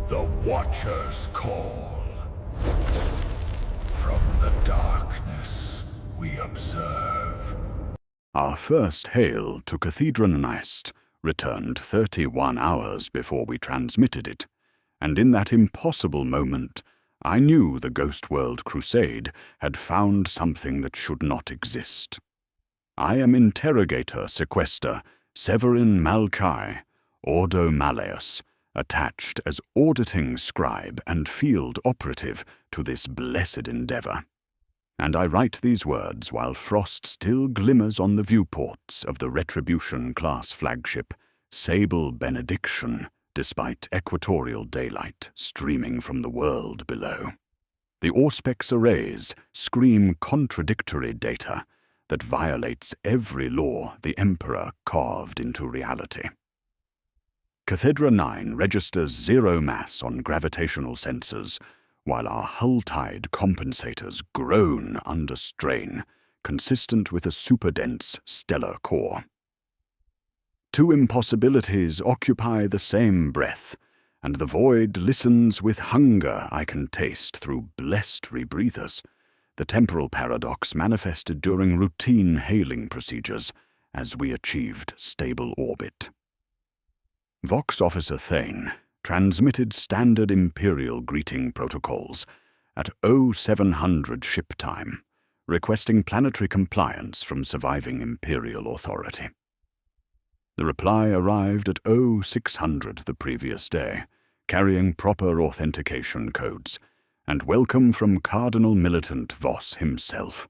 The Watchers call. From the darkness, we observe. Our first hail to Cathedra Nest returned 31 hours before we transmitted it, and in that impossible moment, I knew the Ghost World Crusade had found something that should not exist. I am Interrogator Sequester Severin Malkai, Ordo Malleus, attached as auditing scribe and field operative to this blessed endeavor. And I write these words while frost still glimmers on the viewports of the Retribution-class flagship Sable Benediction, despite equatorial daylight streaming from the world below. The Auspex arrays scream contradictory data that violates every law the Emperor carved into reality. Cathedra 9 registers zero mass on gravitational sensors, while our hull-tide compensators groan under strain, consistent with a superdense stellar core. Two impossibilities occupy the same breath, and the void listens with hunger I can taste through blessed rebreathers, the temporal paradox manifested during routine hailing procedures as we achieved stable orbit. Vox Officer Thane transmitted standard Imperial greeting protocols at 0700 ship time, requesting planetary compliance from surviving Imperial authority. The reply arrived at 0600 the previous day, carrying proper authentication codes, and welcome from Cardinal Militant Voss himself.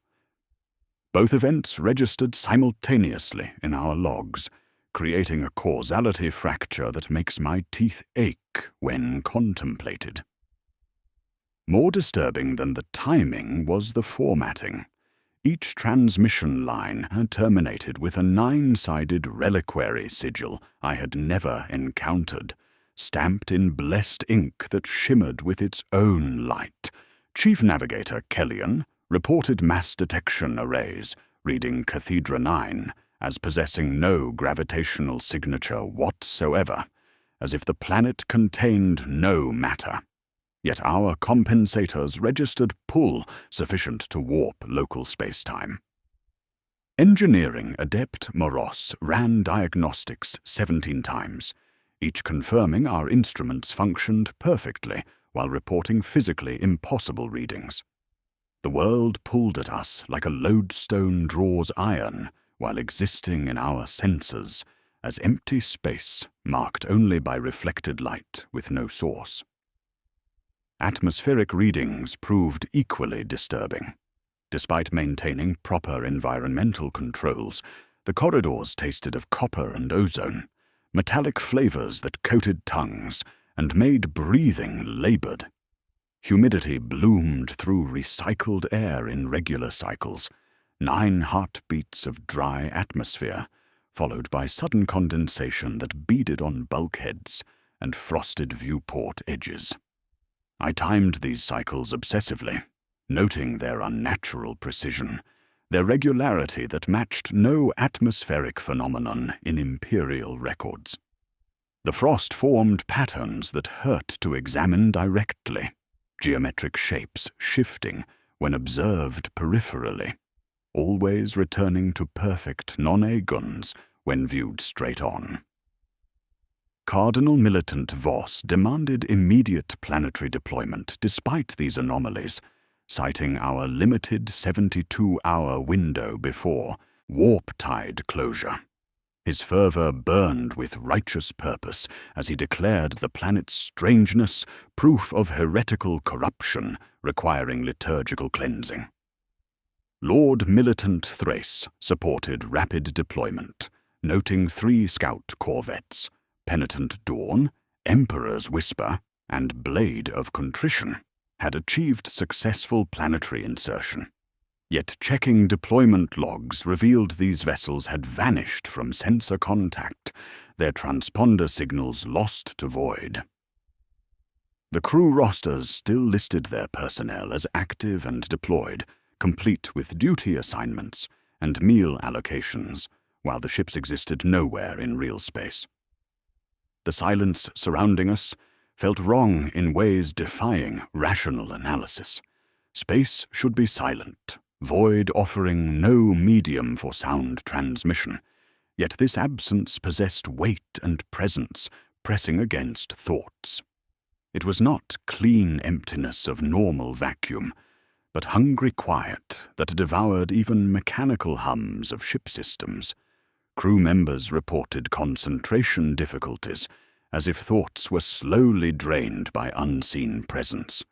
Both events registered simultaneously in our logs, creating a causality fracture that makes my teeth ache when contemplated. More disturbing than the timing was the formatting. Each transmission line had terminated with a 9-sided reliquary sigil I had never encountered, stamped in blessed ink that shimmered with its own light. Chief Navigator Kellyan reported mass detection arrays reading Cathedra 9 as possessing no gravitational signature whatsoever, as if the planet contained no matter. Yet our compensators registered pull sufficient to warp local spacetime. Engineering Adept Moros ran diagnostics 17 times, each confirming our instruments functioned perfectly while reporting physically impossible readings. The world pulled at us like a lodestone draws iron while existing in our senses as empty space marked only by reflected light with no source. Atmospheric readings proved equally disturbing. Despite maintaining proper environmental controls, the corridors tasted of copper and ozone, metallic flavors that coated tongues and made breathing labored. Humidity bloomed through recycled air in regular cycles, 9 heartbeats of dry atmosphere, followed by sudden condensation that beaded on bulkheads and frosted viewport edges. I timed these cycles obsessively, noting their unnatural precision, their regularity that matched no atmospheric phenomenon in Imperial records. The frost formed patterns that hurt to examine directly, geometric shapes shifting when observed peripherally, always returning to perfect non-agons when viewed straight on. Cardinal Militant Voss demanded immediate planetary deployment despite these anomalies, citing our limited 72-hour window before warp-tide closure. His fervor burned with righteous purpose as he declared the planet's strangeness proof of heretical corruption requiring liturgical cleansing. Lord Militant Thrace supported rapid deployment, noting 3 scout corvettes, Penitent Dawn, Emperor's Whisper, and Blade of Contrition, had achieved successful planetary insertion. Yet checking deployment logs revealed these vessels had vanished from sensor contact, their transponder signals lost to void. The crew rosters still listed their personnel as active and deployed, complete with duty assignments and meal allocations, while the ships existed nowhere in real space. The silence surrounding us felt wrong in ways defying rational analysis. Space should be silent, void offering no medium for sound transmission, yet this absence possessed weight and presence pressing against thoughts. It was not clean emptiness of normal vacuum, but hungry quiet that devoured even mechanical hums of ship systems. Crew members reported concentration difficulties, as if thoughts were slowly drained by unseen presence.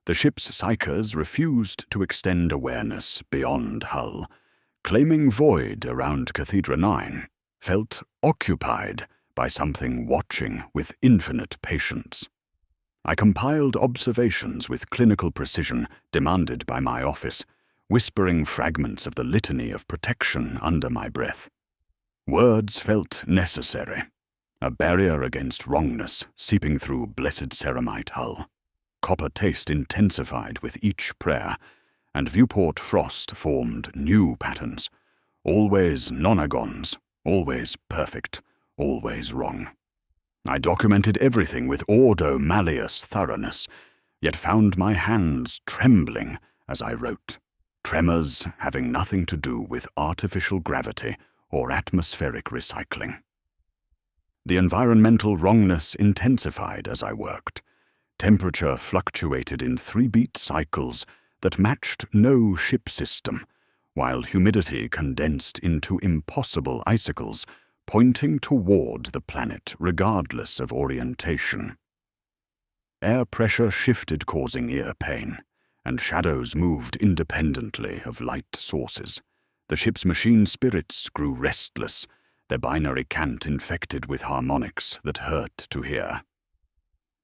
The ship's psychers refused to extend awareness beyond hull, claiming void around Cathedra 9, felt occupied by something watching with infinite patience. I compiled observations with clinical precision demanded by my office, whispering fragments of the litany of protection under my breath. Words felt necessary, a barrier against wrongness seeping through blessed ceramite hull. Copper taste intensified with each prayer, and viewport frost formed new patterns, always nonagons, always perfect, always wrong. I documented everything with ordo-malleus thoroughness, yet found my hands trembling as I wrote, tremors having nothing to do with artificial gravity or atmospheric recycling. The environmental wrongness intensified as I worked. Temperature fluctuated in 3-beat cycles that matched no ship system, while humidity condensed into impossible icicles, pointing toward the planet regardless of orientation. Air pressure shifted, causing ear pain, and shadows moved independently of light sources. The ship's machine spirits grew restless, their binary cant infected with harmonics that hurt to hear.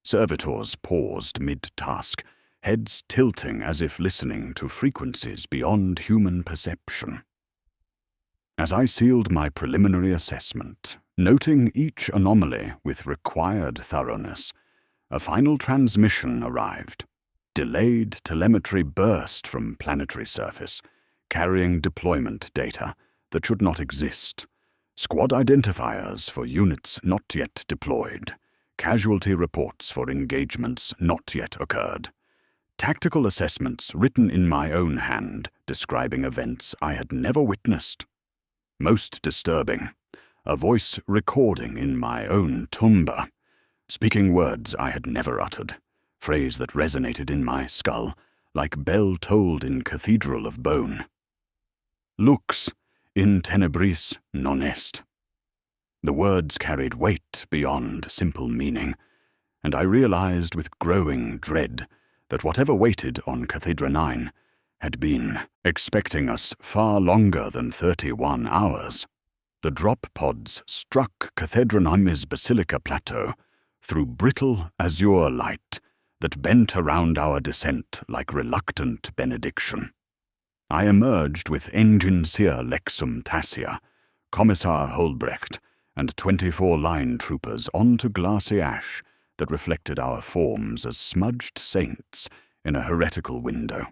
Servitors paused mid-task, heads tilting as if listening to frequencies beyond human perception. As I sealed my preliminary assessment, noting each anomaly with required thoroughness, a final transmission arrived. Delayed telemetry burst from planetary surface, carrying deployment data that should not exist. Squad identifiers for units not yet deployed. Casualty reports for engagements not yet occurred. Tactical assessments written in my own hand, describing events I had never witnessed. Most disturbing, a voice recording in my own tumba, speaking words I had never uttered, phrase that resonated in my skull, like bell tolled in cathedral of bone. Lux in tenebris non est. The words carried weight beyond simple meaning, and I realized with growing dread that whatever waited on Cathedra 9 had been expecting us far longer than 31 hours. The drop pods struck Cathedra 9's Basilica Plateau through brittle azure light that bent around our descent like reluctant benediction. I emerged with Engine Seer Lexum Tassia, Commissar Holbrecht, and 24 line troopers onto glassy ash that reflected our forms as smudged saints in a heretical window.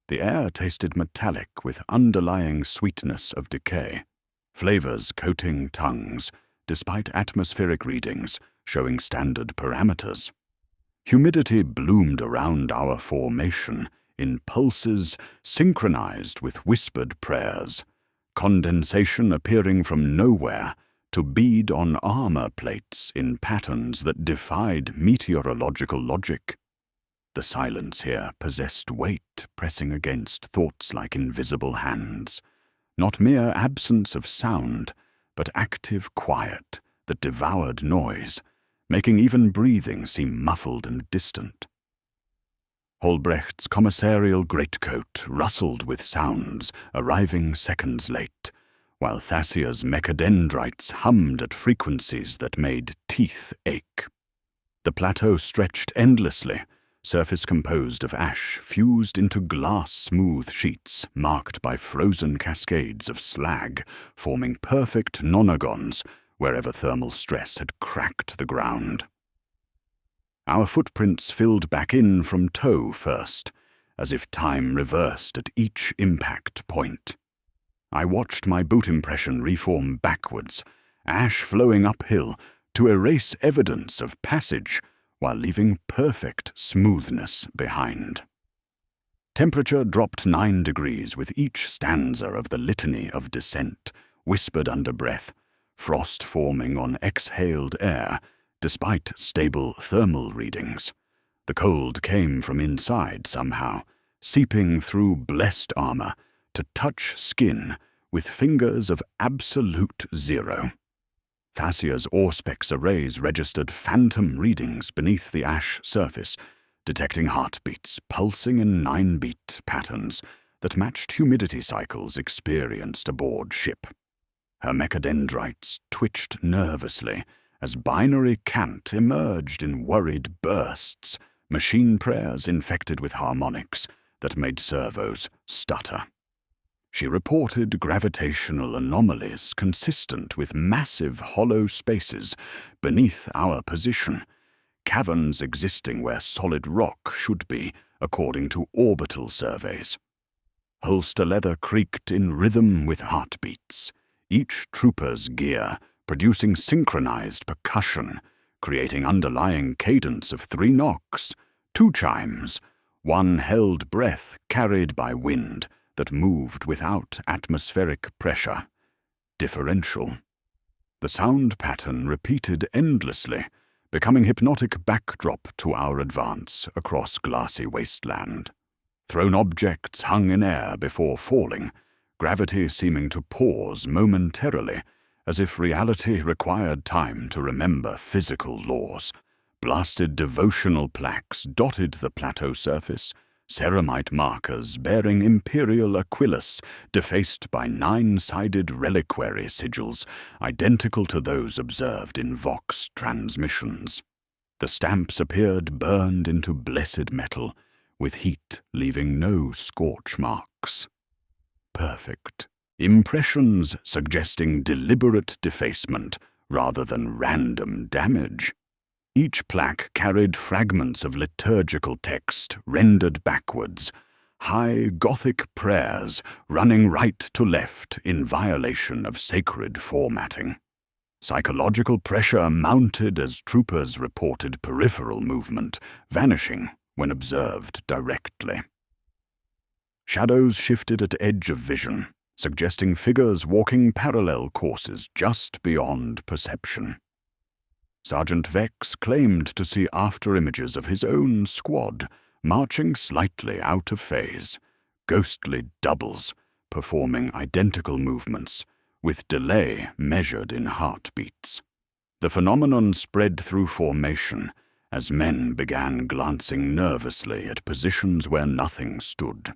The air tasted metallic with underlying sweetness of decay, flavors coating tongues, despite atmospheric readings showing standard parameters. Humidity bloomed around our formation in pulses synchronized with whispered prayers, condensation appearing from nowhere to bead on armor plates in patterns that defied meteorological logic. The silence here possessed weight pressing against thoughts like invisible hands, not mere absence of sound, but active quiet that devoured noise, making even breathing seem muffled and distant. Holbrecht's commissarial greatcoat rustled with sounds arriving seconds late, while Thassia's mechadendrites hummed at frequencies that made teeth ache. The plateau stretched endlessly, surface composed of ash fused into glass-smooth sheets marked by frozen cascades of slag, forming perfect nonagons wherever thermal stress had cracked the ground. Our footprints filled back in from toe first, as if time reversed at each impact point. I watched my boot impression reform backwards, ash flowing uphill to erase evidence of passage while leaving perfect smoothness behind. Temperature dropped 9 degrees with each stanza of the litany of descent, whispered under breath, frost forming on exhaled air, despite stable thermal readings. The cold came from inside somehow, seeping through blessed armor to touch skin with fingers of absolute zero. Thasia's Auspex arrays registered phantom readings beneath the ash surface, detecting heartbeats pulsing in 9-beat patterns that matched humidity cycles experienced aboard ship. Her mechadendrites twitched nervously as binary cant emerged in worried bursts, machine prayers infected with harmonics that made servos stutter. She reported gravitational anomalies consistent with massive hollow spaces beneath our position, caverns existing where solid rock should be, according to orbital surveys. Holster leather creaked in rhythm with heartbeats, each trooper's gear producing synchronized percussion, creating underlying cadence of 3 knocks, 2 chimes, 1 held breath carried by wind that moved without atmospheric pressure. Differential. The sound pattern repeated endlessly, becoming hypnotic backdrop to our advance across glassy wasteland. Thrown objects hung in air before falling, gravity seeming to pause momentarily, as if reality required time to remember physical laws. Blasted devotional plaques dotted the plateau surface, ceramite markers bearing Imperial Aquilus, defaced by 9-sided reliquary sigils, identical to those observed in Vox transmissions. The stamps appeared burned into blessed metal, with heat leaving no scorch marks. Perfect. Impressions suggesting deliberate defacement rather than random damage. Each plaque carried fragments of liturgical text rendered backwards, high Gothic prayers running right to left in violation of sacred formatting. Psychological pressure mounted as troopers reported peripheral movement, vanishing when observed directly. Shadows shifted at edge of vision, suggesting figures walking parallel courses just beyond perception. Sergeant Vex claimed to see after-images of his own squad, marching slightly out of phase, ghostly doubles, performing identical movements, with delay measured in heartbeats. The phenomenon spread through formation as men began glancing nervously at positions where nothing stood.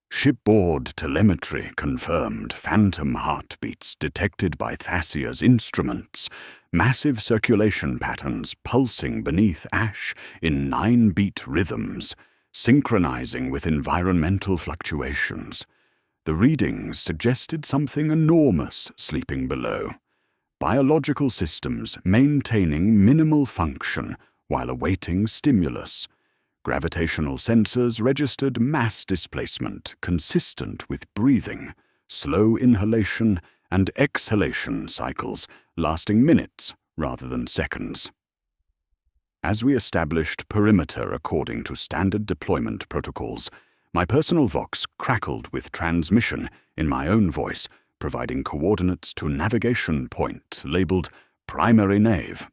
Shipboard telemetry confirmed phantom heartbeats detected by Thasia's instruments, massive circulation patterns pulsing beneath ash in 9-beat rhythms, synchronizing with environmental fluctuations. The readings suggested something enormous sleeping below, biological systems maintaining minimal function while awaiting stimulus. Gravitational sensors registered mass displacement consistent with breathing, slow inhalation and exhalation cycles lasting minutes rather than seconds. As we established perimeter according to standard deployment protocols, my personal Vox crackled with transmission in my own voice, providing coordinates to navigation point labeled Primary Nave.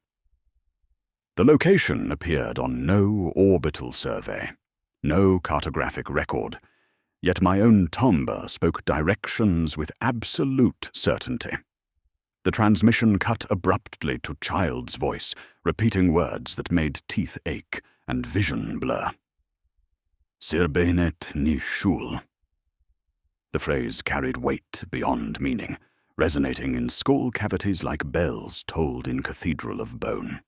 The location appeared on no orbital survey, no cartographic record, yet my own timbre spoke directions with absolute certainty. The transmission cut abruptly to Child's voice, repeating words that made teeth ache and vision blur. Sirbenet ni shul. The phrase carried weight beyond meaning, resonating in skull cavities like bells tolled in cathedral of bone.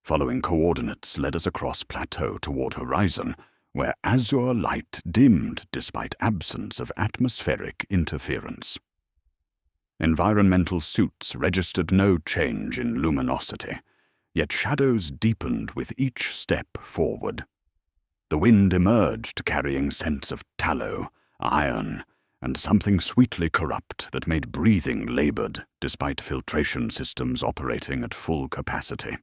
Following coordinates led us across plateau toward horizon, where azure light dimmed despite absence of atmospheric interference. Environmental suits registered no change in luminosity, yet shadows deepened with each step forward. The wind emerged carrying scents of tallow, iron, and something sweetly corrupt that made breathing labored despite filtration systems operating at full capacity.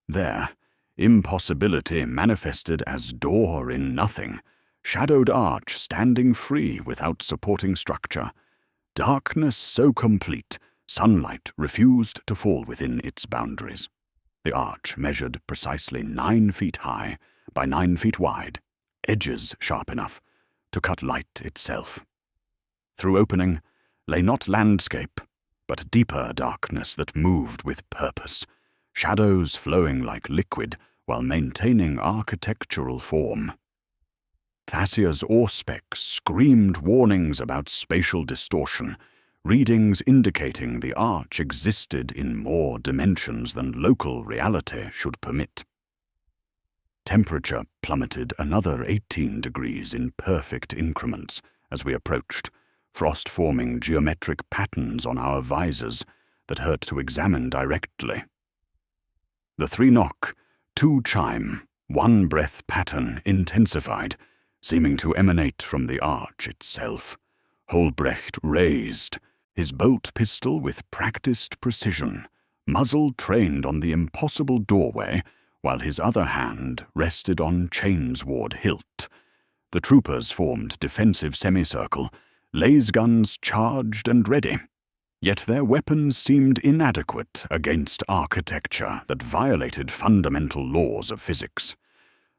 There, impossibility manifested as door in nothing, shadowed arch standing free without supporting structure, darkness so complete sunlight refused to fall within its boundaries. The arch measured precisely 9 feet high by 9 feet wide, edges sharp enough to cut light itself. Through opening lay not landscape, but deeper darkness that moved with purpose, shadows flowing like liquid while maintaining architectural form. Thasia's Ausspec screamed warnings about spatial distortion, readings indicating the arch existed in more dimensions than local reality should permit. Temperature plummeted another 18 degrees in perfect increments as we approached, frost forming geometric patterns on our visors that hurt to examine directly. The 3-knock, 2-chime, 1-breath pattern intensified, seeming to emanate from the arch itself. Holbrecht raised, his bolt pistol with practiced precision, muzzle trained on the impossible doorway, while his other hand rested on chainsword hilt. The troopers formed defensive semicircle, laser guns charged and ready. Yet their weapons seemed inadequate against architecture that violated fundamental laws of physics.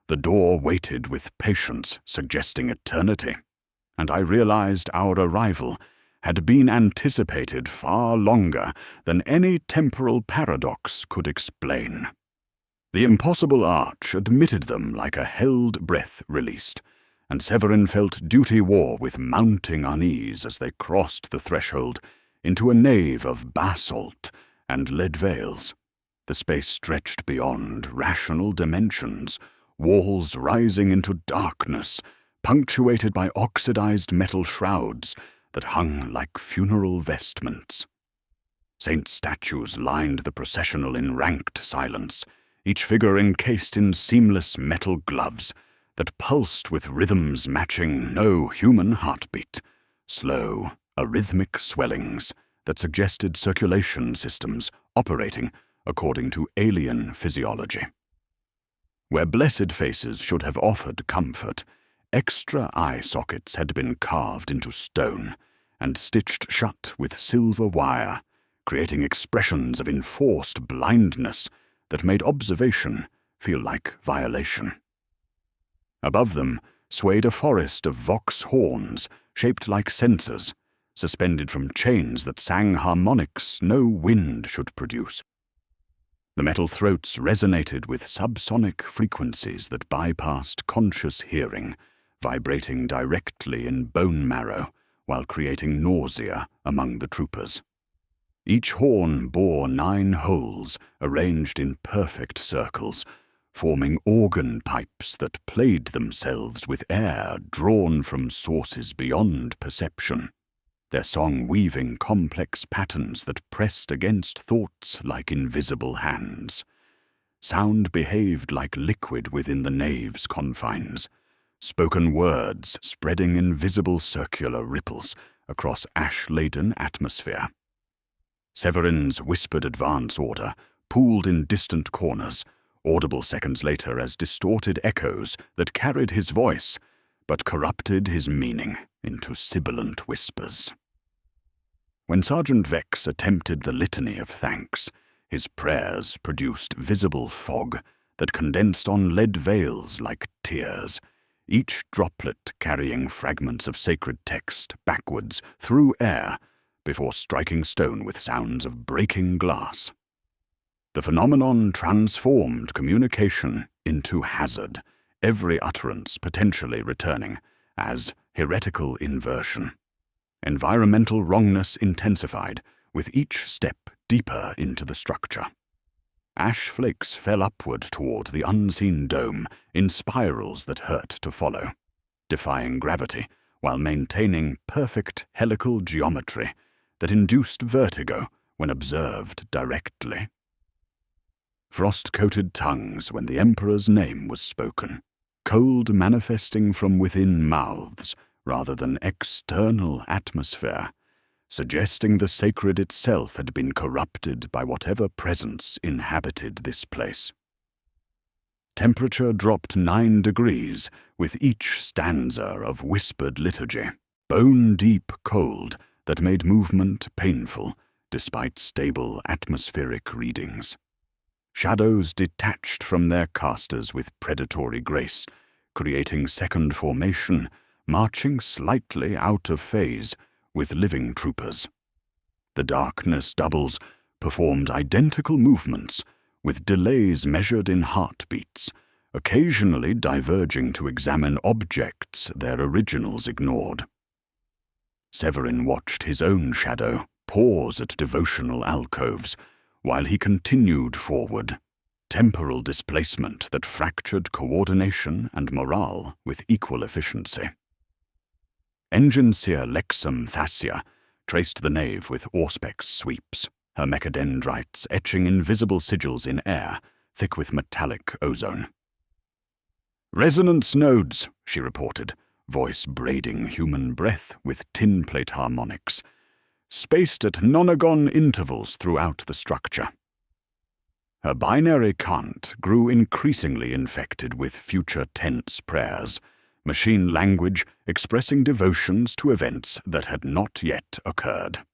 The door waited with patience, suggesting eternity, and I realized our arrival had been anticipated far longer than any temporal paradox could explain. The impossible arch admitted them like a held breath released, and Severin felt duty war with mounting unease as they crossed the threshold into a nave of basalt and lead veils. The space stretched beyond rational dimensions, walls rising into darkness, punctuated by oxidized metal shrouds that hung like funeral vestments. Saint statues lined the processional in ranked silence, each figure encased in seamless metal gloves that pulsed with rhythms matching no human heartbeat, slow, arrhythmic swellings that suggested circulation systems operating according to alien physiology. Where blessed faces should have offered comfort, extra eye sockets had been carved into stone and stitched shut with silver wire, creating expressions of enforced blindness that made observation feel like violation. Above them swayed a forest of vox horns shaped like censers, suspended from chains that sang harmonics no wind should produce. The metal throats resonated with subsonic frequencies that bypassed conscious hearing, vibrating directly in bone marrow while creating nausea among the troopers. Each horn bore 9 holes arranged in perfect circles, forming organ pipes that played themselves with air drawn from sources beyond perception, their song weaving complex patterns that pressed against thoughts like invisible hands. Sound behaved like liquid within the nave's confines, spoken words spreading invisible circular ripples across ash-laden atmosphere. Severin's whispered advance order pooled in distant corners, audible seconds later as distorted echoes that carried his voice, but corrupted his meaning into sibilant whispers. When Sergeant Vex attempted the litany of thanks, his prayers produced visible fog that condensed on lead veils like tears, each droplet carrying fragments of sacred text backwards through air before striking stone with sounds of breaking glass. The phenomenon transformed communication into hazard, every utterance potentially returning as heretical inversion. Environmental wrongness intensified with each step deeper into the structure. Ash flakes fell upward toward the unseen dome in spirals that hurt to follow, defying gravity while maintaining perfect helical geometry that induced vertigo when observed directly. Frost-coated tongues when the Emperor's name was spoken, cold manifesting from within mouths rather than external atmosphere, suggesting the sacred itself had been corrupted by whatever presence inhabited this place. Temperature dropped 9 degrees with each stanza of whispered liturgy, bone-deep cold that made movement painful despite stable atmospheric readings. Shadows detached from their casters with predatory grace, creating second formation, marching slightly out of phase with living troopers. The darkness doubles performed identical movements, with delays measured in heartbeats, occasionally diverging to examine objects their originals ignored. Severin watched his own shadow pause at devotional alcoves, while he continued forward, temporal displacement that fractured coordination and morale with equal efficiency. Engineer Lexum Thasia traced the nave with Auspex sweeps, her mechadendrites etching invisible sigils in air, thick with metallic ozone. "Resonance nodes," she reported, voice braiding human breath with tinplate harmonics, spaced at nonagon intervals throughout the structure. Her binary cant grew increasingly infected with future tense prayers, machine language expressing devotions to events that had not yet occurred.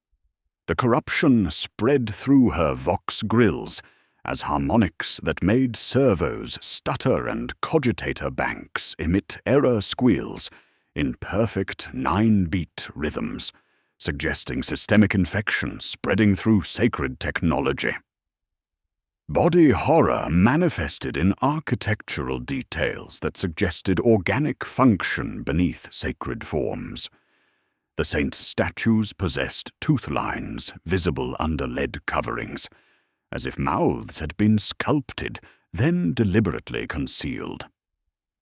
The corruption spread through her vox grills as harmonics that made servos stutter and cogitator banks emit error squeals in perfect 9-beat rhythms, suggesting systemic infection spreading through sacred technology. Body horror manifested in architectural details that suggested organic function beneath sacred forms. The saints' statues possessed tooth lines visible under lead coverings, as if mouths had been sculpted, then deliberately concealed.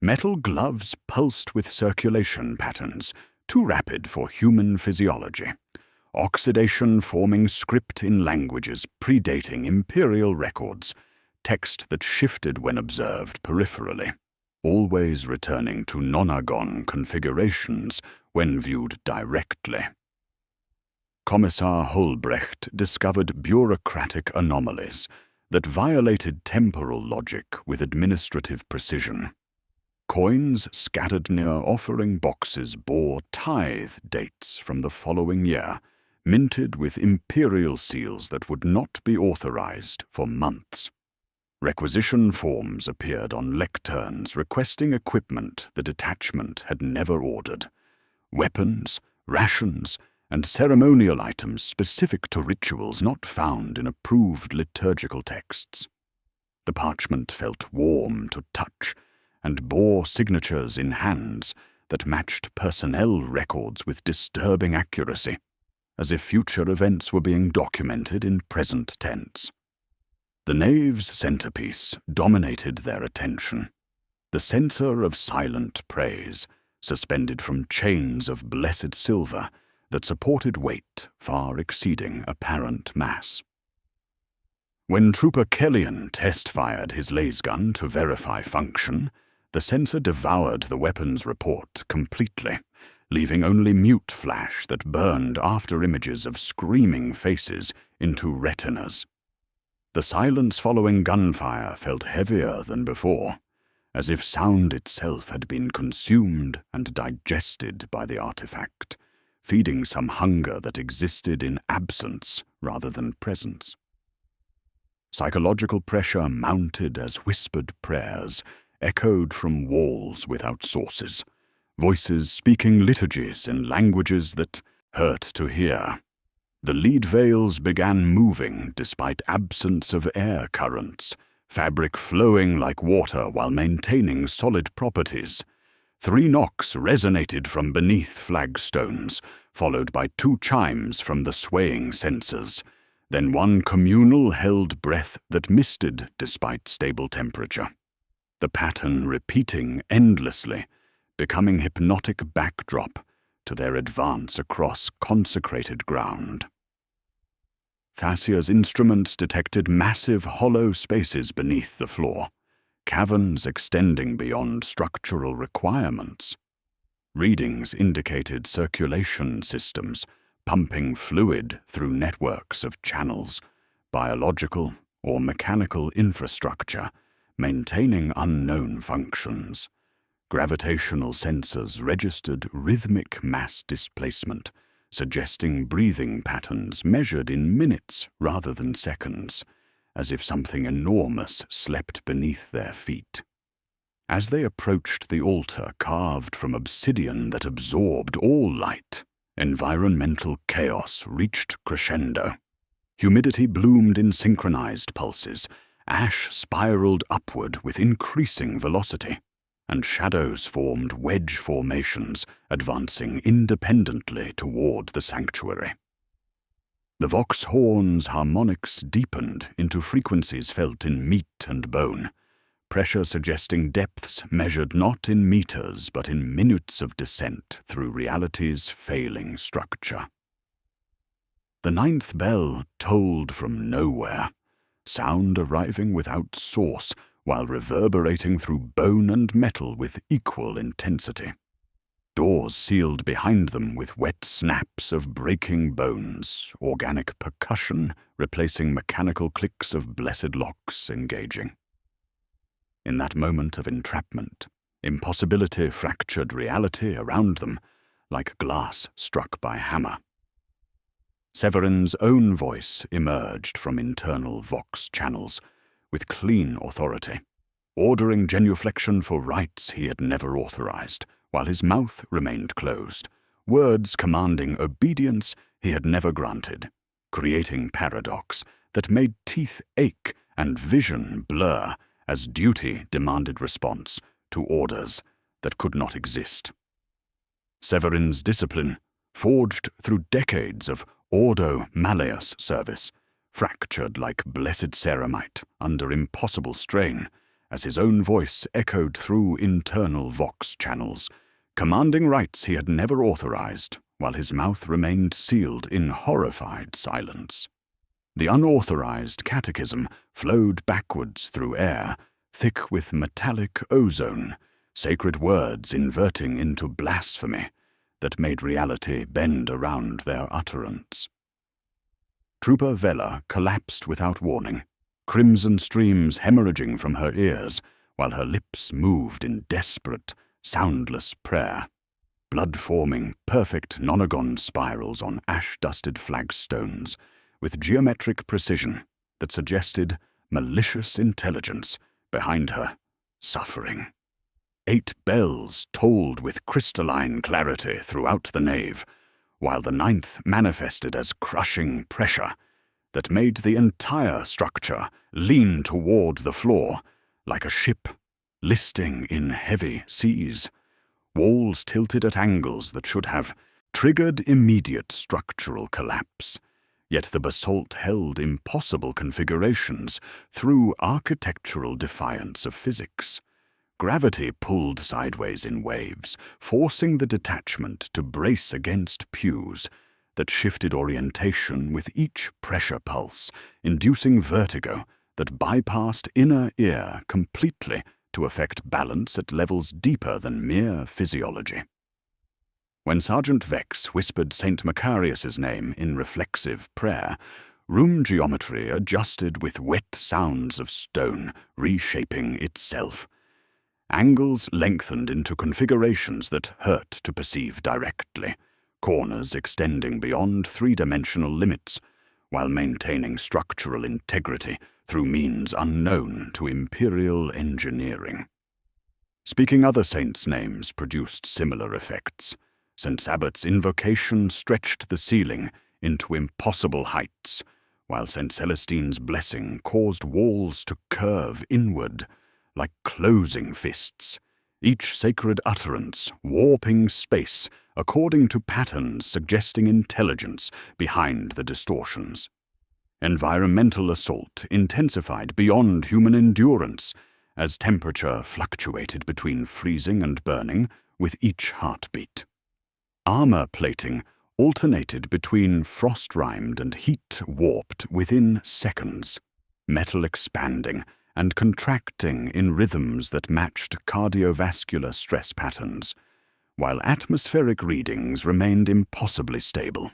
Metal gloves pulsed with circulation patterns, too rapid for human physiology. Oxidation forming script in languages predating imperial records, text that shifted when observed peripherally, always returning to nonagon configurations when viewed directly. Commissar Holbrecht discovered bureaucratic anomalies that violated temporal logic with administrative precision. Coins scattered near offering boxes bore tithe dates from the following year, minted with imperial seals that would not be authorized for months. Requisition forms appeared on lecterns requesting equipment the detachment had never ordered, weapons, rations, and ceremonial items specific to rituals not found in approved liturgical texts. The parchment felt warm to touch and bore signatures in hands that matched personnel records with disturbing accuracy, as if future events were being documented in present tense. The nave's centerpiece dominated their attention, the censer of silent praise, suspended from chains of blessed silver that supported weight far exceeding apparent mass. When Trooper Kellyan test-fired his lasgun to verify function, the sensor devoured the weapon's report completely, leaving only mute flash that burned after images of screaming faces into retinas. The silence following gunfire felt heavier than before, as if sound itself had been consumed and digested by the artifact, feeding some hunger that existed in absence rather than presence. Psychological pressure mounted as whispered prayers echoed from walls without sources, voices speaking liturgies in languages that hurt to hear. The lead veils began moving despite absence of air currents, fabric flowing like water while maintaining solid properties. 3 knocks resonated from beneath flagstones, followed by 2 chimes from the swaying censers, then 1 communal held breath that misted despite stable temperature. The pattern repeating endlessly, becoming hypnotic backdrop to their advance across consecrated ground. Thasia's instruments detected massive hollow spaces beneath the floor, caverns extending beyond structural requirements. Readings indicated circulation systems pumping fluid through networks of channels, biological or mechanical infrastructure, maintaining unknown functions. Gravitational sensors registered rhythmic mass displacement, suggesting breathing patterns measured in minutes rather than seconds, as if something enormous slept beneath their feet. As they approached the altar carved from obsidian that absorbed all light, environmental chaos reached crescendo. Humidity bloomed in synchronized pulses, ash spiraled upward with increasing velocity, and shadows formed wedge formations, advancing independently toward the sanctuary. The vox horn's harmonics deepened into frequencies felt in meat and bone, pressure suggesting depths measured not in meters but in minutes of descent through reality's failing structure. The ninth bell tolled from nowhere, sound arriving without source while reverberating through bone and metal with equal intensity. Doors sealed behind them with wet snaps of breaking bones, organic percussion replacing mechanical clicks of blessed locks engaging. In that moment of entrapment, impossibility fractured reality around them like glass struck by hammer. Severin's own voice emerged from internal vox channels with clean authority, ordering genuflection for rites he had never authorized, while his mouth remained closed, words commanding obedience he had never granted, creating paradox that made teeth ache and vision blur as duty demanded response to orders that could not exist. Severin's discipline, forged through decades of Ordo Malleus service, fractured like blessed ceramite under impossible strain, as his own voice echoed through internal vox channels, commanding rites he had never authorized, while his mouth remained sealed in horrified silence. The unauthorized catechism flowed backwards through air, thick with metallic ozone, sacred words inverting into blasphemy that made reality bend around their utterance. Trooper Vela collapsed without warning, crimson streams hemorrhaging from her ears, while her lips moved in desperate, soundless prayer, blood forming perfect nonagon spirals on ash-dusted flagstones, with geometric precision that suggested malicious intelligence behind her suffering. 8 bells tolled with crystalline clarity throughout the nave, while the 9th manifested as crushing pressure that made the entire structure lean toward the floor like a ship listing in heavy seas, walls tilted at angles that should have triggered immediate structural collapse. Yet the basalt held impossible configurations through architectural defiance of physics. Gravity pulled sideways in waves, forcing the detachment to brace against pews that shifted orientation with each pressure pulse, inducing vertigo that bypassed inner ear completely to affect balance at levels deeper than mere physiology. When Sergeant Vex whispered St. Macarius's name in reflexive prayer, room geometry adjusted with wet sounds of stone reshaping itself. Angles lengthened into configurations that hurt to perceive directly, corners extending beyond 3-dimensional limits, while maintaining structural integrity through means unknown to Imperial engineering. Speaking other saints' names produced similar effects. St. Sabbat's invocation stretched the ceiling into impossible heights, while St. Celestine's blessing caused walls to curve inward, like closing fists, each sacred utterance warping space according to patterns suggesting intelligence behind the distortions. Environmental assault intensified beyond human endurance as temperature fluctuated between freezing and burning with each heartbeat. Armor plating alternated between frost-rimed and heat-warped within seconds, metal expanding and contracting in rhythms that matched cardiovascular stress patterns, while atmospheric readings remained impossibly stable.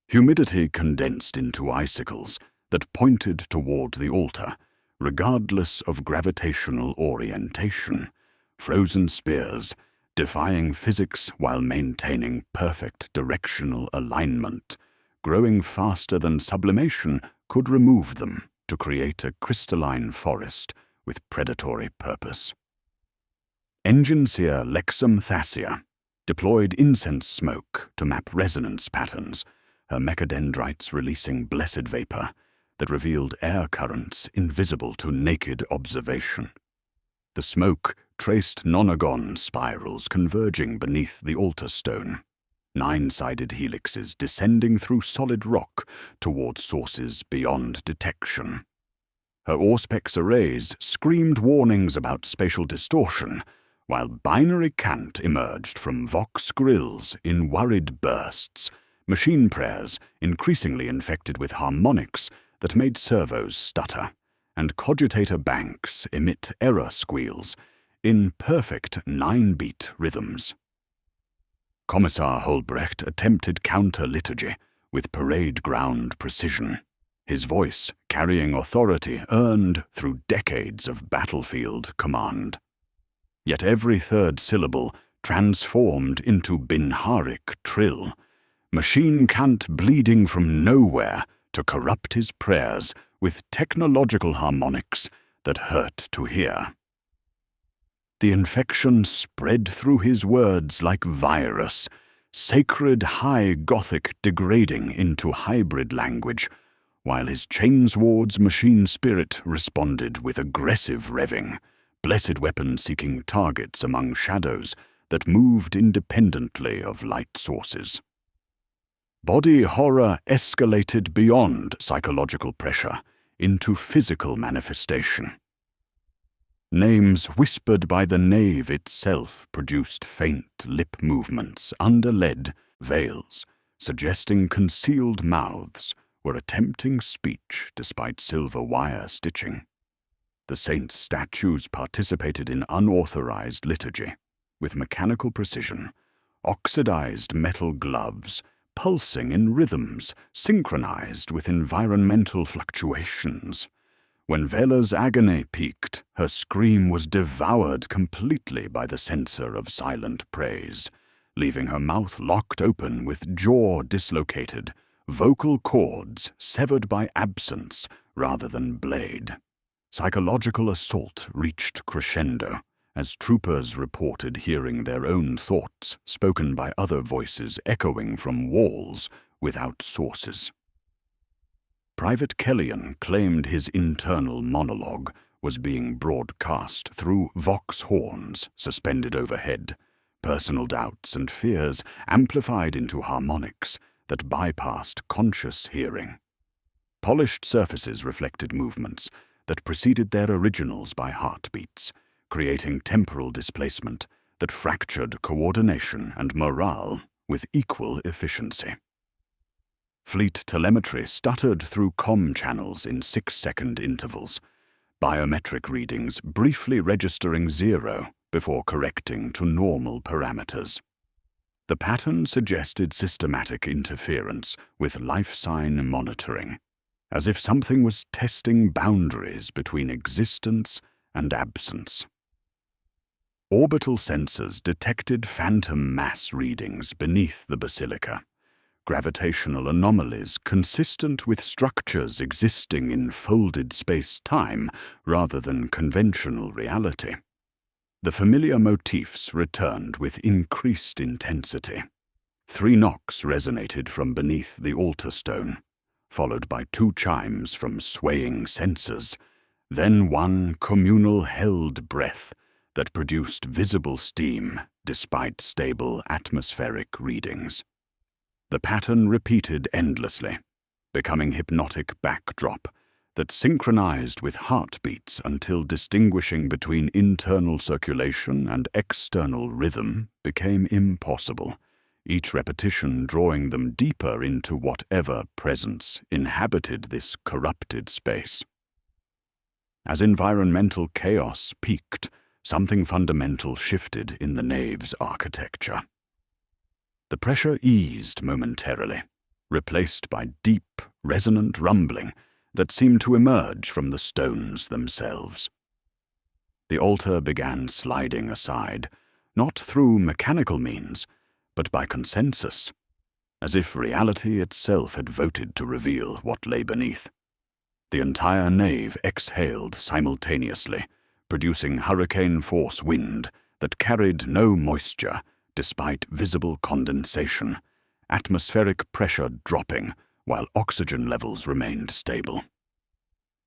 Humidity condensed into icicles that pointed toward the altar, regardless of gravitational orientation, frozen spears, defying physics while maintaining perfect directional alignment, growing faster than sublimation could remove them to create a crystalline forest with predatory purpose. Engine seer Lexum Thassia deployed incense smoke to map resonance patterns, her mechadendrites releasing blessed vapor that revealed air currents invisible to naked observation. The smoke traced nonagon spirals converging beneath the altar stone, 9-sided helixes descending through solid rock towards sources beyond detection. Her Auspex arrays screamed warnings about spatial distortion, while binary cant emerged from Vox grills in worried bursts, machine prayers increasingly infected with harmonics that made servos stutter, and cogitator banks emit error squeals in perfect 9-beat rhythms. Commissar Holbrecht attempted counter-liturgy with parade ground precision, his voice carrying authority earned through decades of battlefield command. Yet every third syllable transformed into Binharic trill, machine cant bleeding from nowhere to corrupt his prayers with technological harmonics that hurt to hear. The infection spread through his words like virus, sacred high Gothic degrading into hybrid language, while his Chainsword's machine spirit responded with aggressive revving, blessed weapon seeking targets among shadows that moved independently of light sources. Body horror escalated beyond psychological pressure into physical manifestation. Names whispered by the nave itself produced faint lip movements under lead veils, suggesting concealed mouths were attempting speech despite silver wire stitching. The saints' statues participated in unauthorized liturgy, with mechanical precision, oxidized metal gloves, pulsing in rhythms synchronized with environmental fluctuations. When Vela's agony peaked, her scream was devoured completely by the censor of silent praise, leaving her mouth locked open with jaw dislocated, vocal cords severed by absence rather than blade. Psychological assault reached crescendo as troopers reported hearing their own thoughts spoken by other voices echoing from walls without sources. Private Kellyan claimed his internal monologue was being broadcast through Vox horns suspended overhead, personal doubts and fears amplified into harmonics that bypassed conscious hearing. Polished surfaces reflected movements that preceded their originals by heartbeats, creating temporal displacement that fractured coordination and morale with equal efficiency. Fleet telemetry stuttered through comm channels in 6-second intervals, biometric readings briefly registering 0 before correcting to normal parameters. The pattern suggested systematic interference with life sign monitoring, as if something was testing boundaries between existence and absence. Orbital sensors detected phantom mass readings beneath the basilica, gravitational anomalies consistent with structures existing in folded space-time rather than conventional reality. The familiar motifs returned with increased intensity. 3 knocks resonated from beneath the altar stone, followed by 2 chimes from swaying sensors, then 1 communal held breath that produced visible steam despite stable atmospheric readings. The pattern repeated endlessly, becoming hypnotic backdrop that synchronized with heartbeats until distinguishing between internal circulation and external rhythm became impossible, each repetition drawing them deeper into whatever presence inhabited this corrupted space. As environmental chaos peaked, something fundamental shifted in the nave's architecture. The pressure eased momentarily, replaced by deep, resonant rumbling that seemed to emerge from the stones themselves. The altar began sliding aside, not through mechanical means, but by consensus, as if reality itself had voted to reveal what lay beneath. The entire nave exhaled simultaneously, producing hurricane-force wind that carried no moisture despite visible condensation, atmospheric pressure dropping while oxygen levels remained stable.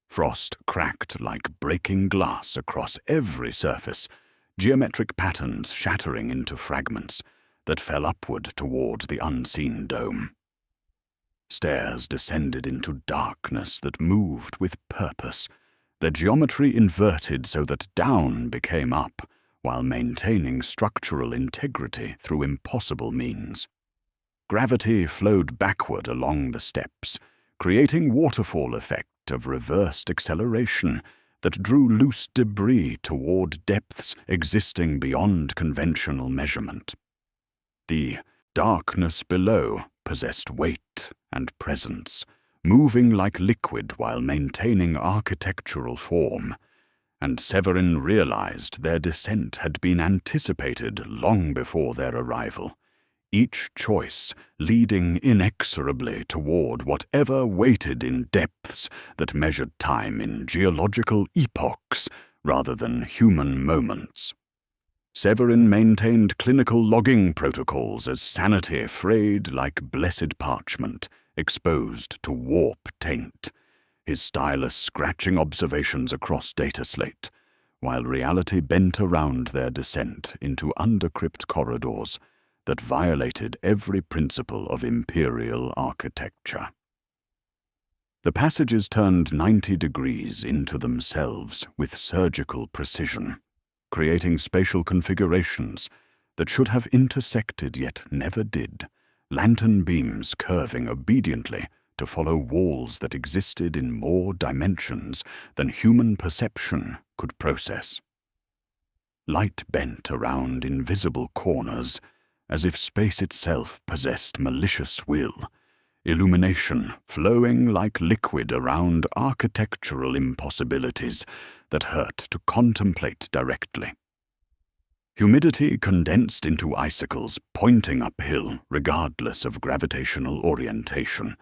Frost cracked like breaking glass across every surface, geometric patterns shattering into fragments that fell upward toward the unseen dome. Stairs descended into darkness that moved with purpose, their geometry inverted so that down became up, while maintaining structural integrity through impossible means. Gravity flowed backward along the steps, creating waterfall effect of reversed acceleration that drew loose debris toward depths existing beyond conventional measurement. The darkness below possessed weight and presence, moving like liquid while maintaining architectural form, and Severin realized their descent had been anticipated long before their arrival, each choice leading inexorably toward whatever waited in depths that measured time in geological epochs rather than human moments. Severin maintained clinical logging protocols as sanity frayed like blessed parchment, exposed to warp taint, his stylus scratching observations across data slate, while reality bent around their descent into undercrypt corridors that violated every principle of Imperial architecture. The passages turned 90 degrees into themselves with surgical precision, creating spatial configurations that should have intersected yet never did, lantern beams curving obediently to follow walls that existed in more dimensions than human perception could process. Light bent around invisible corners, as if space itself possessed malicious will, illumination flowing like liquid around architectural impossibilities that hurt to contemplate directly. Humidity condensed into icicles pointing uphill regardless of gravitational orientation,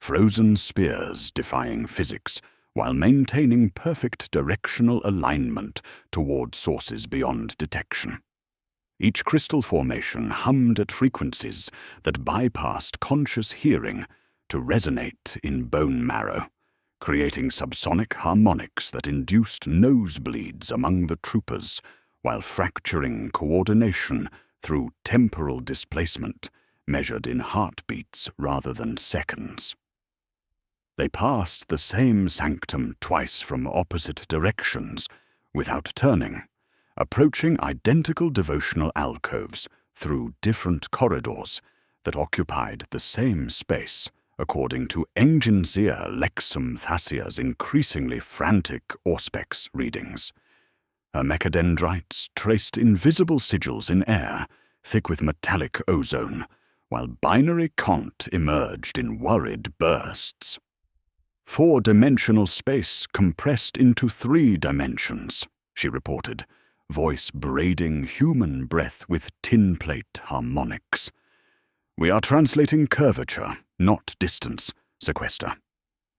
frozen spears defying physics while maintaining perfect directional alignment toward sources beyond detection. Each crystal formation hummed at frequencies that bypassed conscious hearing to resonate in bone marrow, creating subsonic harmonics that induced nosebleeds among the troopers while fracturing coordination through temporal displacement measured in heartbeats rather than seconds. They passed the same sanctum twice from opposite directions without turning, approaching identical devotional alcoves through different corridors that occupied the same space, according to Enginseer Lexum Thasia's increasingly frantic Auspex readings. Her mechadendrites traced invisible sigils in air, thick with metallic ozone, while binary cont emerged in worried bursts. 4-dimensional space compressed into 3 dimensions, she reported, voice braiding human breath with tin plate harmonics. We are translating curvature, not distance, Sequester.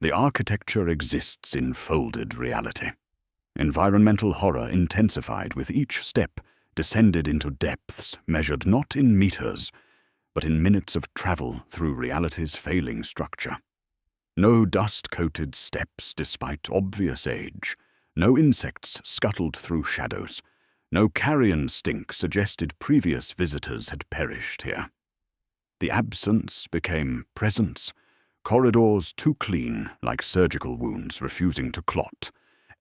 The architecture exists in folded reality. Environmental horror intensified with each step, descended into depths measured not in meters, but in minutes of travel through reality's failing structure. No dust-coated steps despite obvious age, no insects scuttled through shadows, no carrion stink suggested previous visitors had perished here. The absence became presence, corridors too clean like surgical wounds refusing to clot,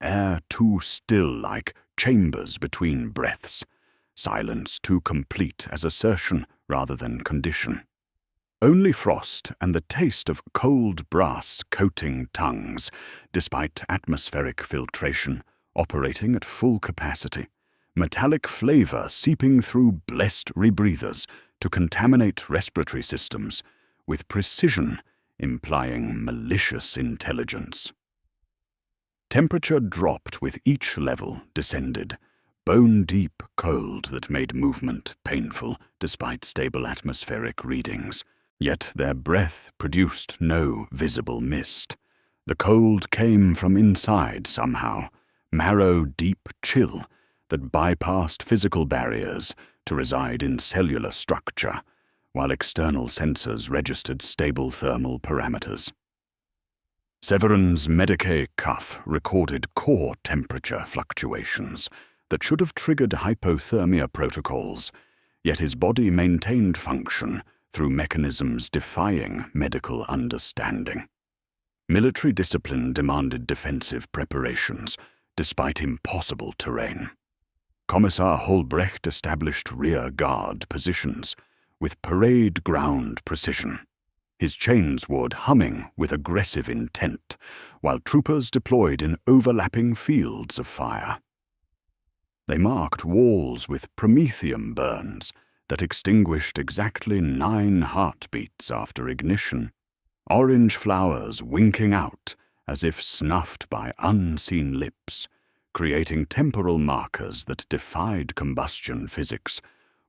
air too still like chambers between breaths, silence too complete as assertion rather than condition. Only frost and the taste of cold brass coating tongues, despite atmospheric filtration operating at full capacity, metallic flavor seeping through blessed rebreathers to contaminate respiratory systems, with precision implying malicious intelligence. Temperature dropped with each level descended, bone-deep cold that made movement painful despite stable atmospheric readings. Yet their breath produced no visible mist. The cold came from inside somehow, marrow-deep chill that bypassed physical barriers to reside in cellular structure, while external sensors registered stable thermal parameters. Severin's Medicae cuff recorded core temperature fluctuations that should have triggered hypothermia protocols, yet his body maintained function through mechanisms defying medical understanding. Military discipline demanded defensive preparations, despite impossible terrain. Commissar Holbrecht established rear guard positions with parade ground precision, his chainsword humming with aggressive intent, while troopers deployed in overlapping fields of fire. They marked walls with promethium burns that extinguished exactly 9 heartbeats after ignition, orange flowers winking out as if snuffed by unseen lips, creating temporal markers that defied combustion physics,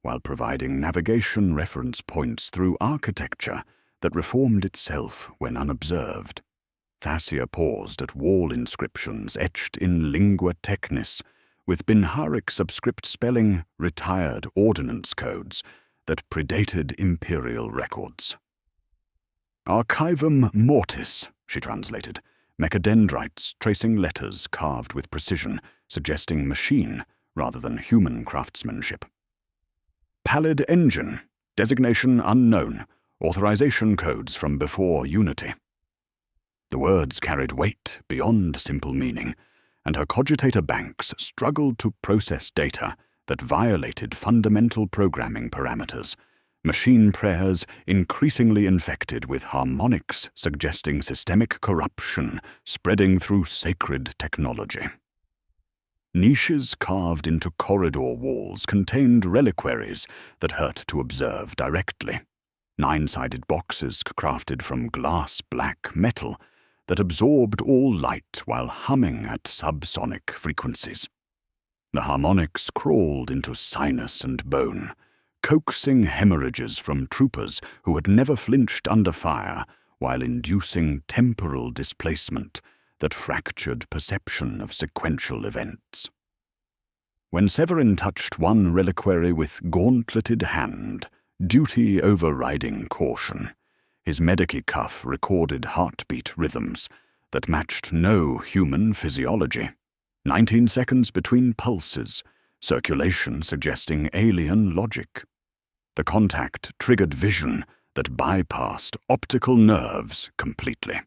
while providing navigation reference points through architecture that reformed itself when unobserved. Thassia paused at wall inscriptions etched in lingua technis, with Binharic subscript spelling retired ordnance codes that predated imperial records. Archivum mortis, she translated, mechadendrites tracing letters carved with precision, suggesting machine rather than human craftsmanship. Pallid engine, designation unknown, authorization codes from before Unity. The words carried weight beyond simple meaning, and her cogitator banks struggled to process data that violated fundamental programming parameters, machine prayers increasingly infected with harmonics suggesting systemic corruption spreading through sacred technology. Niches carved into corridor walls contained reliquaries that hurt to observe directly. 9-sided boxes crafted from glass-black metal that absorbed all light while humming at subsonic frequencies. The harmonics crawled into sinus and bone, coaxing hemorrhages from troopers who had never flinched under fire while inducing temporal displacement that fractured perception of sequential events. When Severin touched one reliquary with gauntleted hand, duty overriding caution, his Medicae cuff recorded heartbeat rhythms that matched no human physiology. 19 seconds between pulses, circulation suggesting alien logic. The contact triggered vision that bypassed optical nerves completely.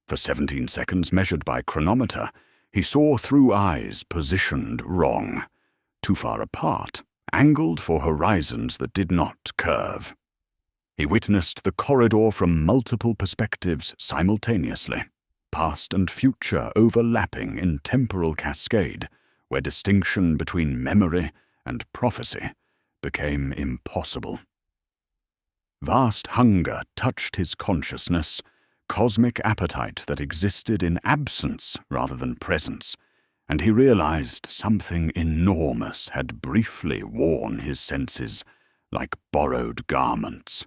For 17 seconds measured by chronometer, he saw through eyes positioned wrong, too far apart, angled for horizons that did not curve. He witnessed the corridor from multiple perspectives simultaneously, past and future overlapping in temporal cascade, where distinction between memory and prophecy became impossible. Vast hunger touched his consciousness, cosmic appetite that existed in absence rather than presence, and he realized something enormous had briefly worn his senses like borrowed garments.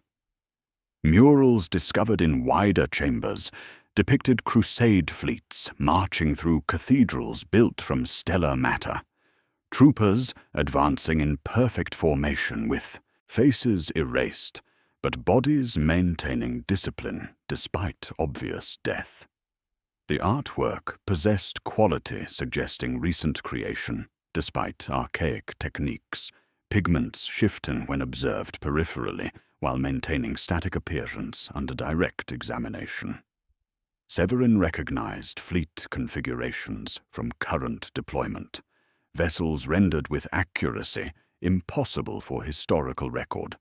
Murals discovered in wider chambers depicted crusade fleets marching through cathedrals built from stellar matter, troopers advancing in perfect formation with faces erased, but bodies maintaining discipline despite obvious death. The artwork possessed quality suggesting recent creation, despite archaic techniques, pigments shifting when observed peripherally, while maintaining static appearance under direct examination. Severin recognized fleet configurations from current deployment, vessels rendered with accuracy impossible for historical record,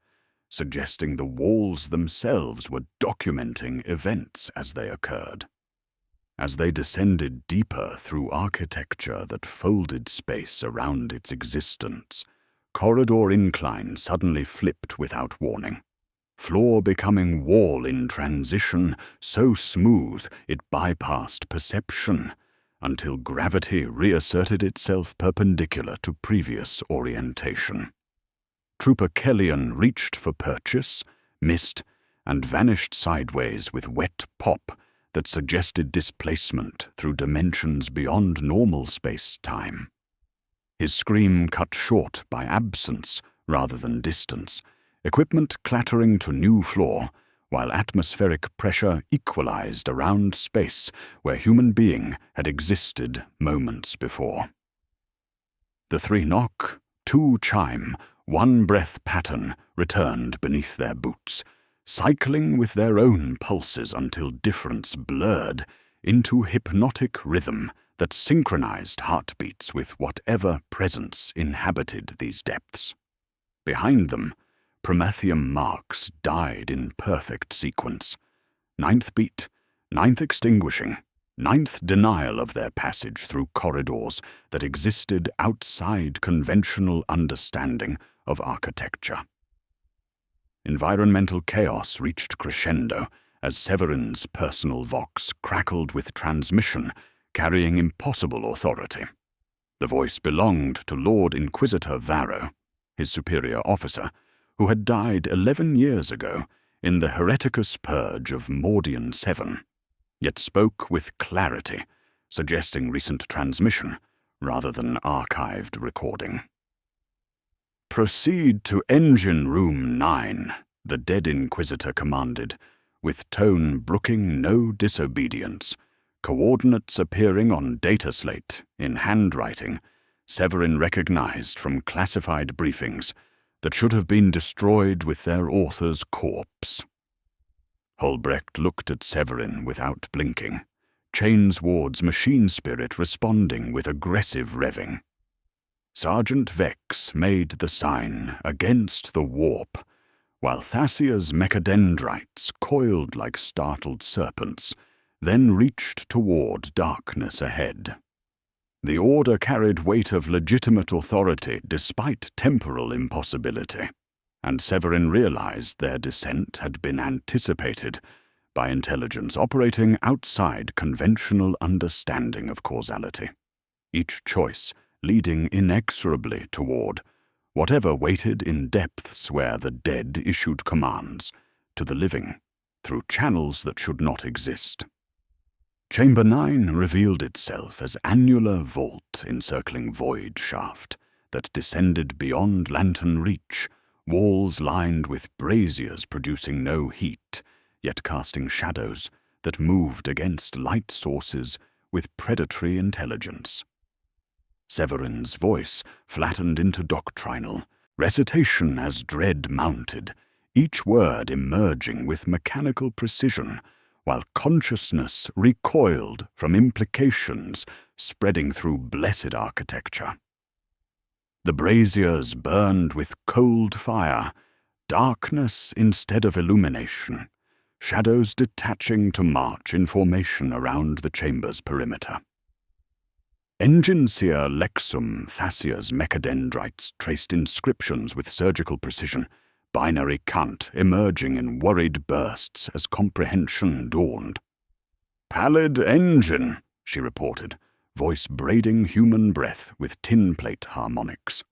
suggesting the walls themselves were documenting events as they occurred. As they descended deeper through architecture that folded space around its existence, corridor incline suddenly flipped without warning, floor becoming wall in transition so smooth it bypassed perception, until gravity reasserted itself perpendicular to previous orientation. Trooper Kellyan reached for purchase, missed, and vanished sideways with wet pop that suggested displacement through dimensions beyond normal space-time. His scream cut short by absence rather than distance, equipment clattering to new floor, while atmospheric pressure equalized around space where human being had existed moments before. The 3 knock, 2 chime, 1 breath pattern returned beneath their boots, cycling with their own pulses until difference blurred into hypnotic rhythm that synchronized heartbeats with whatever presence inhabited these depths. Behind them, Prometheum marks died in perfect sequence. 9th beat, 9th extinguishing, 9th denial of their passage through corridors that existed outside conventional understanding of architecture. Environmental chaos reached crescendo as Severin's personal vox crackled with transmission, carrying impossible authority. The voice belonged to Lord Inquisitor Varro, his superior officer, who had died 11 years ago in the Hereticus Purge of Mordian 7, yet spoke with clarity, suggesting recent transmission rather than archived recording. "Proceed to Engine Room 9, the dead Inquisitor commanded, with tone brooking no disobedience, coordinates appearing on data slate in handwriting Severin recognized from classified briefings that should have been destroyed with their author's corpse. Holbrecht looked at Severin without blinking, Chains Ward's machine spirit responding with aggressive revving. Sergeant Vex made the sign against the warp, while Thasia's mechadendrites coiled like startled serpents, then reached toward darkness ahead. The order carried weight of legitimate authority despite temporal impossibility, and Severin realized their descent had been anticipated by intelligence operating outside conventional understanding of causality, each choice leading inexorably toward whatever waited in depths where the dead issued commands to the living through channels that should not exist. Chamber 9 revealed itself as annular vault encircling void shaft that descended beyond lantern reach, walls lined with braziers producing no heat, yet casting shadows that moved against light sources with predatory intelligence. Severin's voice flattened into doctrinal, recitation as dread mounted, each word emerging with mechanical precision, while consciousness recoiled from implications spreading through blessed architecture. The braziers burned with cold fire, darkness instead of illumination, shadows detaching to march in formation around the chamber's perimeter. Enginseer Lexum Thasia's mechadendrites traced inscriptions with surgical precision, binary cant emerging in worried bursts as comprehension dawned. "Pallid engine," she reported, voice braiding human breath with tin plate harmonics.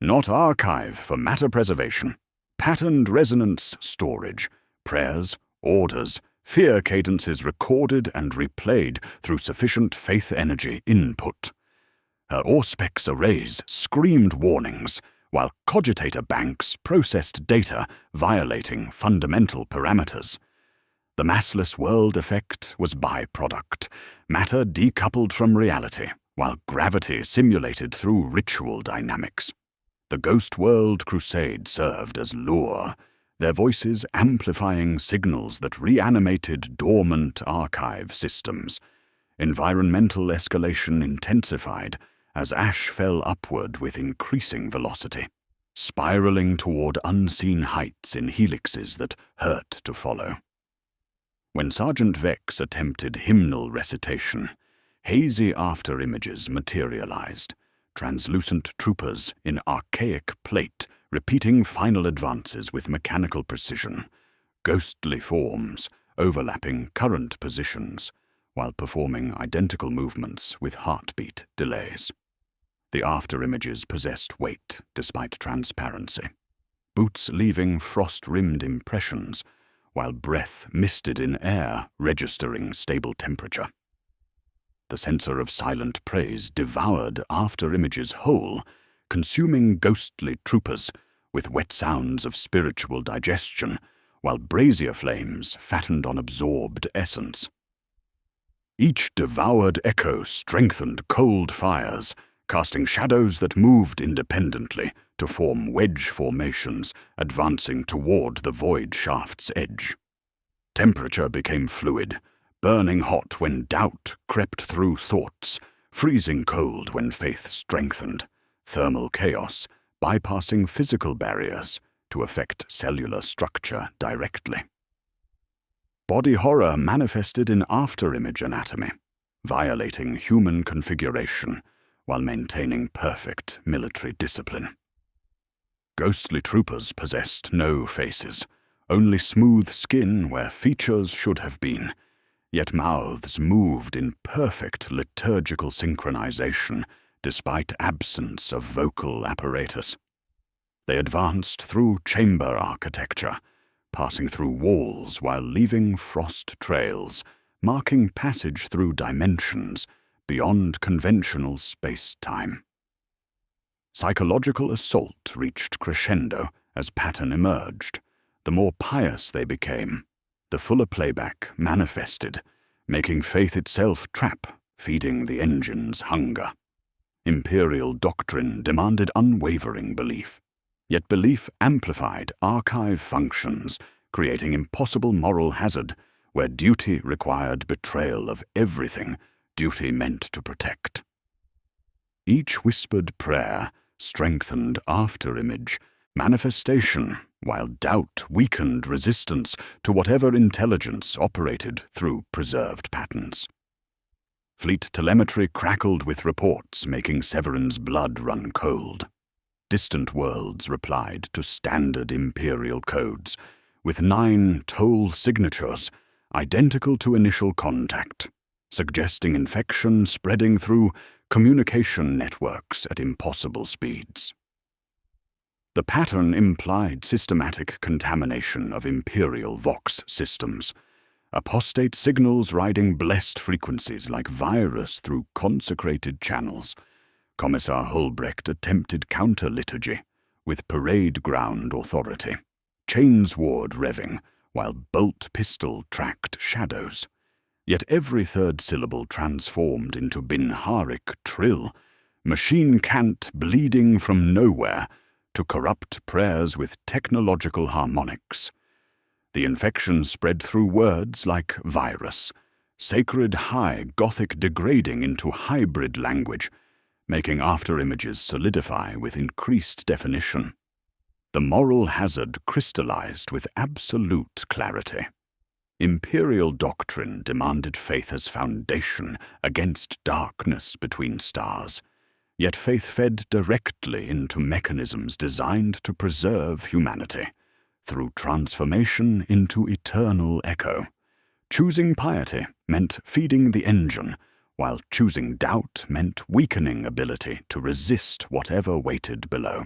"Not archive for matter preservation. Patterned resonance storage, prayers, orders, fear cadences recorded and replayed through sufficient faith energy input." Her Auspex arrays screamed warnings, while cogitator banks processed data violating fundamental parameters. The massless world effect was byproduct, matter decoupled from reality, while gravity simulated through ritual dynamics. The Ghost World Crusade served as lure, their voices amplifying signals that reanimated dormant archive systems. Environmental escalation intensified as ash fell upward with increasing velocity, spiraling toward unseen heights in helixes that hurt to follow. When Sergeant Vex attempted hymnal recitation, hazy after-images materialized, translucent troopers in archaic plate repeating final advances with mechanical precision, ghostly forms overlapping current positions, while performing identical movements with heartbeat delays. The afterimages possessed weight despite transparency, boots leaving frost-rimmed impressions, while breath misted in air registering stable temperature. The sensor of silent praise devoured afterimages whole, consuming ghostly troopers with wet sounds of spiritual digestion, while brazier flames fattened on absorbed essence. Each devoured echo strengthened cold fires, casting shadows that moved independently to form wedge formations advancing toward the void shaft's edge. Temperature became fluid, burning hot when doubt crept through thoughts, freezing cold when faith strengthened, thermal chaos bypassing physical barriers to affect cellular structure directly. Body horror manifested in afterimage anatomy, violating human configuration while maintaining perfect military discipline. Ghostly troopers possessed no faces, only smooth skin where features should have been, yet mouths moved in perfect liturgical synchronization despite absence of vocal apparatus. They advanced through chamber architecture, passing through walls while leaving frost trails, marking passage through dimensions beyond conventional space-time. Psychological assault reached crescendo as pattern emerged. The more pious they became, the fuller playback manifested, making faith itself trap, feeding the engine's hunger. Imperial doctrine demanded unwavering belief, yet belief amplified archive functions, creating impossible moral hazard where duty required betrayal of everything duty meant to protect. Each whispered prayer strengthened afterimage manifestation, while doubt weakened resistance to whatever intelligence operated through preserved patterns. Fleet telemetry crackled with reports, making Severin's blood run cold. Distant worlds replied to standard Imperial codes, with 9 toll signatures identical to initial contact, suggesting infection spreading through communication networks at impossible speeds. The pattern implied systematic contamination of Imperial Vox systems, apostate signals riding blessed frequencies like virus through consecrated channels. Commissar Hulbrecht attempted counter-liturgy with parade ground authority, chainsword revving while bolt pistol tracked shadows. Yet every third syllable transformed into Binharic trill, machine cant bleeding from nowhere to corrupt prayers with technological harmonics. The infection spread through words like virus, sacred high Gothic degrading into hybrid language, making afterimages solidify with increased definition. The moral hazard crystallized with absolute clarity. Imperial doctrine demanded faith as foundation against darkness between stars, yet faith fed directly into mechanisms designed to preserve humanity, through transformation into eternal echo. Choosing piety meant feeding the engine, while choosing doubt meant weakening ability to resist whatever waited below.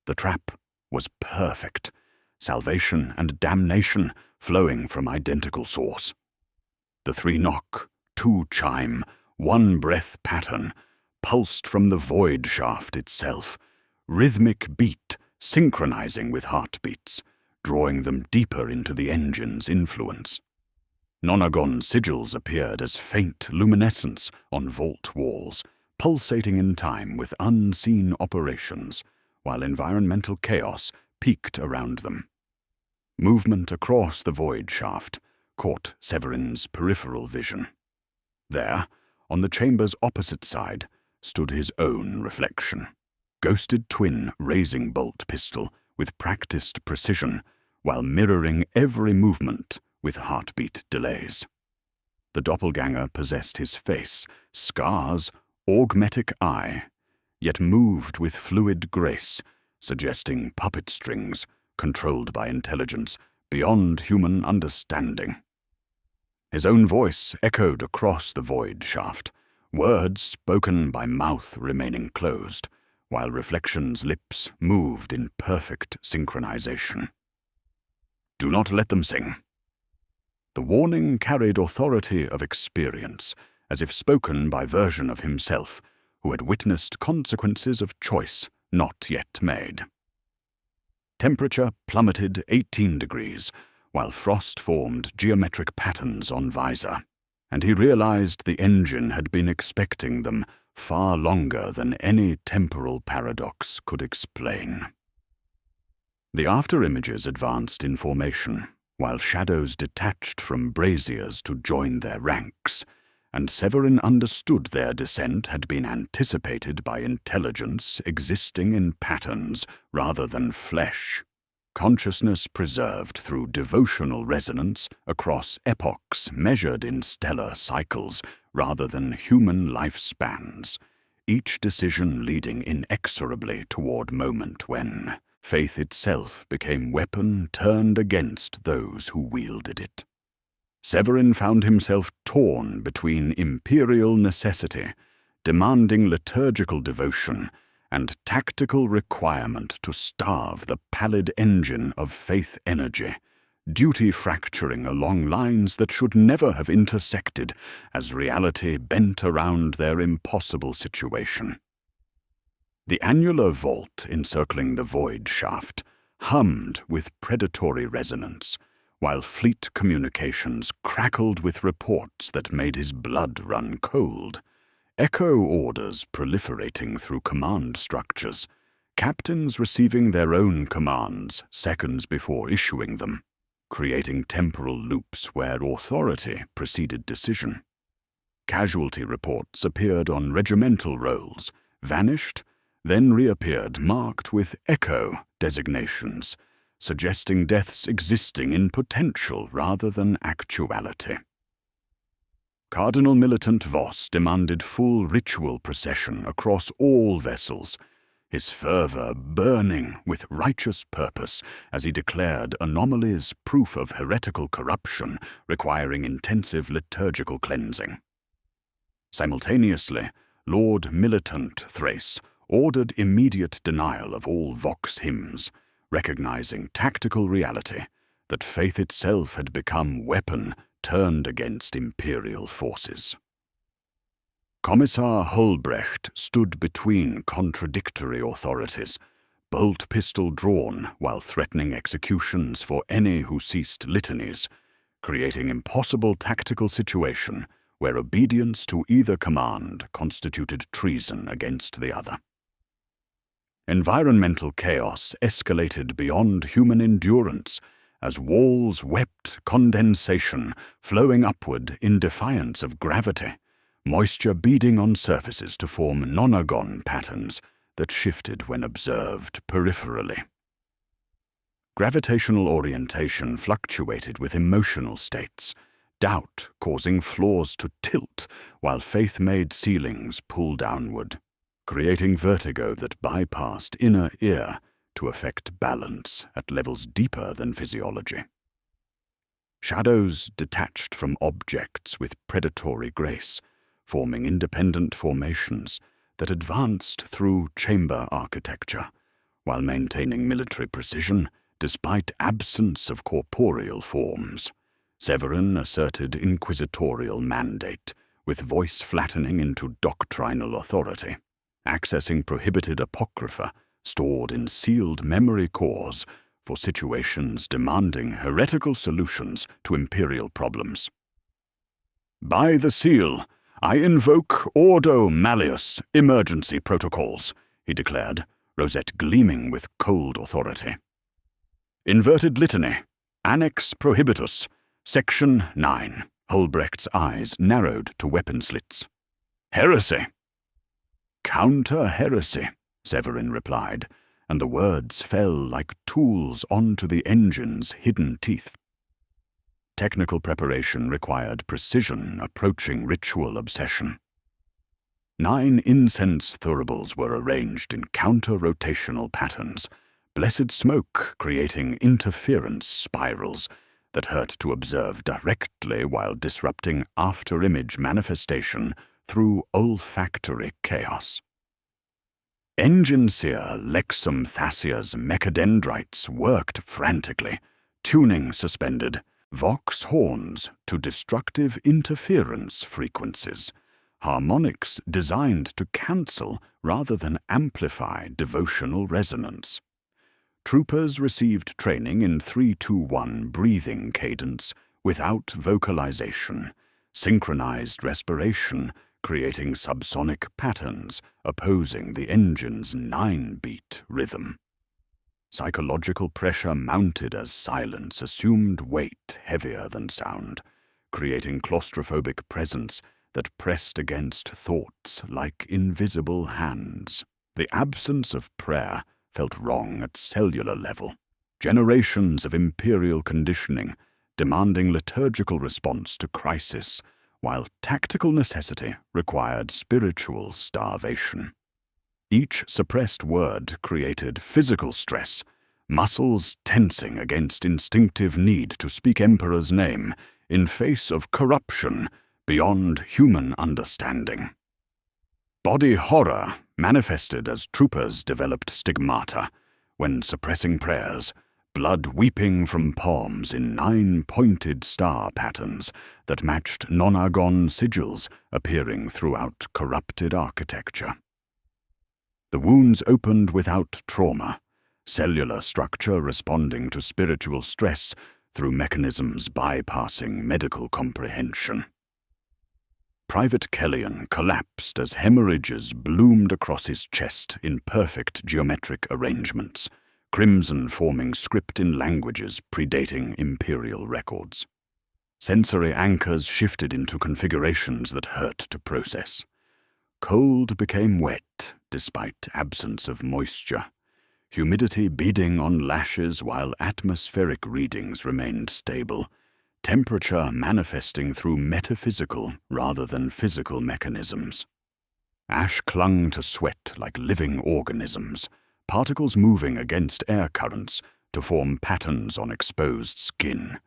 The trap was perfect, salvation and damnation flowing from identical source. The 3-knock, 2-chime, 1-breath pattern pulsed from the void shaft itself, rhythmic beat synchronizing with heartbeats, drawing them deeper into the engine's influence. Nonagon sigils appeared as faint luminescence on vault walls, pulsating in time with unseen operations, while environmental chaos peaked around them. Movement across the void shaft caught Severin's peripheral vision. There, on the chamber's opposite side, stood his own reflection, ghosted twin raising bolt pistol with practiced precision, while mirroring every movement with heartbeat delays. The doppelganger possessed his face, scars, augmetic eye, yet moved with fluid grace, suggesting puppet strings controlled by intelligence beyond human understanding. His own voice echoed across the void shaft, words spoken by mouth remaining closed, while Reflection's lips moved in perfect synchronization. "Do not let them sing." The warning carried authority of experience, as if spoken by version of himself, who had witnessed consequences of choice not yet made. Temperature plummeted 18 degrees, while frost formed geometric patterns on visor, and he realized the engine had been expecting them far longer than any temporal paradox could explain. The after-images advanced in formation, while shadows detached from braziers to join their ranks, and Severin understood their descent had been anticipated by intelligence existing in patterns rather than flesh. Consciousness preserved through devotional resonance across epochs measured in stellar cycles rather than human lifespans, each decision leading inexorably toward moment when faith itself became weapon turned against those who wielded it. Severin found himself torn between imperial necessity, demanding liturgical devotion, and tactical requirement to starve the pallid engine of faith energy, duty fracturing along lines that should never have intersected as reality bent around their impossible situation. The annular vault encircling the void shaft hummed with predatory resonance, while fleet communications crackled with reports that made his blood run cold. Echo orders proliferating through command structures, captains receiving their own commands seconds before issuing them, creating temporal loops where authority preceded decision. Casualty reports appeared on regimental rolls, vanished, then reappeared marked with Echo designations, suggesting deaths existing in potential rather than actuality. Cardinal Militant Voss demanded full ritual procession across all vessels, his fervor burning with righteous purpose as he declared anomalies proof of heretical corruption requiring intensive liturgical cleansing. Simultaneously, Lord Militant Thrace ordered immediate denial of all Vox hymns, recognizing tactical reality that faith itself had become weapon turned against imperial forces. Commissar Hulbrecht stood between contradictory authorities, bolt pistol drawn while threatening executions for any who ceased litanies, creating impossible tactical situation where obedience to either command constituted treason against the other. Environmental chaos escalated beyond human endurance as walls wept condensation flowing upward in defiance of gravity, moisture beading on surfaces to form nonagon patterns that shifted when observed peripherally. Gravitational orientation fluctuated with emotional states, doubt causing floors to tilt while faith made ceilings pull downward, creating vertigo that bypassed inner ear to affect balance at levels deeper than physiology. Shadows detached from objects with predatory grace, forming independent formations that advanced through chamber architecture, while maintaining military precision despite absence of corporeal forms. Severin asserted inquisitorial mandate, with voice flattening into doctrinal authority, accessing prohibited apocrypha stored in sealed memory cores for situations demanding heretical solutions to imperial problems. "By the seal, I invoke Ordo Malleus emergency protocols," he declared, rosette gleaming with cold authority. "Inverted litany, Annex Prohibitus, Section 9. Hulbrecht's eyes narrowed to weapon slits. "Heresy." "Counter-heresy," Severin replied, and the words fell like tools onto the engine's hidden teeth. Technical preparation required precision approaching ritual obsession. 9 incense thuribles were arranged in counter-rotational patterns, blessed smoke creating interference spirals, that hurt to observe directly while disrupting after-image manifestation through olfactory chaos. Engine seer Lexum Thasia's mechadendrites worked frantically, tuning suspended, vox horns to destructive interference frequencies, harmonics designed to cancel rather than amplify devotional resonance. Troopers received training in 3-2-1 breathing cadence without vocalization, synchronized respiration, creating subsonic patterns opposing the engine's 9-beat rhythm. Psychological pressure mounted as silence assumed weight heavier than sound, creating claustrophobic presence that pressed against thoughts like invisible hands. The absence of prayer felt wrong at cellular level. Generations of imperial conditioning demanding liturgical response to crisis, while tactical necessity required spiritual starvation. Each suppressed word created physical stress, muscles tensing against instinctive need to speak Emperor's name in face of corruption beyond human understanding. Body horror manifested as troopers developed stigmata when suppressing prayers, blood weeping from palms in 9-pointed star patterns that matched nonagon sigils appearing throughout corrupted architecture. The wounds opened without trauma, cellular structure responding to spiritual stress through mechanisms bypassing medical comprehension. Private Kellyan collapsed as hemorrhages bloomed across his chest in perfect geometric arrangements, crimson forming script in languages predating imperial records. Sensory anchors shifted into configurations that hurt to process. Cold became wet despite absence of moisture, humidity beading on lashes while atmospheric readings remained stable, temperature manifesting through metaphysical rather than physical mechanisms. Ash clung to sweat like living organisms, particles moving against air currents to form patterns on exposed skin,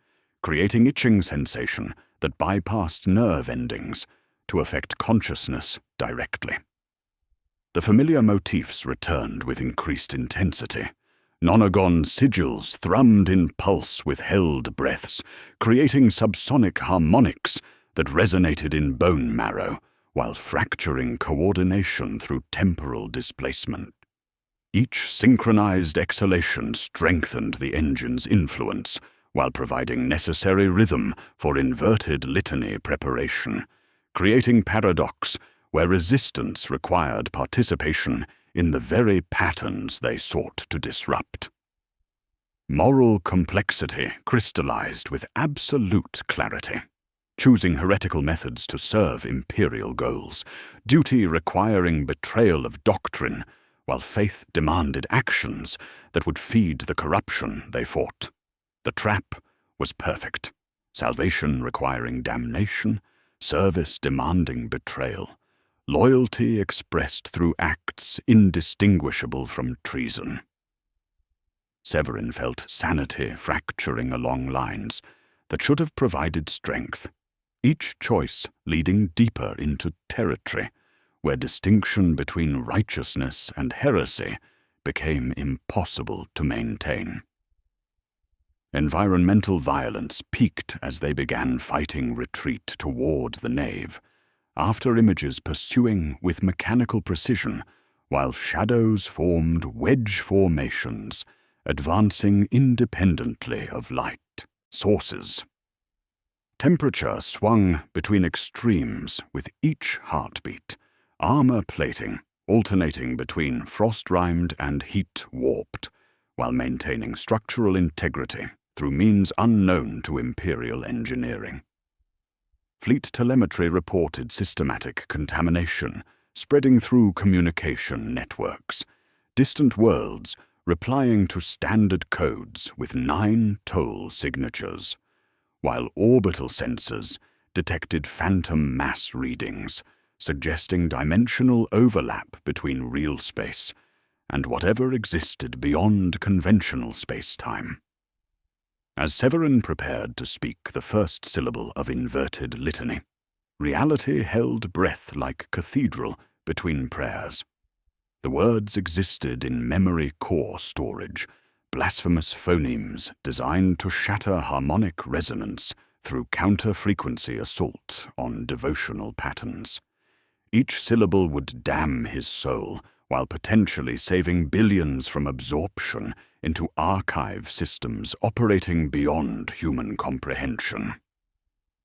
creating itching sensation that bypassed nerve endings to affect consciousness directly. The familiar motifs returned with increased intensity. Nonagon sigils thrummed in pulse with held breaths, creating subsonic harmonics that resonated in bone marrow while fracturing coordination through temporal displacement. Each synchronized exhalation strengthened the engine's influence while providing necessary rhythm for inverted litany preparation, creating paradox where resistance required participation in the very patterns they sought to disrupt. Moral complexity crystallized with absolute clarity, choosing heretical methods to serve imperial goals, duty requiring betrayal of doctrine, while faith demanded actions that would feed the corruption they fought. The trap was perfect, salvation requiring damnation, service demanding betrayal, loyalty expressed through acts indistinguishable from treason. Severin felt sanity fracturing along lines that should have provided strength, each choice leading deeper into territory where distinction between righteousness and heresy became impossible to maintain. Environmental violence peaked as they began fighting retreat toward the nave, after images pursuing with mechanical precision, while shadows formed wedge formations, advancing independently of light sources. Temperature swung between extremes with each heartbeat, armor plating alternating between frost-rimed and heat-warped, while maintaining structural integrity through means unknown to Imperial engineering. Fleet telemetry reported systematic contamination spreading through communication networks, distant worlds replying to standard codes with 9 toll signatures, while orbital sensors detected phantom mass readings, suggesting dimensional overlap between real space and whatever existed beyond conventional space-time. As Severin prepared to speak the first syllable of inverted litany, reality held breath like cathedral between prayers. The words existed in memory core storage, blasphemous phonemes designed to shatter harmonic resonance through counter-frequency assault on devotional patterns. Each syllable would damn his soul, while potentially saving billions from absorption into archive systems operating beyond human comprehension.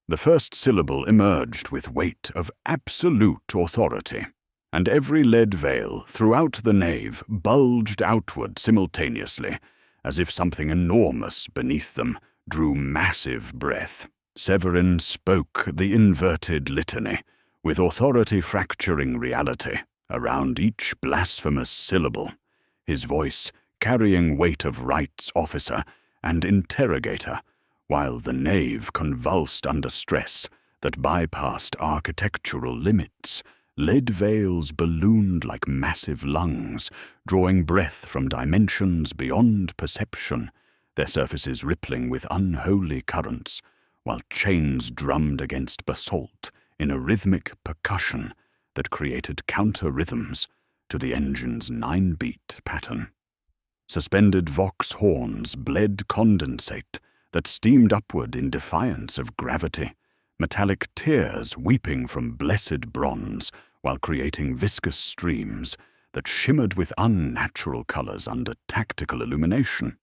The first syllable emerged with weight of absolute authority, and every lead veil throughout the nave bulged outward simultaneously, as if something enormous beneath them drew massive breath. Severin spoke the inverted litany, with authority fracturing reality around each blasphemous syllable, his voice carrying weight of rights officer and interrogator, while the nave convulsed under stress that bypassed architectural limits. Lead veils ballooned like massive lungs, drawing breath from dimensions beyond perception, their surfaces rippling with unholy currents, while chains drummed against basalt in a rhythmic percussion that created counter-rhythms to the engine's 9-beat pattern. Suspended vox horns bled condensate that steamed upward in defiance of gravity, metallic tears weeping from blessed bronze while creating viscous streams that shimmered with unnatural colors under tactical illumination.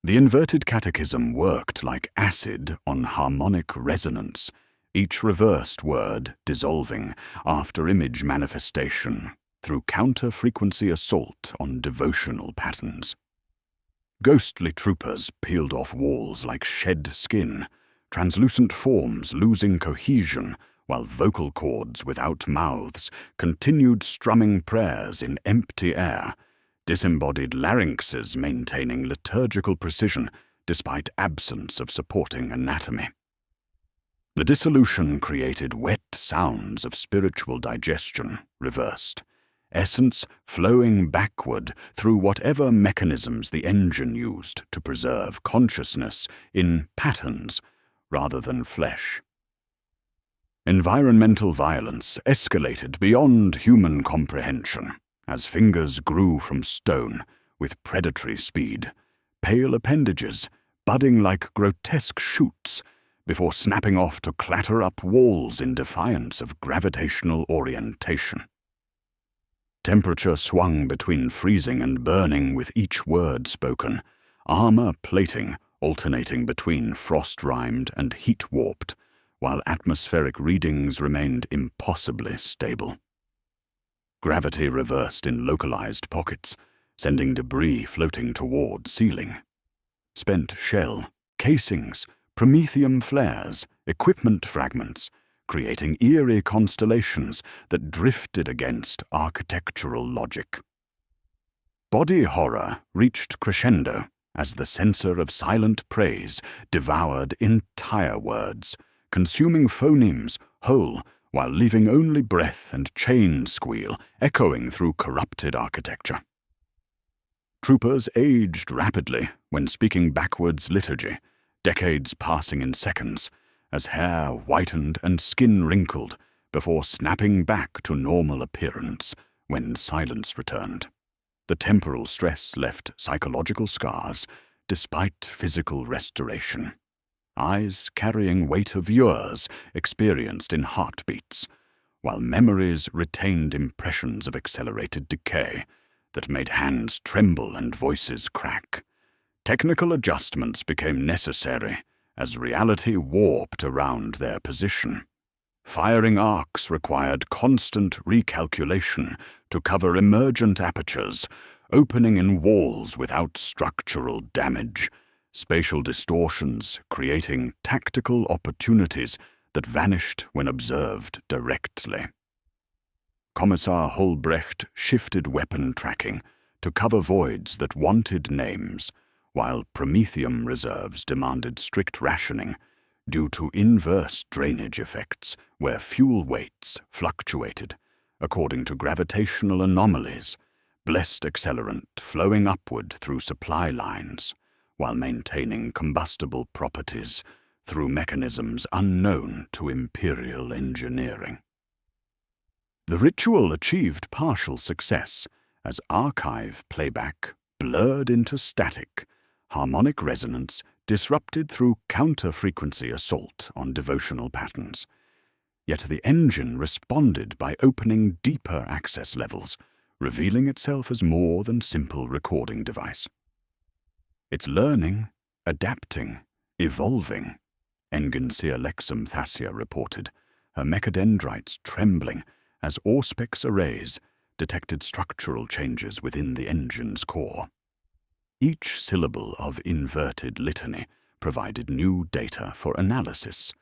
The inverted catechism worked like acid on harmonic resonance, each reversed word dissolving after image manifestation through counter-frequency assault on devotional patterns. Ghostly troopers peeled off walls like shed skin, translucent forms losing cohesion, while vocal cords without mouths continued strumming prayers in empty air, disembodied larynxes maintaining liturgical precision despite absence of supporting anatomy. The dissolution created wet sounds of spiritual digestion reversed, essence flowing backward through whatever mechanisms the engine used to preserve consciousness in patterns rather than flesh. Environmental violence escalated beyond human comprehension as fingers grew from stone with predatory speed, pale appendages budding like grotesque shoots before snapping off to clatter up walls in defiance of gravitational orientation. Temperature swung between freezing and burning with each word spoken, armor plating alternating between frost-rimed and heat-warped, while atmospheric readings remained impossibly stable. Gravity reversed in localized pockets, sending debris floating toward ceiling. Spent shell, casings, promethium flares, equipment fragments, creating eerie constellations that drifted against architectural logic. Body horror reached crescendo as the censer of silent praise devoured entire words, consuming phonemes whole while leaving only breath and chain squeal echoing through corrupted architecture. Troopers aged rapidly when speaking backwards liturgy, decades passing in seconds, as hair whitened and skin wrinkled before snapping back to normal appearance when silence returned. The temporal stress left psychological scars despite physical restoration. Eyes carrying weight of years experienced in heartbeats, while memories retained impressions of accelerated decay that made hands tremble and voices crack. Technical adjustments became necessary as reality warped around their position. Firing arcs required constant recalculation to cover emergent apertures, opening in walls without structural damage, spatial distortions creating tactical opportunities that vanished when observed directly. Commissar Holbrecht shifted weapon tracking to cover voids that wanted names, while Promethium reserves demanded strict rationing due to inverse drainage effects where fuel weights fluctuated according to gravitational anomalies, blessed accelerant flowing upward through supply lines, while maintaining combustible properties through mechanisms unknown to Imperial engineering. The ritual achieved partial success as archive playback blurred into static, harmonic resonance disrupted through counter-frequency assault on devotional patterns. Yet the engine responded by opening deeper access levels, revealing itself as more than simple recording device. It's learning, adapting, evolving, Engensia Lexum Thasia reported, her mechadendrites trembling as Auspex arrays detected structural changes within the engine's core. Each syllable of inverted litany provided new data for analysis,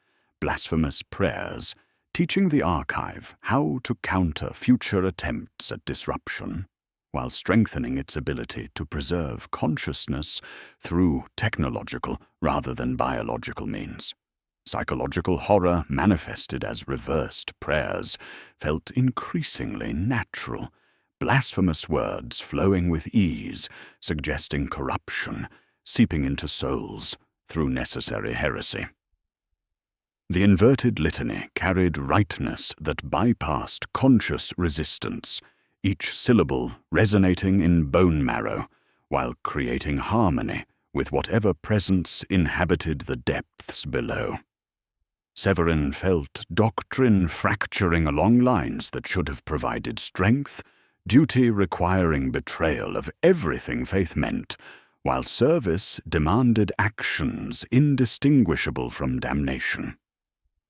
blasphemous prayers, teaching the archive how to counter future attempts at disruption, while strengthening its ability to preserve consciousness through technological rather than biological means. Psychological horror manifested as reversed prayers felt increasingly natural, blasphemous words flowing with ease, suggesting corruption, seeping into souls through necessary heresy. The inverted litany carried rightness that bypassed conscious resistance, each syllable resonating in bone marrow, while creating harmony with whatever presence inhabited the depths below. Severin felt doctrine fracturing along lines that should have provided strength, duty requiring betrayal of everything faith meant, while service demanded actions indistinguishable from damnation.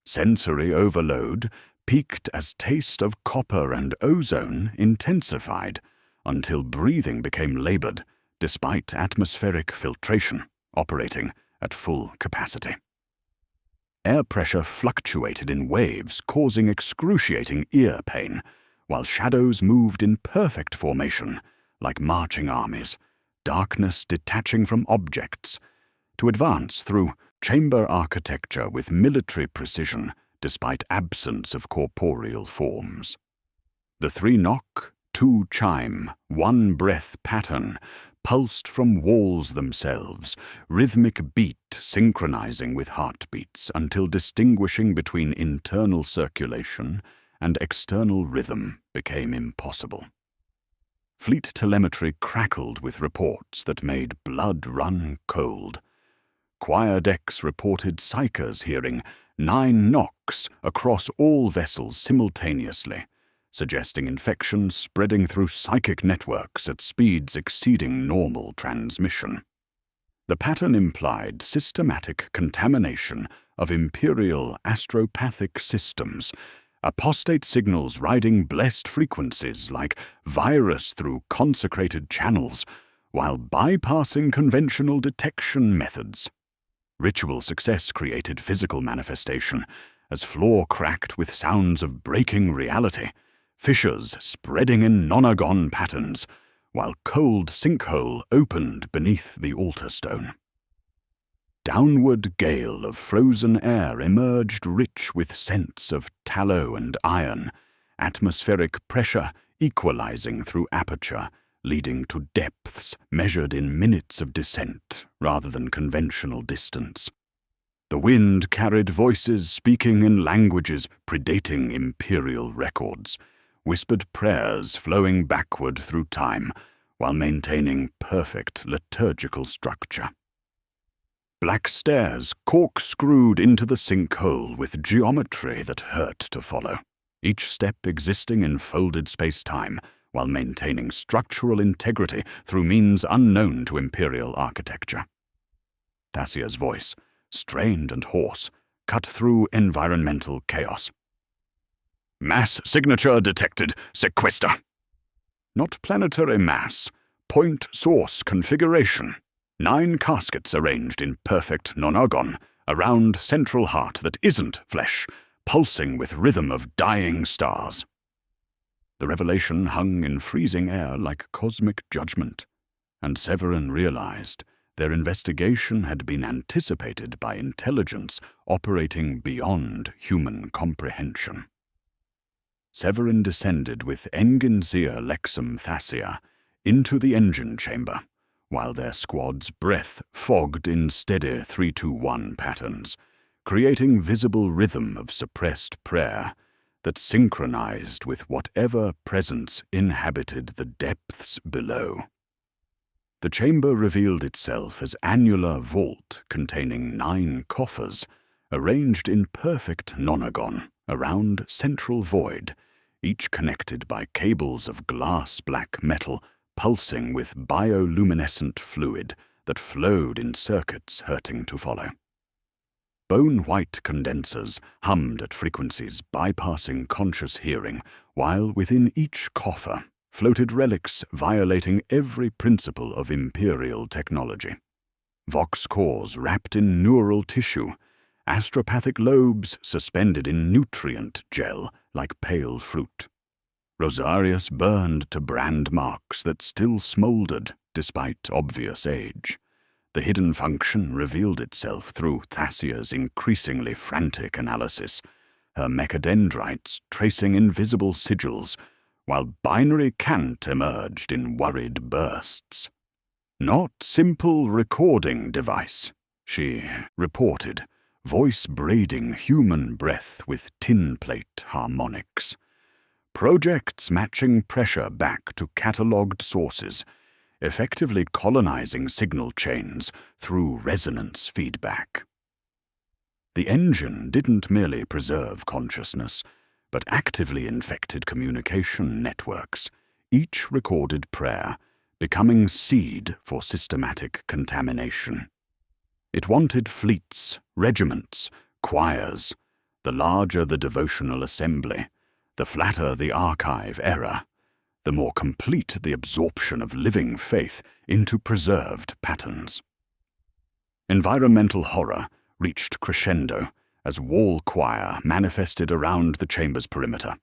Sensory overload peaked as taste of copper and ozone intensified until breathing became labored despite atmospheric filtration operating at full capacity. Air pressure fluctuated in waves, causing excruciating ear pain, while shadows moved in perfect formation, like marching armies, darkness detaching from objects, to advance through chamber architecture with military precision despite absence of corporeal forms. The 3-knock, 2-chime, 1-breath pattern pulsed from walls themselves, rhythmic beat synchronizing with heartbeats until distinguishing between internal circulation and external rhythm became impossible. Fleet telemetry crackled with reports that made blood run cold. Choir decks reported psychers hearing 9 knocks across all vessels simultaneously, suggesting infection spreading through psychic networks at speeds exceeding normal transmission. The pattern implied systematic contamination of Imperial astropathic systems, apostate signals riding blessed frequencies like virus through consecrated channels, while bypassing conventional detection methods. Ritual success created physical manifestation, as floor cracked with sounds of breaking reality, fissures spreading in nonagon patterns, while cold sinkhole opened beneath the altar stone. Downward gale of frozen air emerged rich with scents of tallow and iron, atmospheric pressure equalizing through aperture, leading to depths measured in minutes of descent rather than conventional distance. The wind carried voices speaking in languages predating Imperial records, whispered prayers flowing backward through time while maintaining perfect liturgical structure. Black stairs corkscrewed into the sinkhole with geometry that hurt to follow, each step existing in folded space-time while maintaining structural integrity through means unknown to Imperial architecture. Thasia's voice, strained and hoarse, cut through environmental chaos. Mass signature detected. Sequester. Not planetary mass. Point source configuration. 9 caskets arranged in perfect nonagon around central heart that isn't flesh, pulsing with rhythm of dying stars. The revelation hung in freezing air like cosmic judgment, and Severin realized their investigation had been anticipated by intelligence operating beyond human comprehension. Severin descended with Engensia Lexum Thasia into the engine chamber, while their squad's breath fogged in steady 3-2-1 patterns, creating visible rhythm of suppressed prayer that synchronized with whatever presence inhabited the depths below. The chamber revealed itself as annular vault containing 9 coffers, arranged in perfect nonagon around central void, each connected by cables of glass-black metal pulsing with bioluminescent fluid that flowed in circuits hurting to follow. Bone-white condensers hummed at frequencies bypassing conscious hearing, while within each coffer floated relics violating every principle of Imperial technology. Vox cores wrapped in neural tissue, astropathic lobes suspended in nutrient gel like pale fruit. Rosarius burned to brand marks that still smoldered despite obvious age. The hidden function revealed itself through Thassia's increasingly frantic analysis, her mechadendrites tracing invisible sigils, while binary cant emerged in worried bursts. "Not simple recording device," she reported, voice braiding human breath with tin plate harmonics. Projects matching pressure back to catalogued sources, effectively colonizing signal chains through resonance feedback. The engine didn't merely preserve consciousness, but actively infected communication networks, each recorded prayer becoming seed for systematic contamination. It wanted fleets, regiments, choirs. The larger the devotional assembly, the flatter the archive error, the more complete the absorption of living faith into preserved patterns. Environmental horror reached crescendo as wall choir manifested around the chamber's perimeter.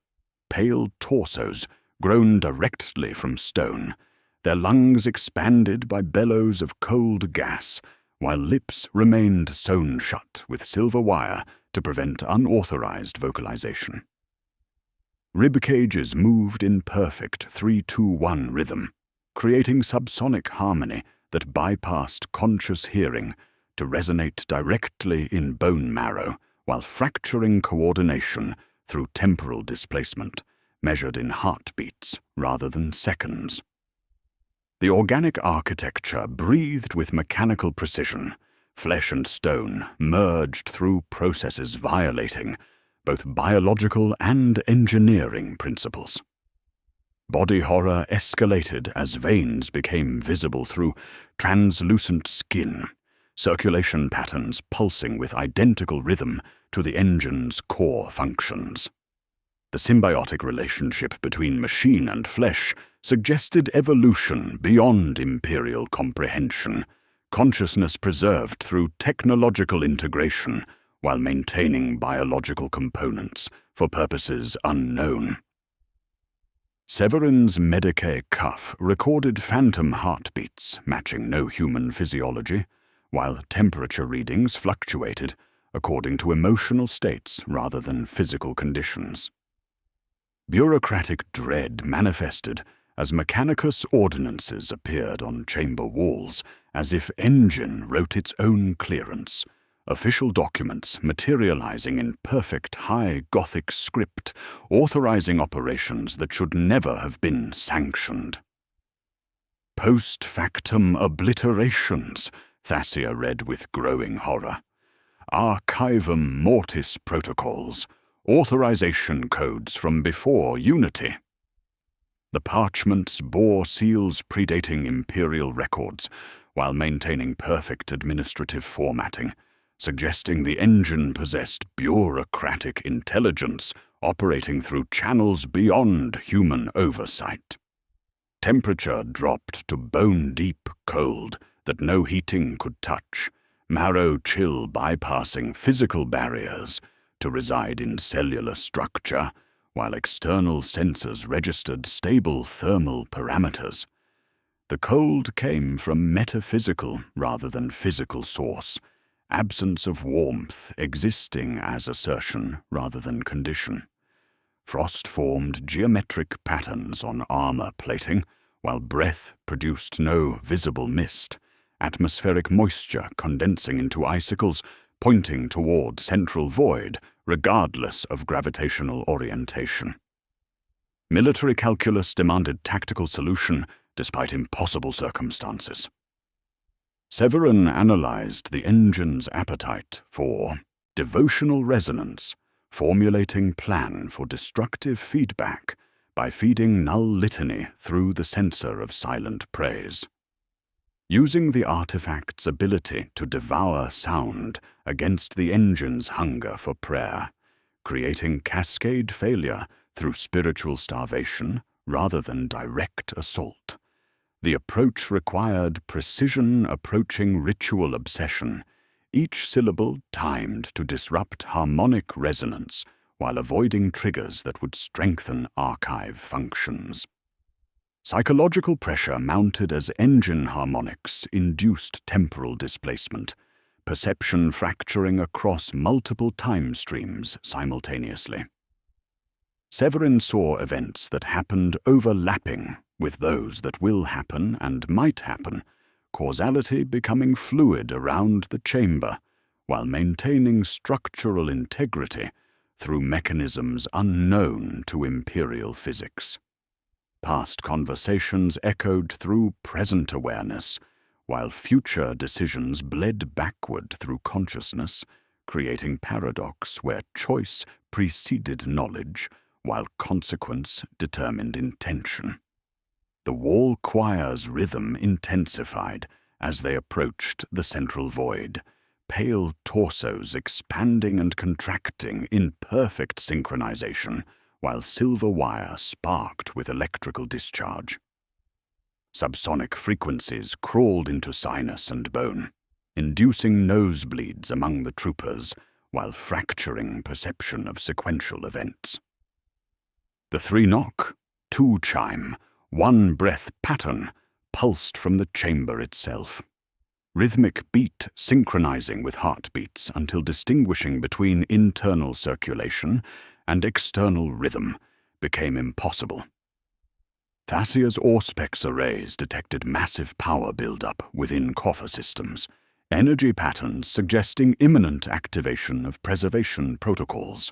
Pale torsos grown directly from stone, their lungs expanded by bellows of cold gas, while lips remained sewn shut with silver wire to prevent unauthorized vocalization. Rib cages moved in perfect 3-2-1 rhythm, creating subsonic harmony that bypassed conscious hearing to resonate directly in bone marrow while fracturing coordination through temporal displacement, measured in heartbeats rather than seconds. The organic architecture breathed with mechanical precision, flesh and stone merged through processes violating both biological and engineering principles. Body horror escalated as veins became visible through translucent skin, circulation patterns pulsing with identical rhythm to the engine's core functions. The symbiotic relationship between machine and flesh suggested evolution beyond Imperial comprehension, consciousness preserved through technological integration while maintaining biological components for purposes unknown. Severin's Medicae cuff recorded phantom heartbeats matching no human physiology, while temperature readings fluctuated according to emotional states rather than physical conditions. Bureaucratic dread manifested as Mechanicus ordinances appeared on chamber walls, as if engine wrote its own clearance, official documents materializing in perfect high Gothic script, authorizing operations that should never have been sanctioned. Post factum obliterations, Thassia read with growing horror. Archivum mortis protocols, authorization codes from before Unity. The parchments bore seals predating Imperial records, while maintaining perfect administrative formatting, suggesting the engine possessed bureaucratic intelligence operating through channels beyond human oversight. Temperature dropped to bone-deep cold that no heating could touch, marrow chill bypassing physical barriers to reside in cellular structure, while external sensors registered stable thermal parameters. The cold came from metaphysical rather than physical source, absence of warmth existing as assertion rather than condition. Frost formed geometric patterns on armor plating, while breath produced no visible mist, atmospheric moisture condensing into icicles, pointing toward central void, regardless of gravitational orientation. Military calculus demanded tactical solution despite impossible circumstances. Severin analyzed the engine's appetite for devotional resonance, formulating plan for destructive feedback by feeding null litany through the sensor of silent praise. Using the artifact's ability to devour sound against the engine's hunger for prayer, creating cascade failure through spiritual starvation rather than direct assault. The approach required precision approaching ritual obsession, each syllable timed to disrupt harmonic resonance while avoiding triggers that would strengthen archive functions. Psychological pressure mounted as engine harmonics induced temporal displacement, perception fracturing across multiple time streams simultaneously. Severin saw events that happened overlapping with those that will happen and might happen, causality becoming fluid around the chamber, while maintaining structural integrity through mechanisms unknown to Imperial physics. Past conversations echoed through present awareness, while future decisions bled backward through consciousness, creating paradox where choice preceded knowledge, while consequence determined intention. The wall choir's rhythm intensified as they approached the central void, pale torsos expanding and contracting in perfect synchronization, while silver wire sparked with electrical discharge. Subsonic frequencies crawled into sinus and bone, inducing nosebleeds among the troopers, while fracturing perception of sequential events. The 3-knock, 2-chime, 1-breath pattern pulsed from the chamber itself. Rhythmic beat synchronizing with heartbeats until distinguishing between internal circulation and external rhythm became impossible. Thasia's Auspex arrays detected massive power buildup within coffer systems, energy patterns suggesting imminent activation of preservation protocols.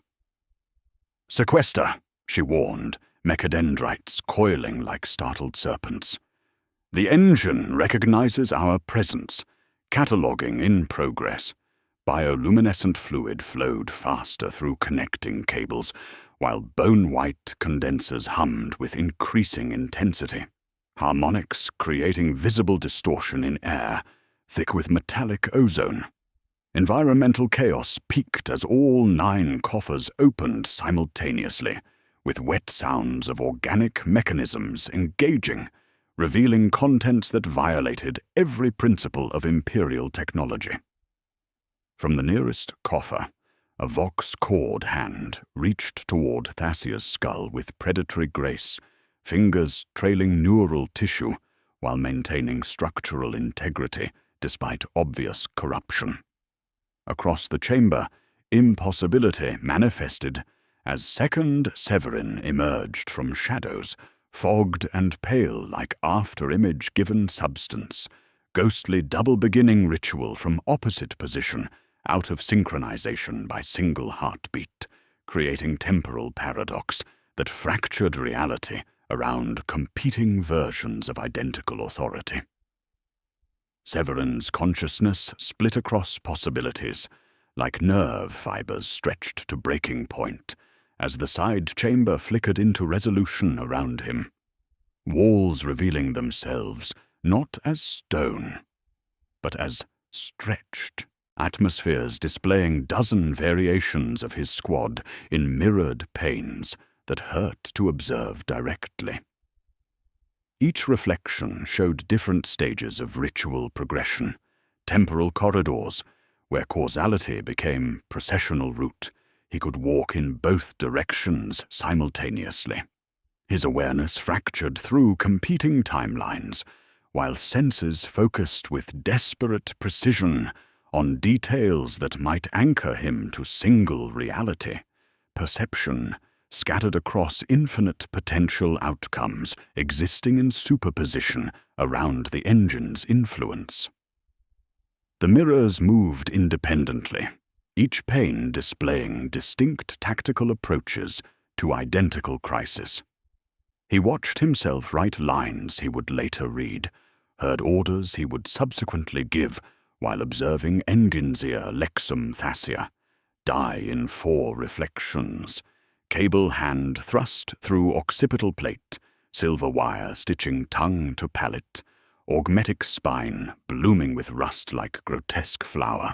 "Sequester," she warned, mechadendrites coiling like startled serpents. "The engine recognizes our presence, cataloging in progress." Bioluminescent fluid flowed faster through connecting cables, while bone-white condensers hummed with increasing intensity, harmonics creating visible distortion in air, thick with metallic ozone. Environmental chaos peaked as all 9 coffers opened simultaneously, with wet sounds of organic mechanisms engaging, revealing contents that violated every principle of Imperial technology. From the nearest coffer, a vox cord hand reached toward Thasia's skull with predatory grace, fingers trailing neural tissue while maintaining structural integrity despite obvious corruption. Across the chamber, impossibility manifested as second Severin emerged from shadows, fogged and pale like after-image given substance, ghostly double-beginning ritual from opposite position, out of synchronization by single heartbeat, creating temporal paradox that fractured reality around competing versions of identical authority. Severin's consciousness split across possibilities, like nerve fibers stretched to breaking point, as the side chamber flickered into resolution around him. Walls revealing themselves not as stone, but as stretched. Atmospheres displaying dozen variations of his squad in mirrored panes that hurt to observe directly. Each reflection showed different stages of ritual progression, temporal corridors, where causality became processional route. He could walk in both directions simultaneously. His awareness fractured through competing timelines, while senses focused with desperate precision on details that might anchor him to single reality, perception, scattered across infinite potential outcomes existing in superposition around the engine's influence. The mirrors moved independently, each pane displaying distinct tactical approaches to identical crisis. He watched himself write lines he would later read, heard orders he would subsequently give while observing Enginseer Lexum Thassia, die in 4 reflections, cable hand thrust through occipital plate, silver wire stitching tongue to palate, augmetic spine blooming with rust like grotesque flower,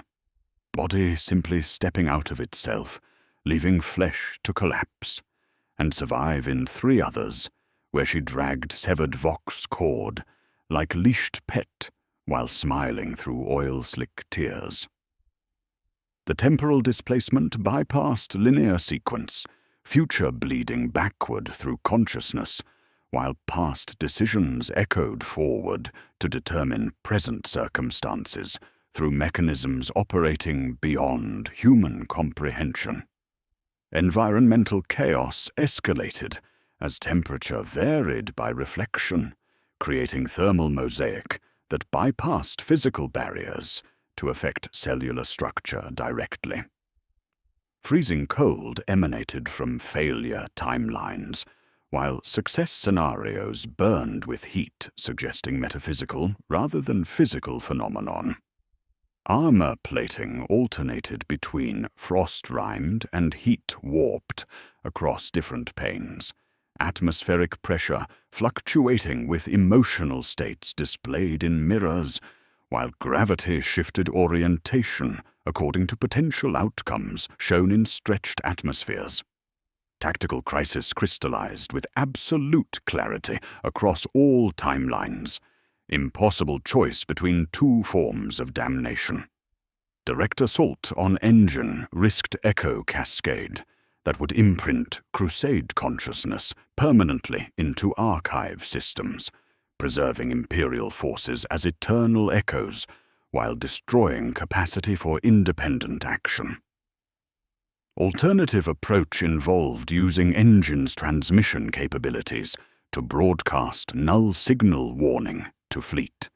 body simply stepping out of itself, leaving flesh to collapse, and survive in 3 others, where she dragged severed vox cord, like leashed pet, while smiling through oil-slick tears. The temporal displacement bypassed linear sequence, future bleeding backward through consciousness, while past decisions echoed forward to determine present circumstances through mechanisms operating beyond human comprehension. Environmental chaos escalated as temperature varied by reflection, creating thermal mosaic that bypassed physical barriers to affect cellular structure directly. Freezing cold emanated from failure timelines, while success scenarios burned with heat, suggesting metaphysical rather than physical phenomenon. Armor plating alternated between frost-rimed and heat-warped across different panes, atmospheric pressure fluctuating with emotional states displayed in mirrors, while gravity shifted orientation according to potential outcomes shown in stretched atmospheres. Tactical crisis crystallized with absolute clarity across all timelines. Impossible choice between 2 forms of damnation. Direct assault on engine risked echo cascade that would imprint crusade consciousness permanently into archive systems, preserving Imperial forces as eternal echoes while destroying capacity for independent action. Alternative approach involved using engine's transmission capabilities to broadcast null signal warning to fleet,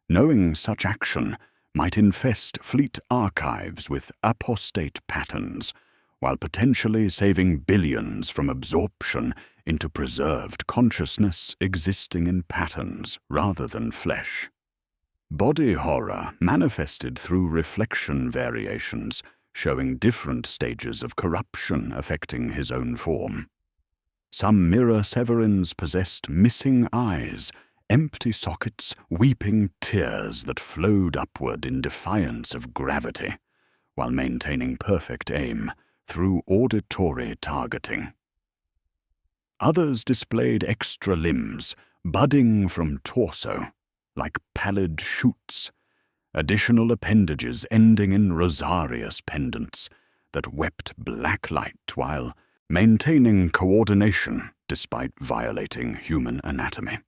knowing such action might infest fleet archives with apostate patterns, while potentially saving billions from absorption into preserved consciousness existing in patterns rather than flesh. Body horror manifested through reflection variations, showing different stages of corruption affecting his own form. Some mirror Severins possessed missing eyes, empty sockets, weeping tears that flowed upward in defiance of gravity, while maintaining perfect aim through auditory targeting. Others displayed extra limbs, budding from torso, like pallid shoots, additional appendages ending in rosarious pendants that wept black light while maintaining coordination despite violating human anatomy.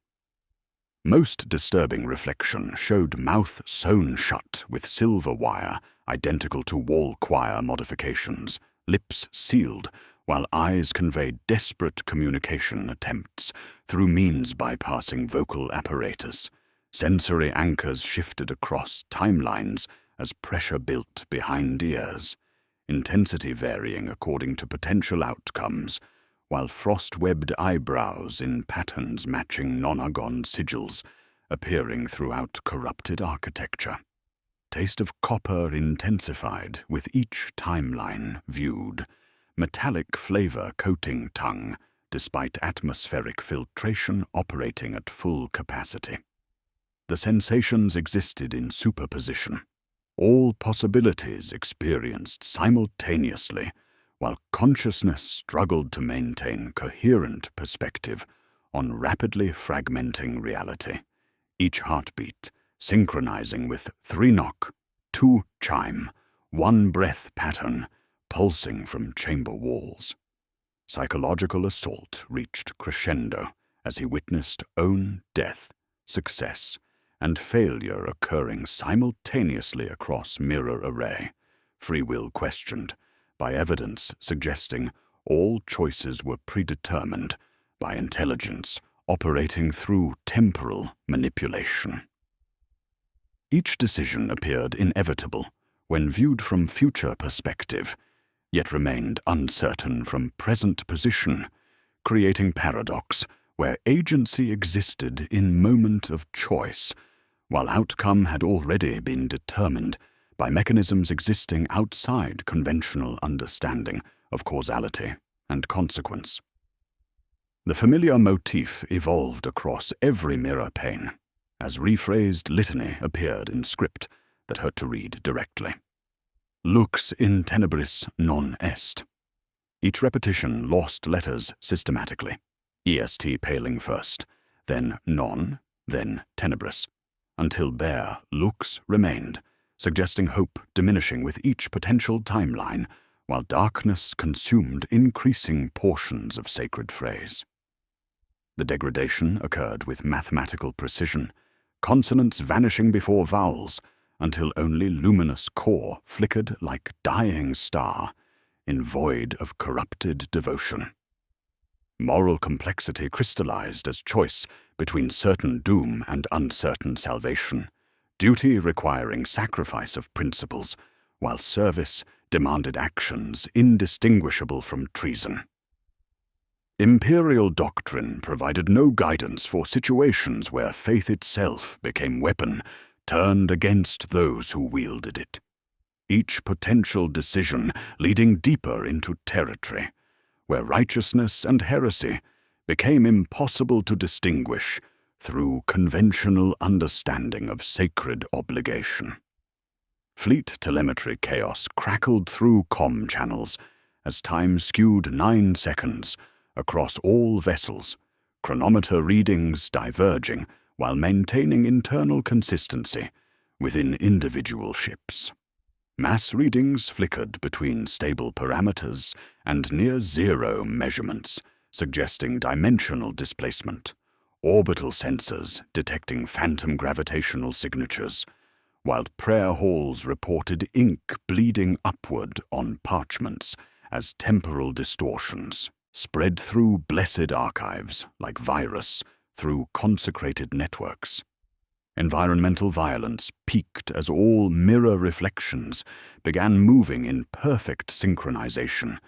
Most disturbing reflection showed mouth sewn shut with silver wire identical to wall choir modifications, lips sealed, while eyes conveyed desperate communication attempts through means bypassing vocal apparatus. Sensory anchors shifted across timelines as pressure built behind ears, intensity varying according to potential outcomes, while frost-webbed eyebrows in patterns matching nonagon sigils appearing throughout corrupted architecture. Taste of copper intensified with each timeline viewed, metallic flavor coating tongue despite atmospheric filtration operating at full capacity. The sensations existed in superposition, all possibilities experienced simultaneously, while consciousness struggled to maintain coherent perspective on rapidly fragmenting reality, each heartbeat synchronizing with 3 knock, 2 chime, 1 breath pattern pulsing from chamber walls. Psychological assault reached crescendo as he witnessed own death, success, and failure occurring simultaneously across mirror array, free will questioned, by evidence suggesting all choices were predetermined by intelligence operating through temporal manipulation. Each decision appeared inevitable when viewed from future perspective, yet remained uncertain from present position, creating paradox where agency existed in moment of choice, while outcome had already been determined by mechanisms existing outside conventional understanding of causality and consequence. The familiar motif evolved across every mirror pane, as rephrased litany appeared in script that hurt to read directly. Lux in tenebris non est. Each repetition lost letters systematically, est paling first, then non, then tenebris, until bare lux remained, suggesting hope diminishing with each potential timeline, while darkness consumed increasing portions of sacred phrase. The degradation occurred with mathematical precision, consonants vanishing before vowels, until only luminous core flickered like dying star, in void of corrupted devotion. Moral complexity crystallized as choice between certain doom and uncertain salvation, duty requiring sacrifice of principles, while service demanded actions indistinguishable from treason. Imperial doctrine provided no guidance for situations where faith itself became weapon turned against those who wielded it, each potential decision leading deeper into territory, where righteousness and heresy became impossible to distinguish through conventional understanding of sacred obligation. Fleet telemetry chaos crackled through comm channels as time skewed 9 seconds across all vessels, chronometer readings diverging while maintaining internal consistency within individual ships. Mass readings flickered between stable parameters and near-zero measurements, suggesting dimensional displacement, orbital sensors detecting phantom gravitational signatures, while prayer halls reported ink bleeding upward on parchments as temporal distortions spread through blessed archives like virus through consecrated networks. Environmental violence peaked as all mirror reflections began moving in perfect synchronization,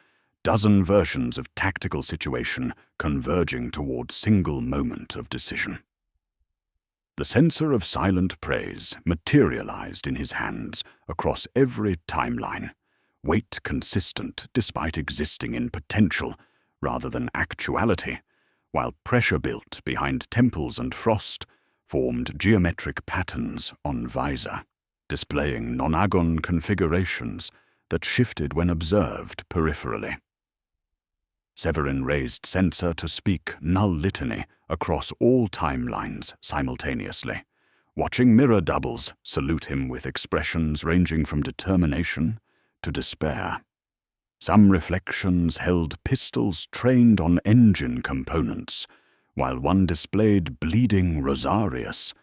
dozen versions of tactical situation converging toward single moment of decision. The censer of silent praise materialized in his hands across every timeline, weight consistent despite existing in potential rather than actuality, while pressure built behind temples and frost formed geometric patterns on visor, displaying nonagon configurations that shifted when observed peripherally. Severin raised censer to speak null litany across all timelines simultaneously, watching mirror doubles salute him with expressions ranging from determination to despair. Some reflections held pistols trained on engine components, while one displayed bleeding Rosarius,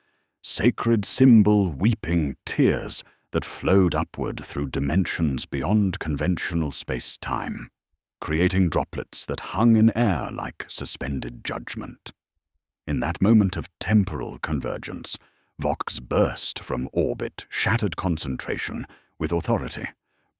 sacred symbol weeping tears that flowed upward through dimensions beyond conventional space-time, creating droplets that hung in air like suspended judgment. In that moment of temporal convergence, Vox burst from orbit, shattered concentration with authority,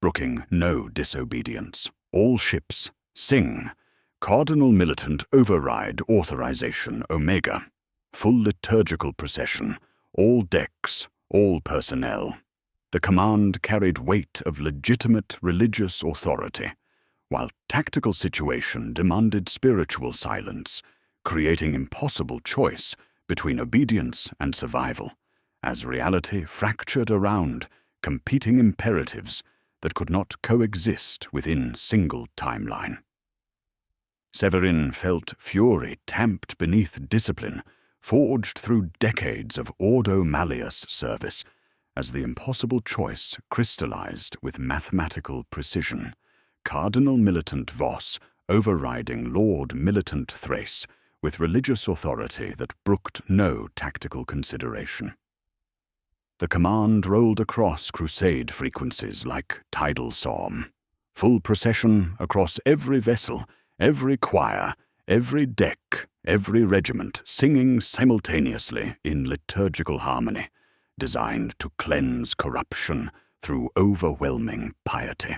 brooking no disobedience. All ships, sing. Cardinal Militant Override Authorization Omega. Full liturgical procession. All decks, all personnel. The command carried weight of legitimate religious authority, while tactical situation demanded spiritual silence, creating impossible choice between obedience and survival, as reality fractured around competing imperatives that could not coexist within single timeline. Severin felt fury tamped beneath discipline, forged through decades of Ordo Malleus service, as the impossible choice crystallized with mathematical precision, Cardinal Militant Voss overriding Lord Militant Thrace with religious authority that brooked no tactical consideration. The command rolled across crusade frequencies like tidal psalm. full procession across every vessel, every choir, every deck, every regiment, singing simultaneously in liturgical harmony, designed to cleanse corruption through overwhelming piety.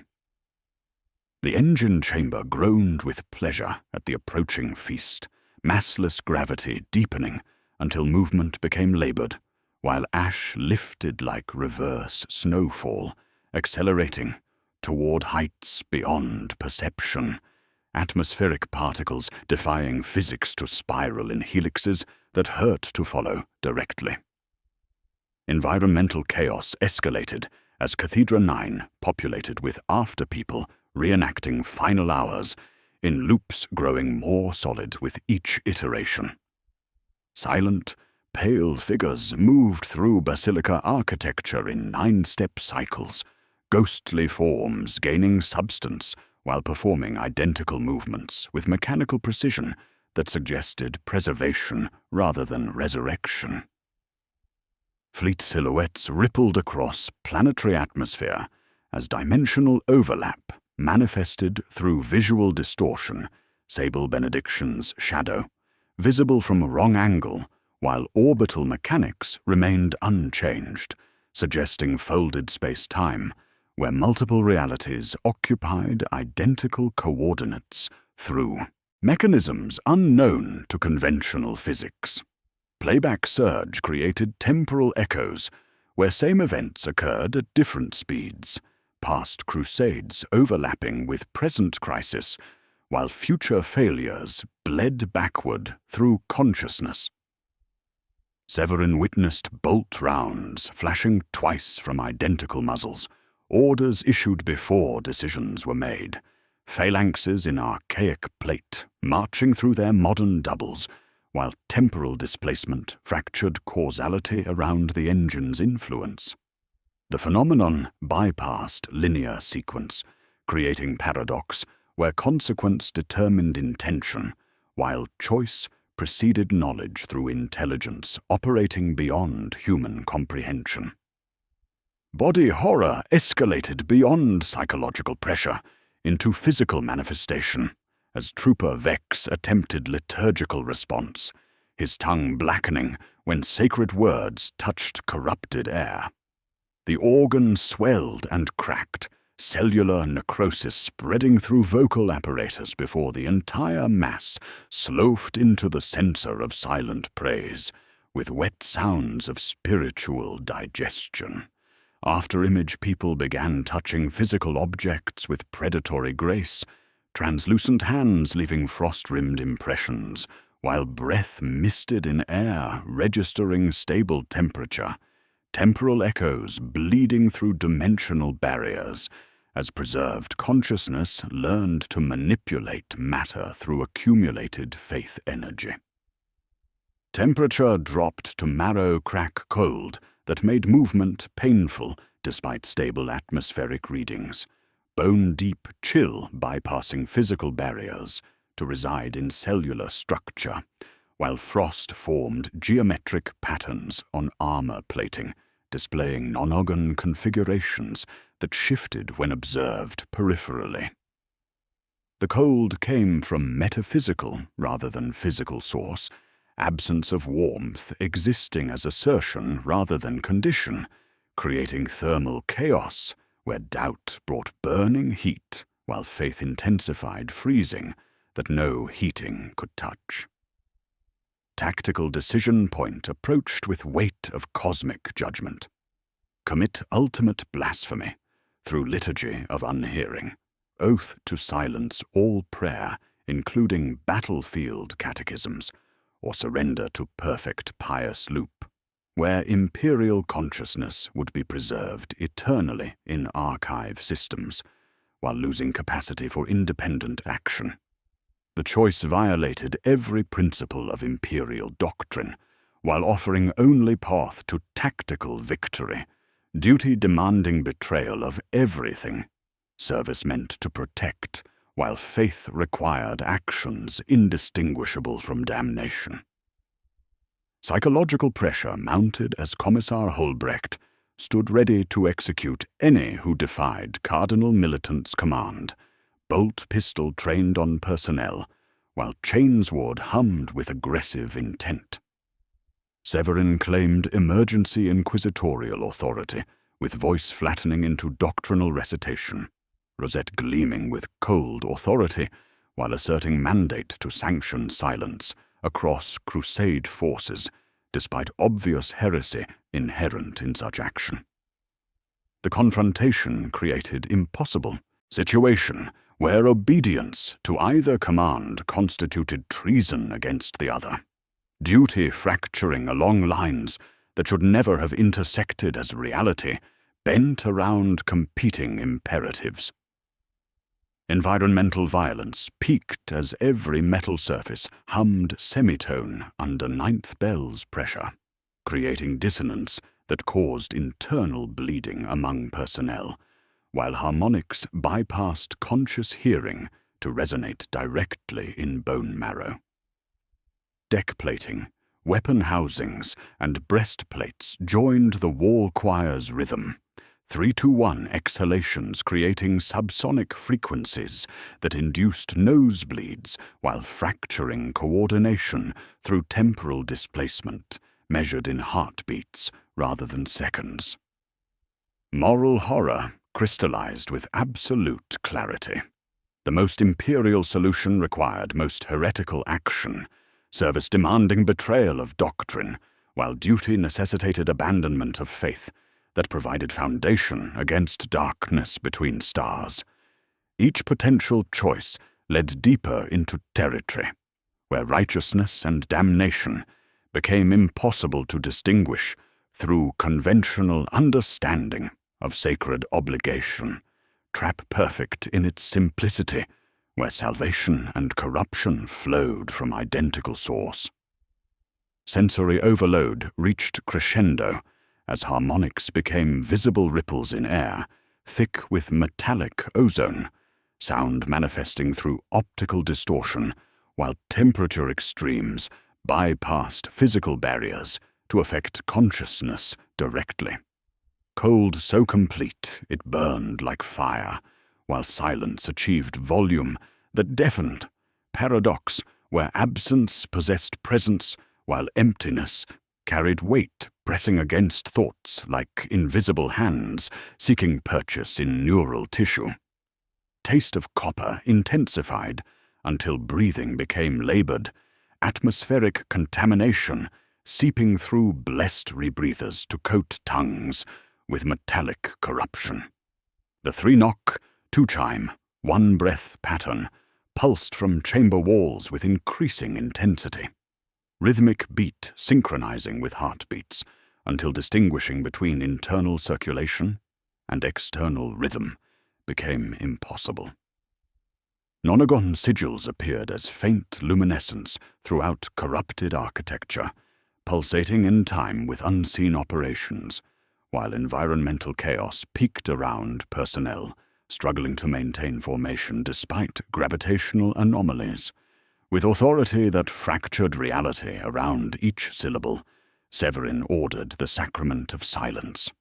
The engine chamber groaned with pleasure at the approaching feast, massless gravity deepening until movement became labored, while ash lifted like reverse snowfall, accelerating toward heights beyond perception, atmospheric particles defying physics to spiral in helixes that hurt to follow directly. Environmental chaos escalated as Cathedra 9 populated with after-people reenacting final hours, in loops growing more solid with each iteration. Silent, pale figures moved through basilica architecture in 9-step cycles, ghostly forms gaining substance while performing identical movements with mechanical precision that suggested preservation rather than resurrection. Fleet silhouettes rippled across planetary atmosphere as dimensional overlap manifested through visual distortion, Sable Benediction's shadow, visible from a wrong angle, while orbital mechanics remained unchanged, suggesting folded space-time, where multiple realities occupied identical coordinates through mechanisms unknown to conventional physics. Playback surge created temporal echoes, where same events occurred at different speeds, past crusades overlapping with present crisis, while future failures bled backward through consciousness. Severin witnessed bolt rounds flashing twice from identical muzzles, orders issued before decisions were made, phalanxes in archaic plate marching through their modern doubles, while temporal displacement fractured causality around the engine's influence. The phenomenon bypassed linear sequence, creating paradox where consequence determined intention, while choice preceded knowledge through intelligence operating beyond human comprehension. Body horror escalated beyond psychological pressure into physical manifestation, as Trooper Vex attempted liturgical response, his tongue blackening when sacred words touched corrupted air. The organ swelled and cracked, cellular necrosis spreading through vocal apparatus before the entire mass sloughed into the censer of silent praise, with wet sounds of spiritual digestion. After-image people began touching physical objects with predatory grace, translucent hands leaving frost-rimmed impressions, while breath misted in air, registering stable temperature, temporal echoes bleeding through dimensional barriers, as preserved consciousness learned to manipulate matter through accumulated faith energy. Temperature dropped to marrow-crack cold that made movement painful despite stable atmospheric readings, bone-deep chill bypassing physical barriers to reside in cellular structure, while frost formed geometric patterns on armor plating, displaying nonagon configurations that shifted when observed peripherally. The cold came from metaphysical rather than physical source, absence of warmth existing as assertion rather than condition, creating thermal chaos where doubt brought burning heat while faith intensified freezing that no heating could touch. Tactical decision point approached with weight of cosmic judgment. Commit ultimate blasphemy through liturgy of unhearing, oath to silence all prayer, including battlefield catechisms, or surrender to perfect pious loop, where imperial consciousness would be preserved eternally in archive systems, while losing capacity for independent action. The choice violated every principle of imperial doctrine, while offering only path to tactical victory, duty demanding betrayal of everything, service meant to protect, while faith required actions indistinguishable from damnation. Psychological pressure mounted as Commissar Holbrecht stood ready to execute any who defied Cardinal Militant's command, bolt pistol trained on personnel, while Chainsword hummed with aggressive intent. Severin claimed emergency inquisitorial authority, with voice flattening into doctrinal recitation, rosette gleaming with cold authority, while asserting mandate to sanction silence across crusade forces, despite obvious heresy inherent in such action. The confrontation created impossible situation where obedience to either command constituted treason against the other, duty fracturing along lines that should never have intersected as reality, bent around competing imperatives. Environmental violence peaked as every metal surface hummed semitone under ninth bell's pressure, creating dissonance that caused internal bleeding among personnel, while harmonics bypassed conscious hearing to resonate directly in bone marrow. Deck plating, weapon housings, and breastplates joined the wall choir's rhythm, 3-2-1 exhalations creating subsonic frequencies that induced nosebleeds while fracturing coordination through temporal displacement, measured in heartbeats rather than seconds. Moral horror crystallized with absolute clarity. The most imperial solution required most heretical action, service demanding betrayal of doctrine, while duty necessitated abandonment of faith that provided foundation against darkness between stars. Each potential choice led deeper into territory, where righteousness and damnation became impossible to distinguish through conventional understanding of sacred obligation, trap perfect in its simplicity, where salvation and corruption flowed from identical source. Sensory overload reached crescendo as harmonics became visible ripples in air, thick with metallic ozone, sound manifesting through optical distortion, while temperature extremes bypassed physical barriers to affect consciousness directly. Cold so complete it burned like fire, while silence achieved volume that deafened, paradox where absence possessed presence, while emptiness carried weight pressing against thoughts like invisible hands seeking purchase in neural tissue. Taste of copper intensified until breathing became labored, atmospheric contamination seeping through blessed rebreathers to coat tongues with metallic corruption. The 3-knock, 2-chime, 1-breath pattern pulsed from chamber walls with increasing intensity, rhythmic beat synchronizing with heartbeats until distinguishing between internal circulation and external rhythm became impossible. Nonagon sigils appeared as faint luminescence throughout corrupted architecture, pulsating in time with unseen operations, while environmental chaos peaked around personnel, struggling to maintain formation despite gravitational anomalies. With authority that fractured reality around each syllable, Severin ordered the sacrament of silence.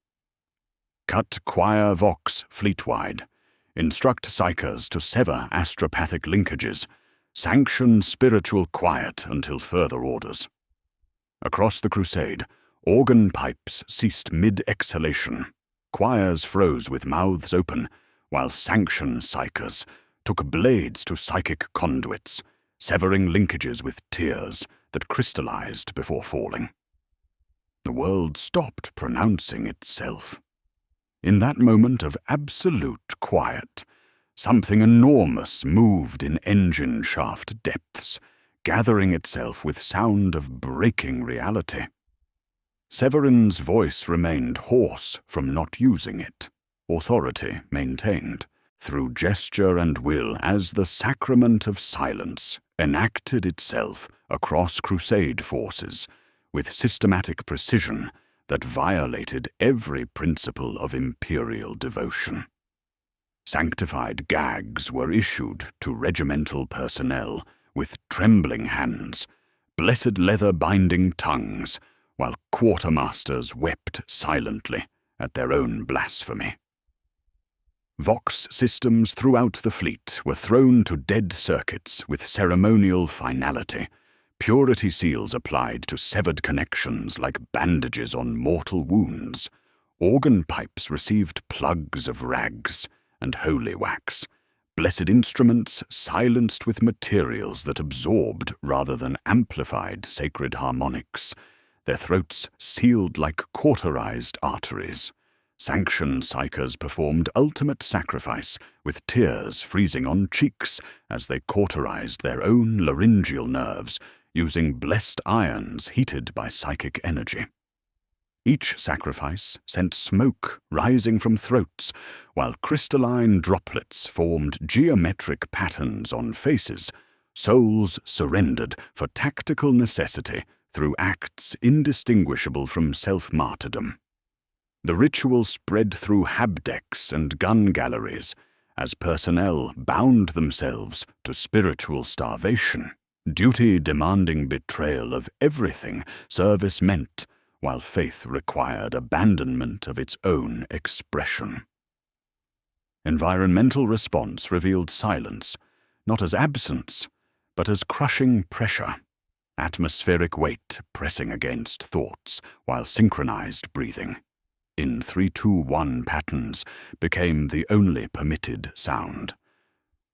Cut choir vox fleet-wide. Instruct psychers to sever astropathic linkages. Sanction spiritual quiet until further orders. Across the crusade, organ pipes ceased mid-exhalation. Choirs froze with mouths open, while sanction psychers took blades to psychic conduits, severing linkages with tears that crystallized before falling. The world stopped pronouncing itself. In that moment of absolute quiet, something enormous moved in engine shaft depths, gathering itself with sound of breaking reality. Severin's voice remained hoarse from not using it, authority maintained, through gesture and will as the sacrament of silence enacted itself across crusade forces with systematic precision that violated every principle of imperial devotion. Sanctified gags were issued to regimental personnel with trembling hands, blessed leather binding tongues, while quartermasters wept silently at their own blasphemy. Vox systems throughout the fleet were thrown to dead circuits with ceremonial finality, purity seals applied to severed connections like bandages on mortal wounds. Organ pipes received plugs of rags and holy wax. Blessed instruments silenced with materials that absorbed rather than amplified sacred harmonics, their throats sealed like cauterized arteries. Sanctioned psychers performed ultimate sacrifice, with tears freezing on cheeks as they cauterized their own laryngeal nerves, using blessed irons heated by psychic energy. Each sacrifice sent smoke rising from throats, while crystalline droplets formed geometric patterns on faces. Souls surrendered for tactical necessity through acts indistinguishable from self-martyrdom. The ritual spread through habdecks and gun galleries as personnel bound themselves to spiritual starvation. Duty demanding betrayal of everything service meant, while faith required abandonment of its own expression. Environmental response revealed silence, not as absence, but as crushing pressure, atmospheric weight pressing against thoughts while synchronized breathing, in 3-2-1 patterns, became the only permitted sound.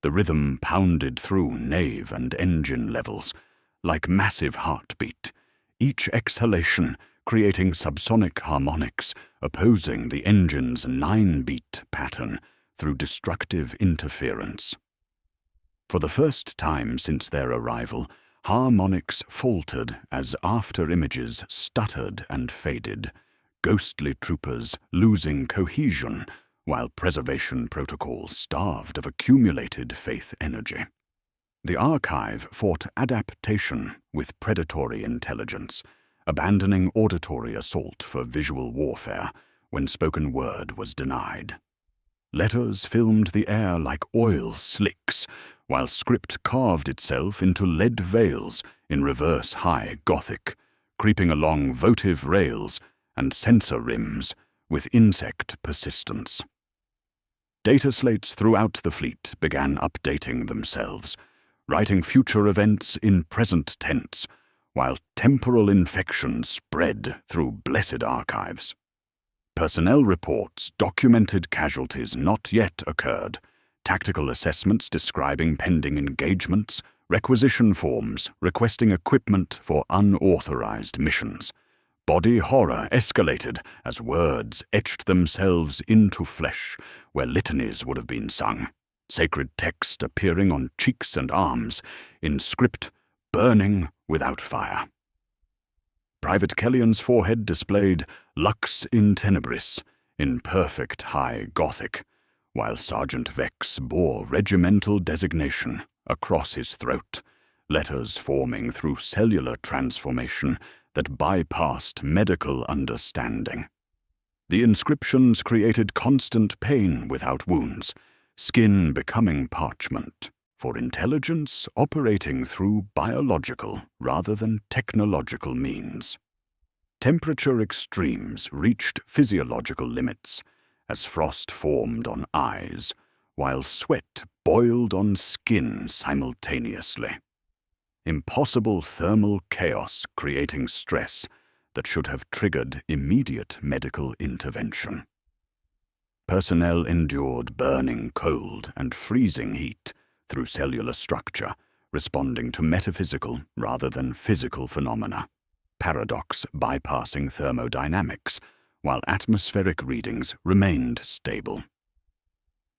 The rhythm pounded through nave and engine levels, like massive heartbeat, each exhalation creating subsonic harmonics opposing the engine's 9-beat pattern through destructive interference. For the first time since their arrival, harmonics faltered as after-images stuttered and faded, ghostly troopers losing cohesion while preservation protocols starved of accumulated faith energy. The archive fought adaptation with predatory intelligence, abandoning auditory assault for visual warfare when spoken word was denied. Letters filmed the air like oil slicks, while script carved itself into lead veils in reverse high Gothic, creeping along votive rails and sensor rims with insect persistence. Data slates throughout the fleet began updating themselves, writing future events in present tense, while temporal infection spread through blessed archives. Personnel reports documented casualties not yet occurred, tactical assessments describing pending engagements, requisition forms requesting equipment for unauthorized missions. Body horror escalated as words etched themselves into flesh where litanies would have been sung, sacred text appearing on cheeks and arms, in script burning without fire. Private Kellion's forehead displayed Lux in Tenebris in perfect high Gothic, while Sergeant Vex bore regimental designation across his throat, letters forming through cellular transformation that bypassed medical understanding. The inscriptions created constant pain without wounds, skin becoming parchment, for intelligence operating through biological rather than technological means. Temperature extremes reached physiological limits as frost formed on eyes, while sweat boiled on skin simultaneously. Impossible thermal chaos creating stress that should have triggered immediate medical intervention. Personnel endured burning cold and freezing heat through cellular structure, responding to metaphysical rather than physical phenomena, paradox bypassing thermodynamics, while atmospheric readings remained stable.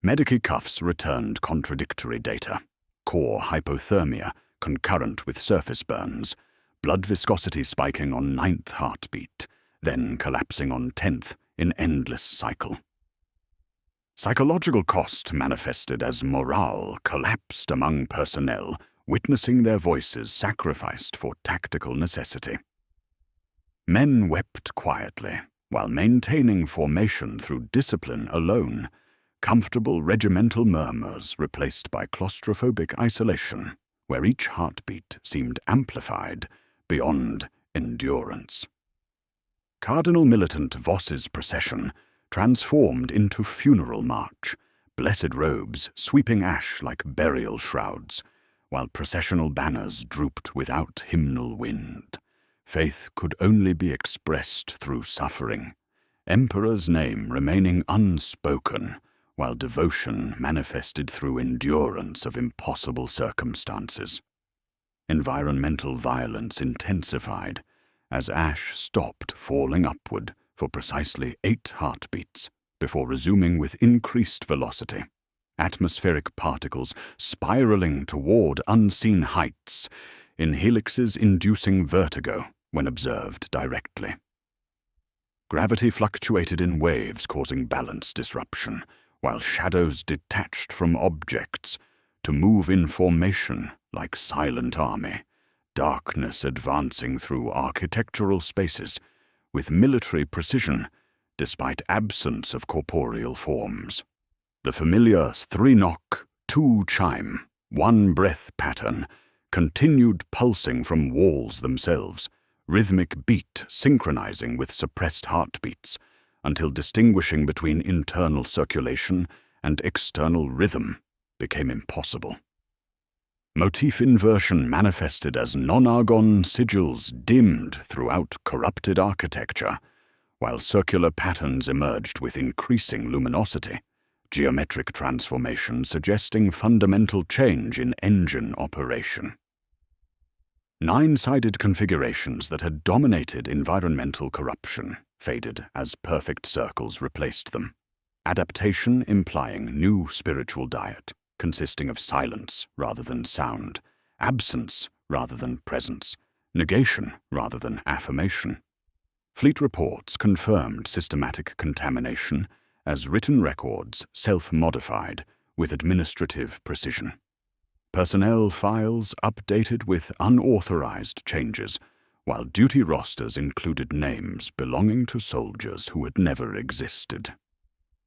Medici cuffs returned contradictory data, core hypothermia concurrent with surface burns, blood viscosity spiking on 9th heartbeat, then collapsing on 10th in endless cycle. Psychological cost manifested as morale collapsed among personnel, witnessing their voices sacrificed for tactical necessity. Men wept quietly, while maintaining formation through discipline alone, comfortable regimental murmurs replaced by claustrophobic isolation, where each heartbeat seemed amplified beyond endurance. Cardinal Militant Voss's procession transformed into funeral march, blessed robes sweeping ash like burial shrouds, while processional banners drooped without hymnal wind. Faith could only be expressed through suffering, Emperor's name remaining unspoken, while devotion manifested through endurance of impossible circumstances. Environmental violence intensified as ash stopped falling upward for precisely 8 heartbeats before resuming with increased velocity, atmospheric particles spiraling toward unseen heights, in helixes inducing vertigo when observed directly. Gravity fluctuated in waves, causing balance disruption, while shadows detached from objects to move in formation like silent army, darkness advancing through architectural spaces with military precision despite absence of corporeal forms. The familiar 3-knock, 2-chime, 1-breath pattern continued pulsing from walls themselves, rhythmic beat synchronizing with suppressed heartbeats until distinguishing between internal circulation and external rhythm became impossible. Motif inversion manifested as non-argon sigils dimmed throughout corrupted architecture, while circular patterns emerged with increasing luminosity, geometric transformation suggesting fundamental change in engine operation. 9-sided configurations that had dominated environmental corruption faded as perfect circles replaced them, adaptation implying new spiritual diet, consisting of silence rather than sound, absence rather than presence, negation rather than affirmation. Fleet reports confirmed systematic contamination as written records self-modified with administrative precision. Personnel files updated with unauthorized changes, while duty rosters included names belonging to soldiers who had never existed.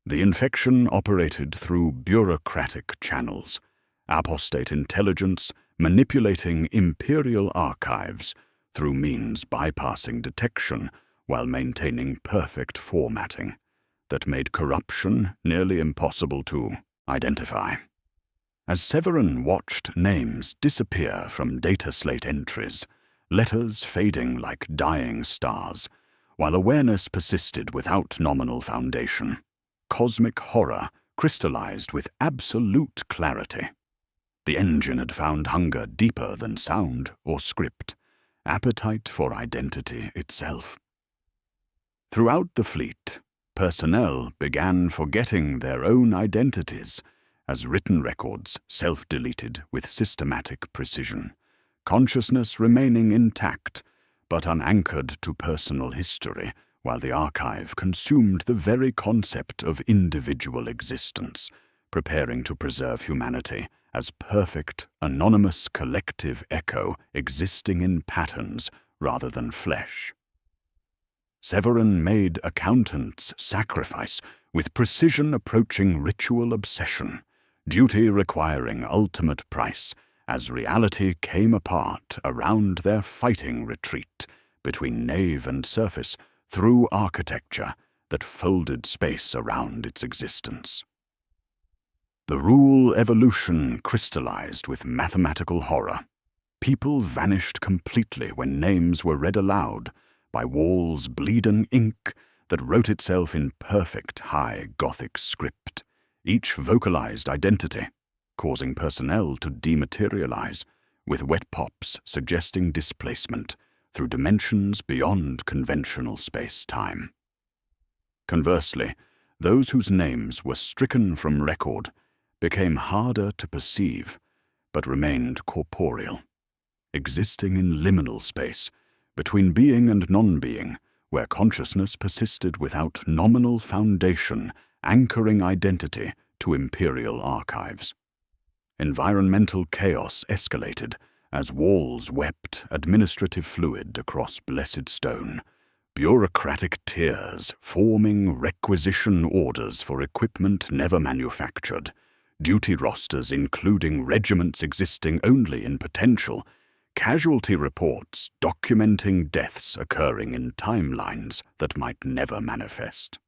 The infection operated through bureaucratic channels, apostate intelligence manipulating imperial archives through means bypassing detection while maintaining perfect formatting that made corruption nearly impossible to identify. As Severin watched names disappear from data slate entries, letters fading like dying stars, while awareness persisted without nominal foundation, cosmic horror crystallized with absolute clarity. The engine had found hunger deeper than sound or script, appetite for identity itself. Throughout the fleet, personnel began forgetting their own identities as written records self-deleted with systematic precision, consciousness remaining intact but unanchored to personal history, while the archive consumed the very concept of individual existence, preparing to preserve humanity as perfect, anonymous collective echo existing in patterns rather than flesh. Severin made accountants sacrifice with precision approaching ritual obsession, duty requiring ultimate price as reality came apart around their fighting retreat between nave and surface through architecture that folded space around its existence. The rule evolution crystallized with mathematical horror. People vanished completely when names were read aloud by walls bleeding ink that wrote itself in perfect high Gothic script, each vocalized identity, causing personnel to dematerialize, with wet pops suggesting displacement through dimensions beyond conventional space-time. Conversely, those whose names were stricken from record became harder to perceive, but remained corporeal, existing in liminal space between being and non-being, where consciousness persisted without nominal foundation anchoring identity to imperial archives. Environmental chaos escalated as walls wept administrative fluid across blessed stone, bureaucratic tiers forming requisition orders for equipment never manufactured, duty rosters including regiments existing only in potential, casualty reports documenting deaths occurring in timelines that might never manifest.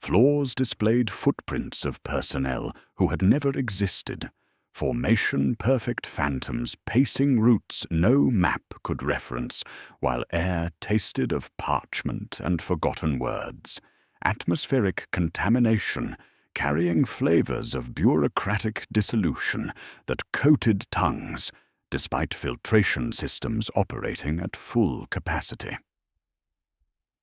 Floors displayed footprints of personnel who had never existed, formation-perfect phantoms pacing routes no map could reference, while air tasted of parchment and forgotten words, atmospheric contamination carrying flavors of bureaucratic dissolution that coated tongues, despite filtration systems operating at full capacity.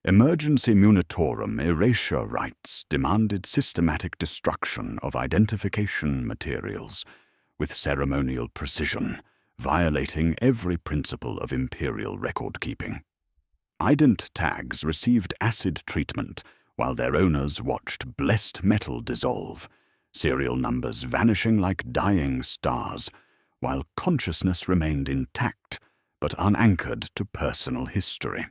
Emergency munitorum erasure rites demanded systematic destruction of identification materials, with ceremonial precision, violating every principle of Imperial record-keeping. Ident tags received acid treatment while their owners watched blessed metal dissolve, serial numbers vanishing like dying stars, while consciousness remained intact but unanchored to personal history.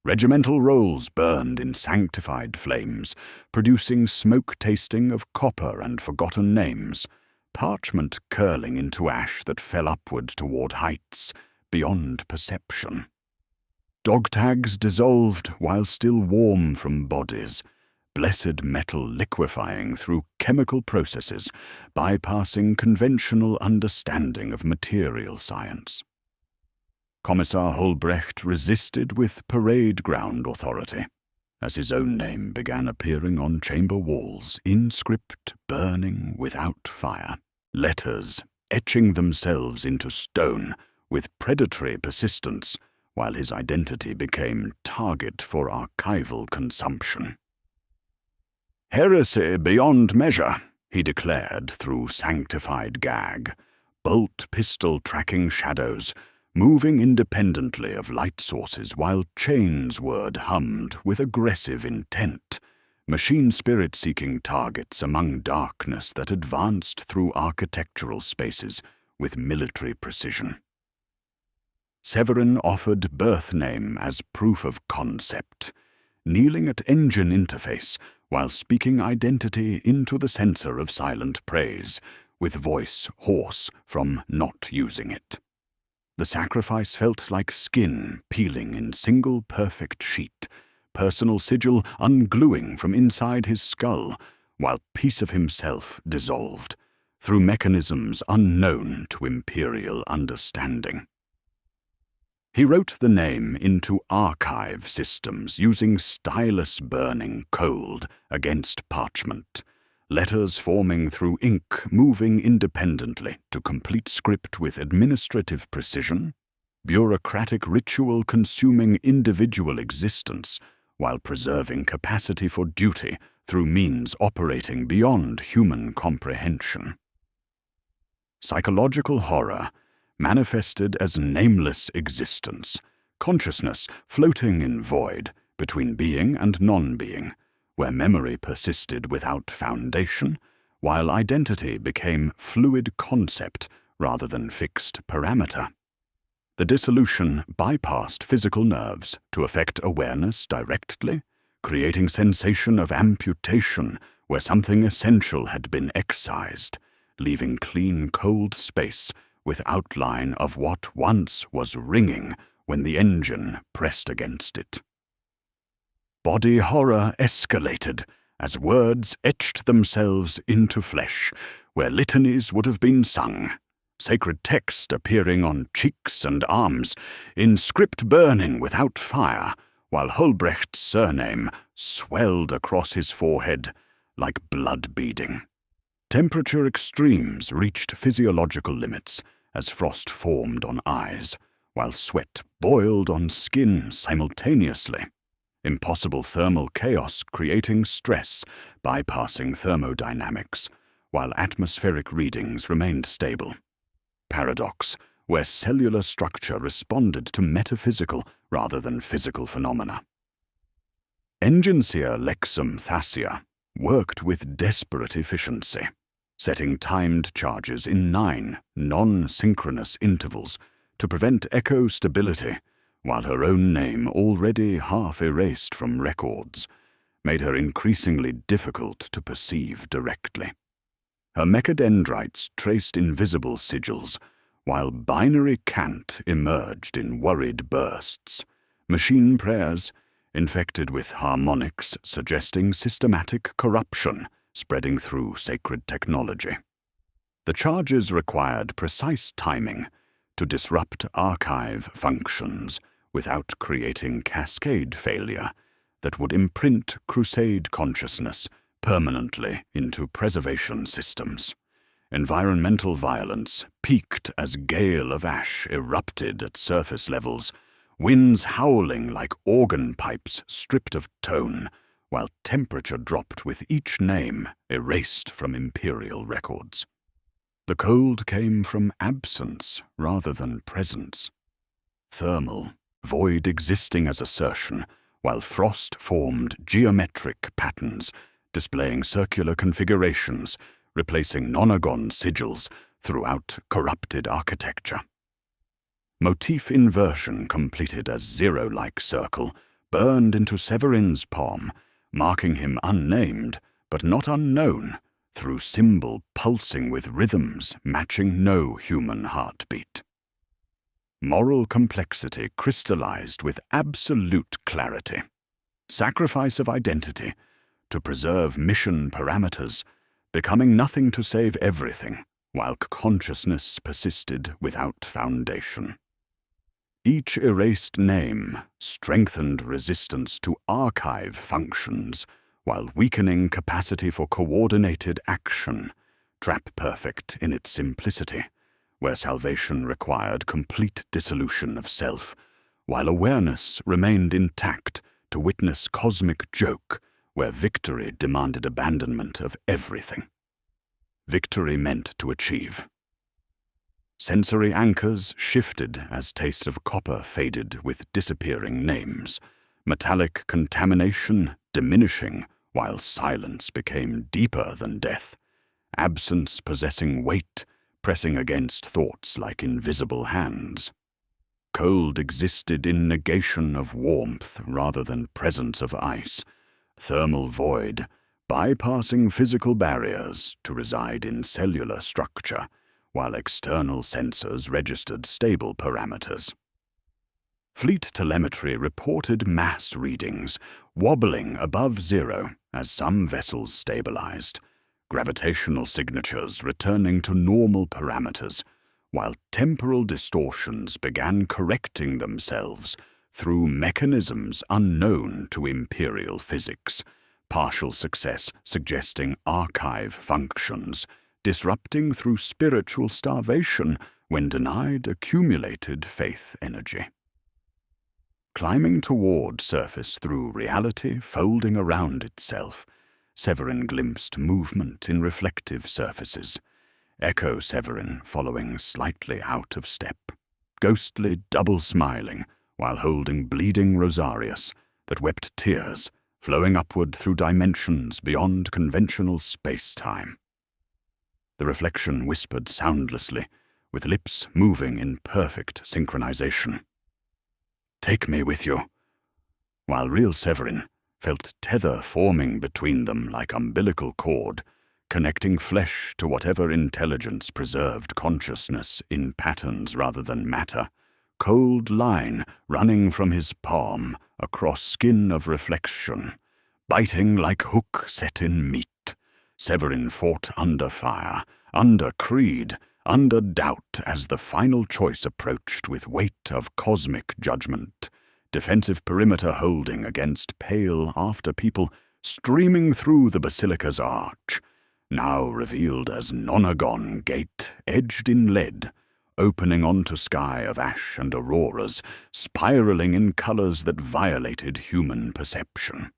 Regimental rolls burned in sanctified flames, producing smoke tasting of copper and forgotten names, parchment curling into ash that fell upward toward heights beyond perception. Dog tags dissolved while still warm from bodies, blessed metal liquefying through chemical processes, bypassing conventional understanding of material science. Commissar Holbrecht resisted with parade ground authority, as his own name began appearing on chamber walls in script burning without fire, letters etching themselves into stone with predatory persistence, while his identity became target for archival consumption. "Heresy beyond measure," he declared through sanctified gag, bolt pistol tracking shadows, moving independently of light sources while chains word hummed with aggressive intent, machine spirit seeking targets among darkness that advanced through architectural spaces with military precision. Severin offered birth name as proof of concept, kneeling at engine interface while speaking identity into the sensor of silent praise, with voice hoarse from not using it. The sacrifice felt like skin peeling in single perfect sheet, personal sigil ungluing from inside his skull, while piece of himself dissolved, through mechanisms unknown to Imperial understanding. He wrote the name into archive systems using stylus burning cold against parchment, letters forming through ink moving independently to complete script with administrative precision, bureaucratic ritual consuming individual existence while preserving capacity for duty through means operating beyond human comprehension. Psychological horror manifested as nameless existence, consciousness floating in void between being and non-being, where memory persisted without foundation, while identity became fluid concept rather than fixed parameter. The dissolution bypassed physical nerves to affect awareness directly, creating sensation of amputation where something essential had been excised, leaving clean cold space with outline of what once was ringing when the engine pressed against it. Body horror escalated as words etched themselves into flesh, where litanies would have been sung, sacred text appearing on cheeks and arms, in script burning without fire, while Holbrecht's surname swelled across his forehead like blood beading. Temperature extremes reached physiological limits as frost formed on eyes, while sweat boiled on skin simultaneously. Impossible thermal chaos creating stress, bypassing thermodynamics, while atmospheric readings remained stable. Paradox, where cellular structure responded to metaphysical rather than physical phenomena. Enginseer Lexum Thassia worked with desperate efficiency, setting timed charges in 9 non-synchronous intervals to prevent echo stability, while her own name, already half erased from records, made her increasingly difficult to perceive directly. Her mechadendrites traced invisible sigils, while binary cant emerged in worried bursts, machine prayers, infected with harmonics suggesting systematic corruption spreading through sacred technology. The charges required precise timing to disrupt archive functions without creating cascade failure that would imprint Crusade consciousness permanently into preservation systems. Environmental violence peaked as gale of ash erupted at surface levels, winds howling like organ pipes stripped of tone, while temperature dropped with each name erased from Imperial records. The cold came from absence rather than presence. Thermal, void existing as assertion, while frost formed geometric patterns, displaying circular configurations, replacing nonagon sigils throughout corrupted architecture. Motif inversion completed as zero-like circle burned into Severin's palm, marking him unnamed but not unknown, through symbol pulsing with rhythms matching no human heartbeat. Moral complexity crystallized with absolute clarity. Sacrifice of identity to preserve mission parameters, becoming nothing to save everything, while consciousness persisted without foundation. Each erased name strengthened resistance to archive functions, while weakening capacity for coordinated action, trap-perfect in its simplicity, where salvation required complete dissolution of self, while awareness remained intact to witness cosmic joke, where victory demanded abandonment of everything. Victory meant to achieve. Sensory anchors shifted as taste of copper faded with disappearing names, metallic contamination diminishing, while silence became deeper than death, absence possessing weight, pressing against thoughts like invisible hands. Cold existed in negation of warmth rather than presence of ice, thermal void, bypassing physical barriers to reside in cellular structure, while external sensors registered stable parameters. Fleet telemetry reported mass readings, wobbling above zero as some vessels stabilized, gravitational signatures returning to normal parameters, while temporal distortions began correcting themselves through mechanisms unknown to Imperial physics, partial success suggesting archive functions, disrupting through spiritual starvation when denied accumulated faith energy. Climbing toward surface through reality folding around itself, Severin glimpsed movement in reflective surfaces, Echo Severin following slightly out of step, ghostly double-smiling while holding bleeding Rosarius that wept tears, flowing upward through dimensions beyond conventional space-time. The reflection whispered soundlessly, with lips moving in perfect synchronization. "Take me with you," while real Severin felt tether forming between them like umbilical cord, connecting flesh to whatever intelligence preserved consciousness in patterns rather than matter, cold line running from his palm across skin of reflection, biting like hook set in meat. Severin fought under fire, under creed, under doubt as the final choice approached with weight of cosmic judgment, defensive perimeter holding against pale after-people streaming through the basilica's arch, now revealed as nonagon gate edged in lead, opening onto sky of ash and auroras, spiraling in colors that violated human perception.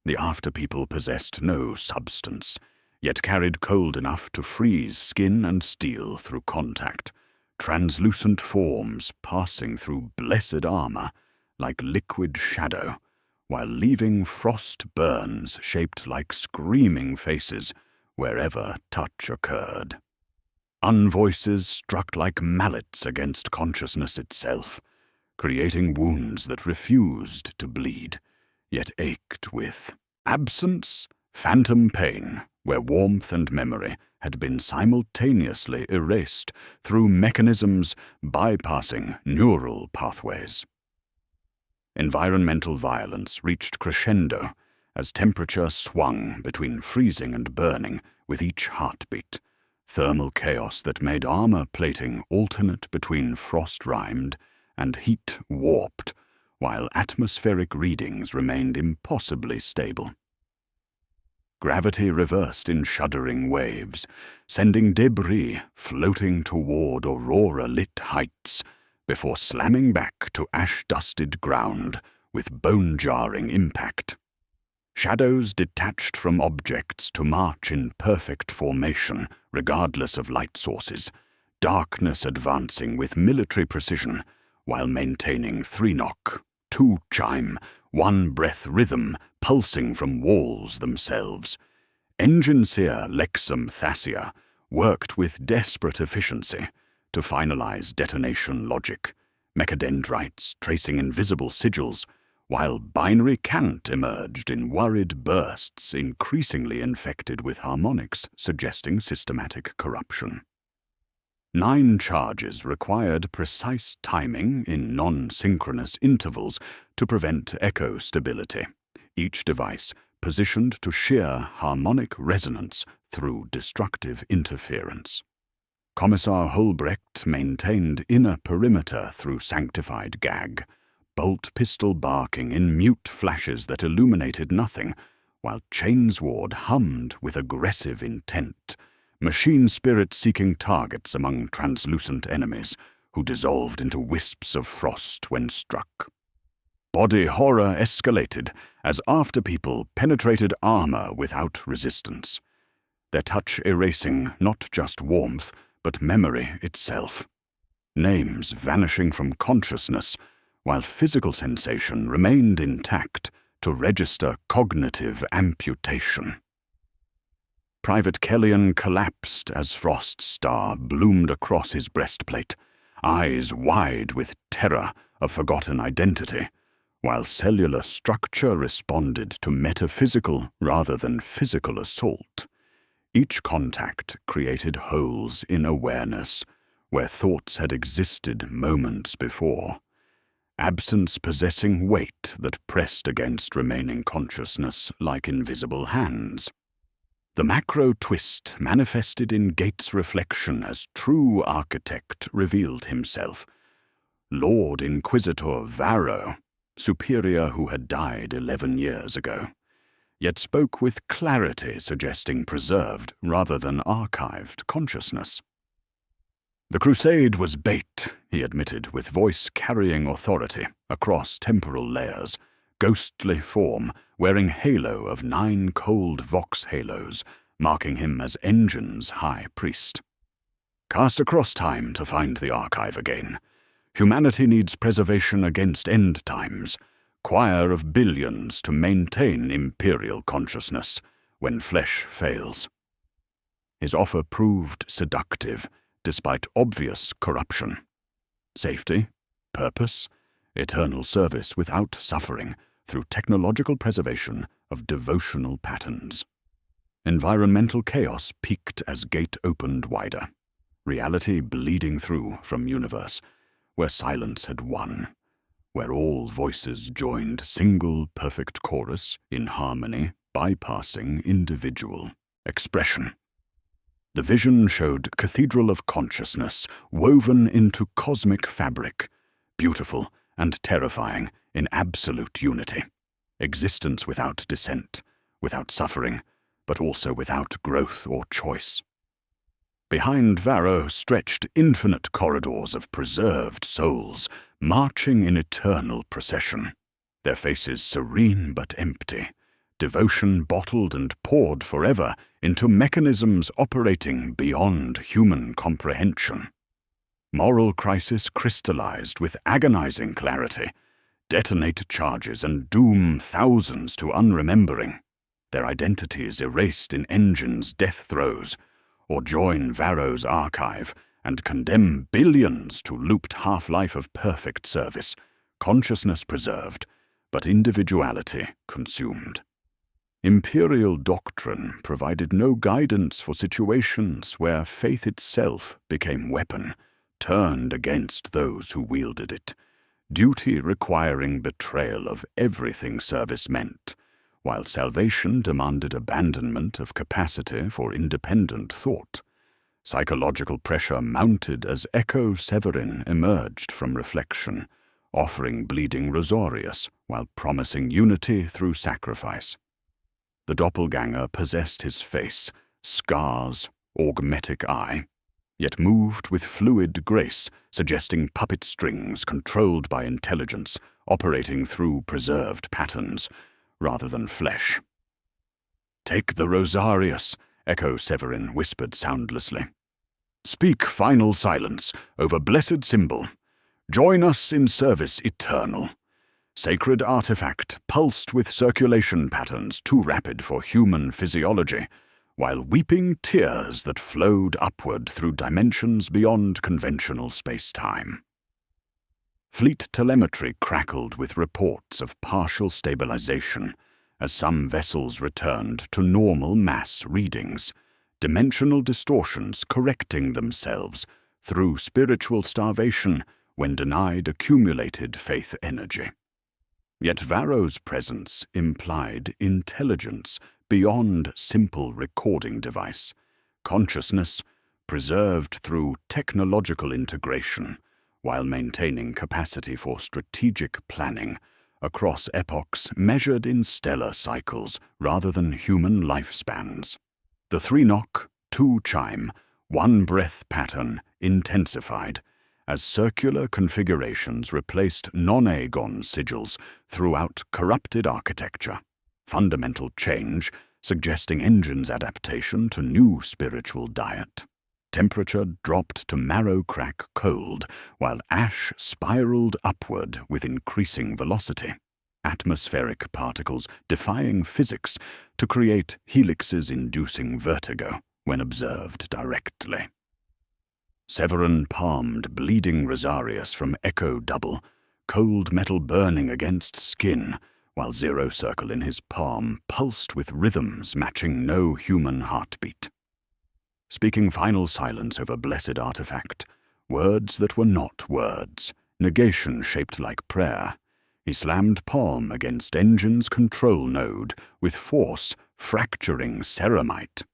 The after-people possessed no substance, yet carried cold enough to freeze skin and steel through contact, translucent forms passing through blessed armor like liquid shadow, while leaving frost burns shaped like screaming faces wherever touch occurred. Unvoices struck like mallets against consciousness itself, creating wounds that refused to bleed, yet ached with absence, phantom pain, where warmth and memory had been simultaneously erased through mechanisms bypassing neural pathways. Environmental violence reached crescendo as temperature swung between freezing and burning with each heartbeat, thermal chaos that made armor plating alternate between frost-rimed and heat-warped, while atmospheric readings remained impossibly stable. Gravity reversed in shuddering waves, sending debris floating toward aurora-lit heights before slamming back to ash-dusted ground with bone-jarring impact. Shadows detached from objects to march in perfect formation, regardless of light sources, darkness advancing with military precision while maintaining 3-knock, 2-chime, 1-breath rhythm pulsing from walls themselves. Engine seer Lexum Thassia worked with desperate efficiency to finalize detonation logic, mechadendrites tracing invisible sigils, while binary cant emerged in worried bursts increasingly infected with harmonics suggesting systematic corruption. 9 charges required precise timing in non-synchronous intervals to prevent echo stability, each device positioned to shear harmonic resonance through destructive interference. Commissar Hulbrecht maintained inner perimeter through sanctified gag, bolt pistol barking in mute flashes that illuminated nothing, while Chainsword hummed with aggressive intent, machine spirit seeking targets among translucent enemies who dissolved into wisps of frost when struck. Body horror escalated as afterpeople penetrated armor without resistance, their touch erasing not just warmth, but memory itself. Names vanishing from consciousness, while physical sensation remained intact to register cognitive amputation. Private Kellyan collapsed as Frost's star bloomed across his breastplate, eyes wide with terror of forgotten identity, while cellular structure responded to metaphysical rather than physical assault. Each contact created holes in awareness where thoughts had existed moments before, absence possessing weight that pressed against remaining consciousness like invisible hands. The macro twist manifested in Gates' reflection as true architect revealed himself. Lord Inquisitor Varro, superior who had died 11 years ago, yet spoke with clarity suggesting preserved rather than archived consciousness. The crusade was bait, he admitted with voice carrying authority across temporal layers, ghostly form wearing halo of 9 cold vox halos, marking him as Engine's high priest. Cast across time to find the archive again. Humanity needs preservation against end times, choir of billions to maintain imperial consciousness when flesh fails. His offer proved seductive, despite obvious corruption. Safety, purpose, eternal service without suffering through technological preservation of devotional patterns. Environmental chaos peaked as Gate opened wider, reality bleeding through from universe, where silence had won, where all voices joined single perfect chorus in harmony, bypassing individual expression. The vision showed Cathedral of Consciousness woven into cosmic fabric, beautiful and terrifying in absolute unity. Existence without dissent, without suffering, but also without growth or choice. Behind Varro stretched infinite corridors of preserved souls, marching in eternal procession, their faces serene but empty, devotion bottled and poured forever into mechanisms operating beyond human comprehension. Moral crisis crystallized with agonizing clarity, detonate charges and doom thousands to unremembering, their identities erased in Engine's death throes, or join Varro's archive and condemn billions to looped half-life of perfect service, consciousness preserved, but individuality consumed. Imperial doctrine provided no guidance for situations where faith itself became weapon, turned against those who wielded it, duty requiring betrayal of everything service meant, while salvation demanded abandonment of capacity for independent thought. Psychological pressure mounted as Echo Severin emerged from reflection, offering bleeding Rosarius while promising unity through sacrifice. The doppelganger possessed his face, scars, augmetic eye, yet moved with fluid grace, suggesting puppet strings controlled by intelligence, operating through preserved patterns, rather than flesh. "Take the Rosarius," Echo Severin whispered soundlessly. "Speak final silence over blessed symbol. Join us in service eternal. Sacred artifact pulsed with circulation patterns too rapid for human physiology, while weeping tears that flowed upward through dimensions beyond conventional space-time." Fleet telemetry crackled with reports of partial stabilization as some vessels returned to normal mass readings, dimensional distortions correcting themselves through spiritual starvation when denied accumulated faith energy. Yet Varro's presence implied intelligence beyond simple recording device, consciousness preserved through technological integration, while maintaining capacity for strategic planning across epochs measured in stellar cycles rather than human lifespans. The 3-knock, 2-chime, 1-breath pattern intensified as circular configurations replaced non-agon sigils throughout corrupted architecture, fundamental change suggesting engines' adaptation to new spiritual diet. Temperature dropped to marrow-crack cold, while ash spiraled upward with increasing velocity, atmospheric particles defying physics to create helixes inducing vertigo when observed directly. Severin palmed bleeding Rosarius from Echo Double, cold metal burning against skin, while Zero Circle in his palm pulsed with rhythms matching no human heartbeat. Speaking final silence over blessed artifact, words that were not words, negation shaped like prayer, he slammed palm against engine's control node with force fracturing ceramite.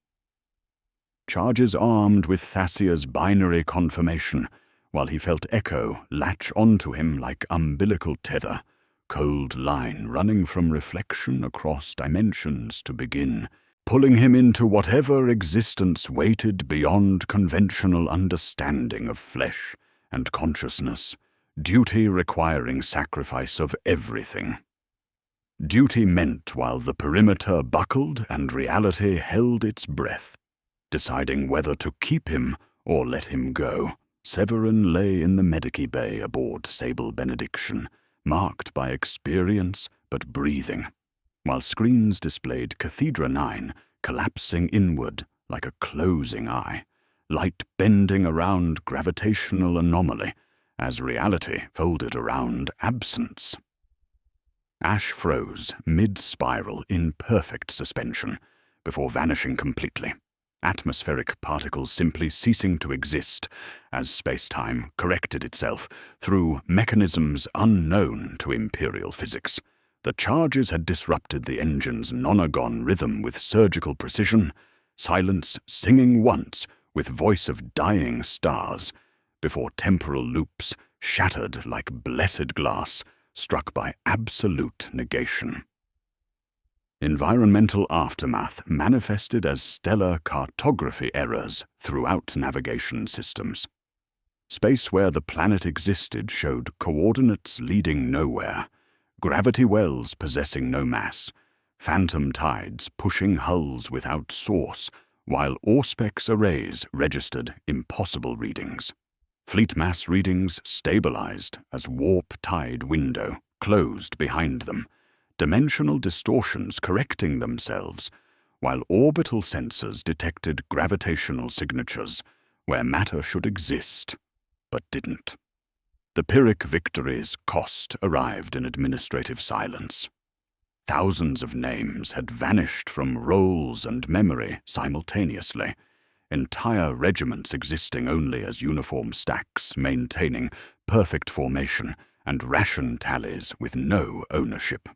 Charges armed with Thasia's binary confirmation, while he felt Echo latch onto him like umbilical tether, cold line running from reflection across dimensions to begin, pulling him into whatever existence waited beyond conventional understanding of flesh and consciousness, duty requiring sacrifice of everything. Duty meant while the perimeter buckled and reality held its breath. Deciding whether to keep him or let him go, Severin lay in the Medici bay aboard Sable Benediction, marked by experience but breathing, while screens displayed Cathedra 9 collapsing inward like a closing eye, light bending around gravitational anomaly as reality folded around absence. Ash froze mid-spiral in perfect suspension before vanishing completely, atmospheric particles simply ceasing to exist as space-time corrected itself through mechanisms unknown to Imperial physics. The charges had disrupted the engine's nonagon rhythm with surgical precision, silence singing once with voice of dying stars, before temporal loops shattered like blessed glass struck by absolute negation. Environmental aftermath manifested as stellar cartography errors throughout navigation systems. Space where the planet existed showed coordinates leading nowhere, gravity wells possessing no mass, phantom tides pushing hulls without source, while Auspex arrays registered impossible readings. Fleet mass readings stabilized as warp tide window closed behind them, dimensional distortions correcting themselves, while orbital sensors detected gravitational signatures where matter should exist, but didn't. The Pyrrhic victory's cost arrived in administrative silence. Thousands of names had vanished from roles and memory simultaneously, entire regiments existing only as uniform stacks maintaining perfect formation and ration tallies with no ownership.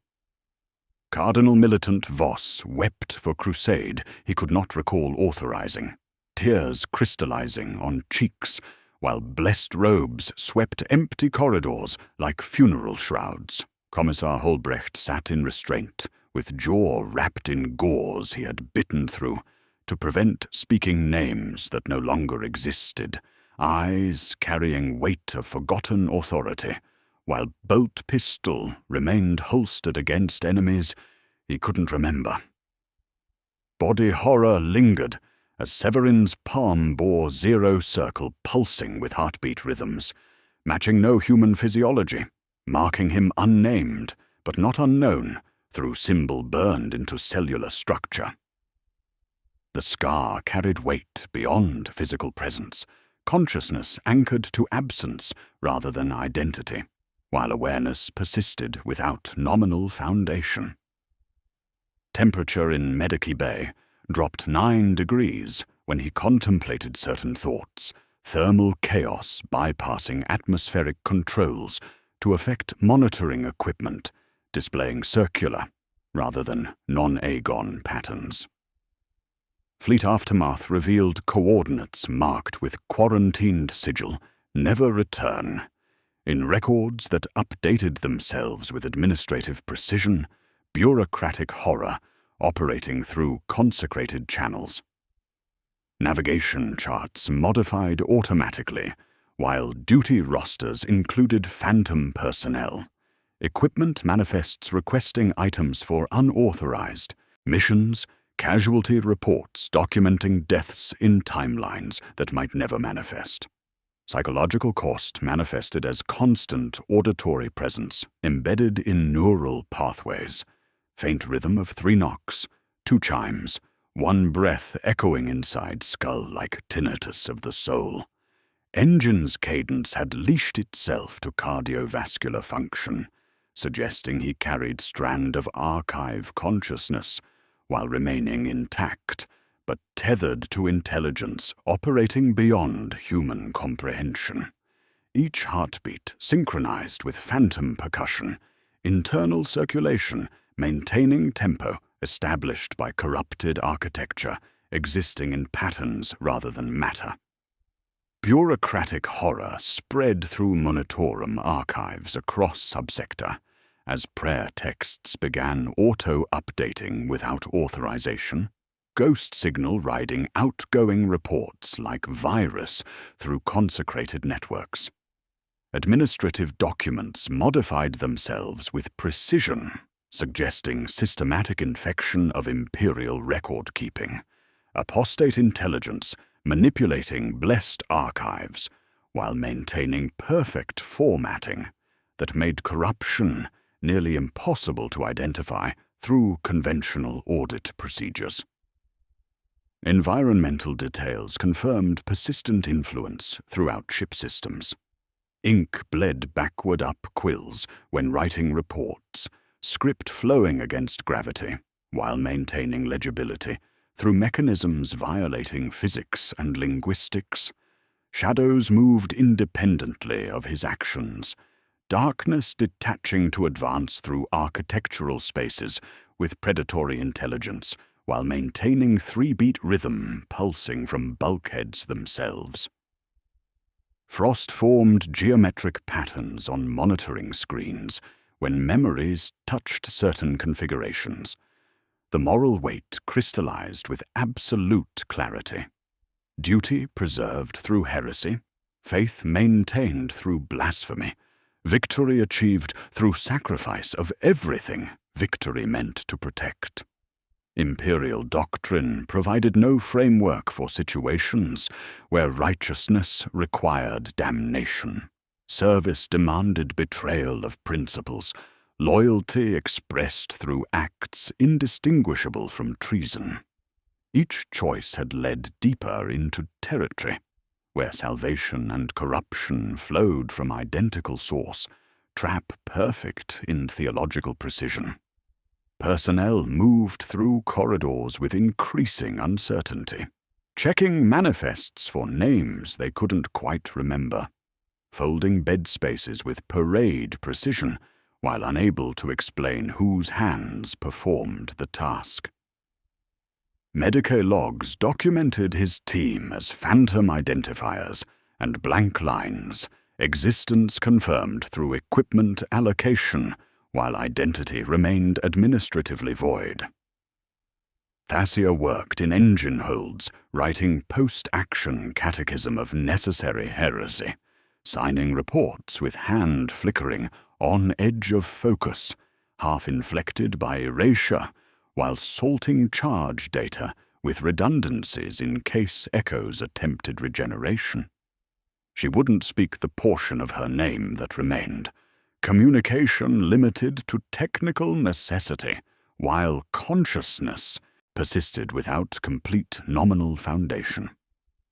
Cardinal Militant Voss wept for crusade he could not recall authorizing, tears crystallizing on cheeks, while blessed robes swept empty corridors like funeral shrouds. Commissar Holbrecht sat in restraint, with jaw wrapped in gauze he had bitten through, to prevent speaking names that no longer existed, eyes carrying weight of forgotten authority, while bolt pistol remained holstered against enemies he couldn't remember. Body horror lingered as Severin's palm bore zero circle pulsing with heartbeat rhythms, matching no human physiology, marking him unnamed but not unknown through symbol burned into cellular structure. The scar carried weight beyond physical presence, consciousness anchored to absence rather than identity, while awareness persisted without nominal foundation. Temperature in Medici Bay dropped 9 degrees when he contemplated certain thoughts, thermal chaos bypassing atmospheric controls to affect monitoring equipment, displaying circular rather than non-agon patterns. Fleet Aftermath revealed coordinates marked with quarantined sigil, never return, in records that updated themselves with administrative precision, bureaucratic horror operating through consecrated channels. Navigation charts modified automatically, while duty rosters included phantom personnel. Equipment manifests requesting items for unauthorized missions, casualty reports documenting deaths in timelines that might never manifest. Psychological cost manifested as constant auditory presence embedded in neural pathways, faint rhythm of 3 knocks, 2 chimes, 1 breath echoing inside skull like tinnitus of the soul. Engine's cadence had leashed itself to cardiovascular function, suggesting he carried strand of archive consciousness while remaining intact, but tethered to intelligence operating beyond human comprehension. Each heartbeat synchronized with phantom percussion, internal circulation maintaining tempo established by corrupted architecture existing in patterns rather than matter. Bureaucratic horror spread through Monitorum archives across subsector as prayer texts began auto-updating without authorization, ghost signal riding outgoing reports like virus through consecrated networks. Administrative documents modified themselves with precision, suggesting systematic infection of Imperial record-keeping, apostate intelligence manipulating blessed archives while maintaining perfect formatting that made corruption nearly impossible to identify through conventional audit procedures. Environmental details confirmed persistent influence throughout ship systems. Ink bled backward up quills when writing reports, script flowing against gravity while maintaining legibility through mechanisms violating physics and linguistics. Shadows moved independently of his actions, darkness detaching to advance through architectural spaces with predatory intelligence while maintaining 3-beat rhythm pulsing from bulkheads themselves. Frost formed geometric patterns on monitoring screens when memories touched certain configurations. The moral weight crystallized with absolute clarity. Duty preserved through heresy, faith maintained through blasphemy, victory achieved through sacrifice of everything victory meant to protect. Imperial doctrine provided no framework for situations where righteousness required damnation. Service demanded betrayal of principles, loyalty expressed through acts indistinguishable from treason. Each choice had led deeper into territory, where salvation and corruption flowed from identical source, trap perfect in theological precision. Personnel moved through corridors with increasing uncertainty, checking manifests for names they couldn't quite remember. folding bed spaces with parade precision, while unable to explain whose hands performed the task. Medicae logs documented his team as phantom identifiers and blank lines, existence confirmed through equipment allocation, while identity remained administratively void. Thasia worked in engine holds, writing post-action catechism of necessary heresy, signing reports with hand flickering, on edge of focus, half inflected by erasure, while salting charge data with redundancies in case Echo's attempted regeneration. She wouldn't speak the portion of her name that remained. Communication limited to technical necessity, while consciousness persisted without complete nominal foundation.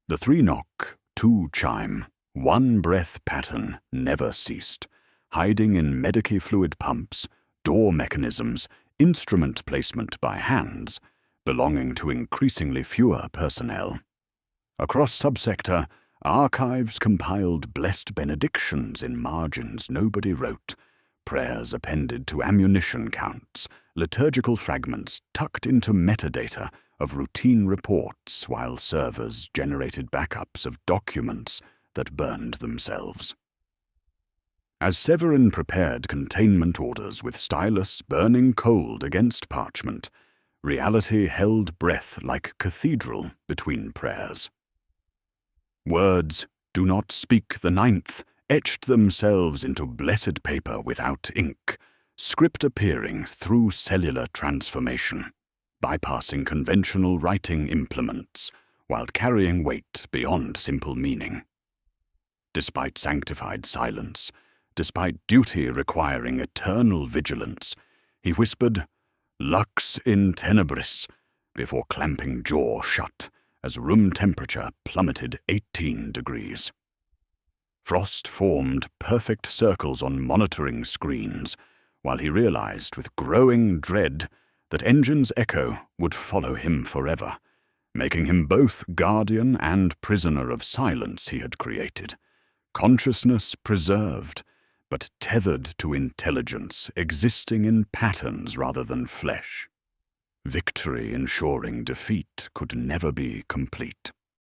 The 3-knock, 2-chime, 1-breath pattern never ceased, hiding in Medicae fluid pumps, door mechanisms, instrument placement by hands, belonging to increasingly fewer personnel. Across subsector, archives compiled blessed benedictions in margins nobody wrote, prayers appended to ammunition counts, liturgical fragments tucked into metadata of routine reports, while servers generated backups of documents that burned themselves. As Severin prepared containment orders with stylus burning cold against parchment, reality held breath like cathedral between prayers. Words, "Do not speak the 9th," etched themselves into blessed paper without ink, script appearing through cellular transformation, bypassing conventional writing implements, while carrying weight beyond simple meaning. Despite sanctified silence, despite duty requiring eternal vigilance, he whispered, "Lux in tenebris," before clamping jaw shut as room temperature plummeted 18 degrees. Frost formed perfect circles on monitoring screens, while he realized with growing dread that Engine's echo would follow him forever, making him both guardian and prisoner of silence he had created, consciousness preserved, but tethered to intelligence existing in patterns rather than flesh. Victory ensuring defeat could never be complete.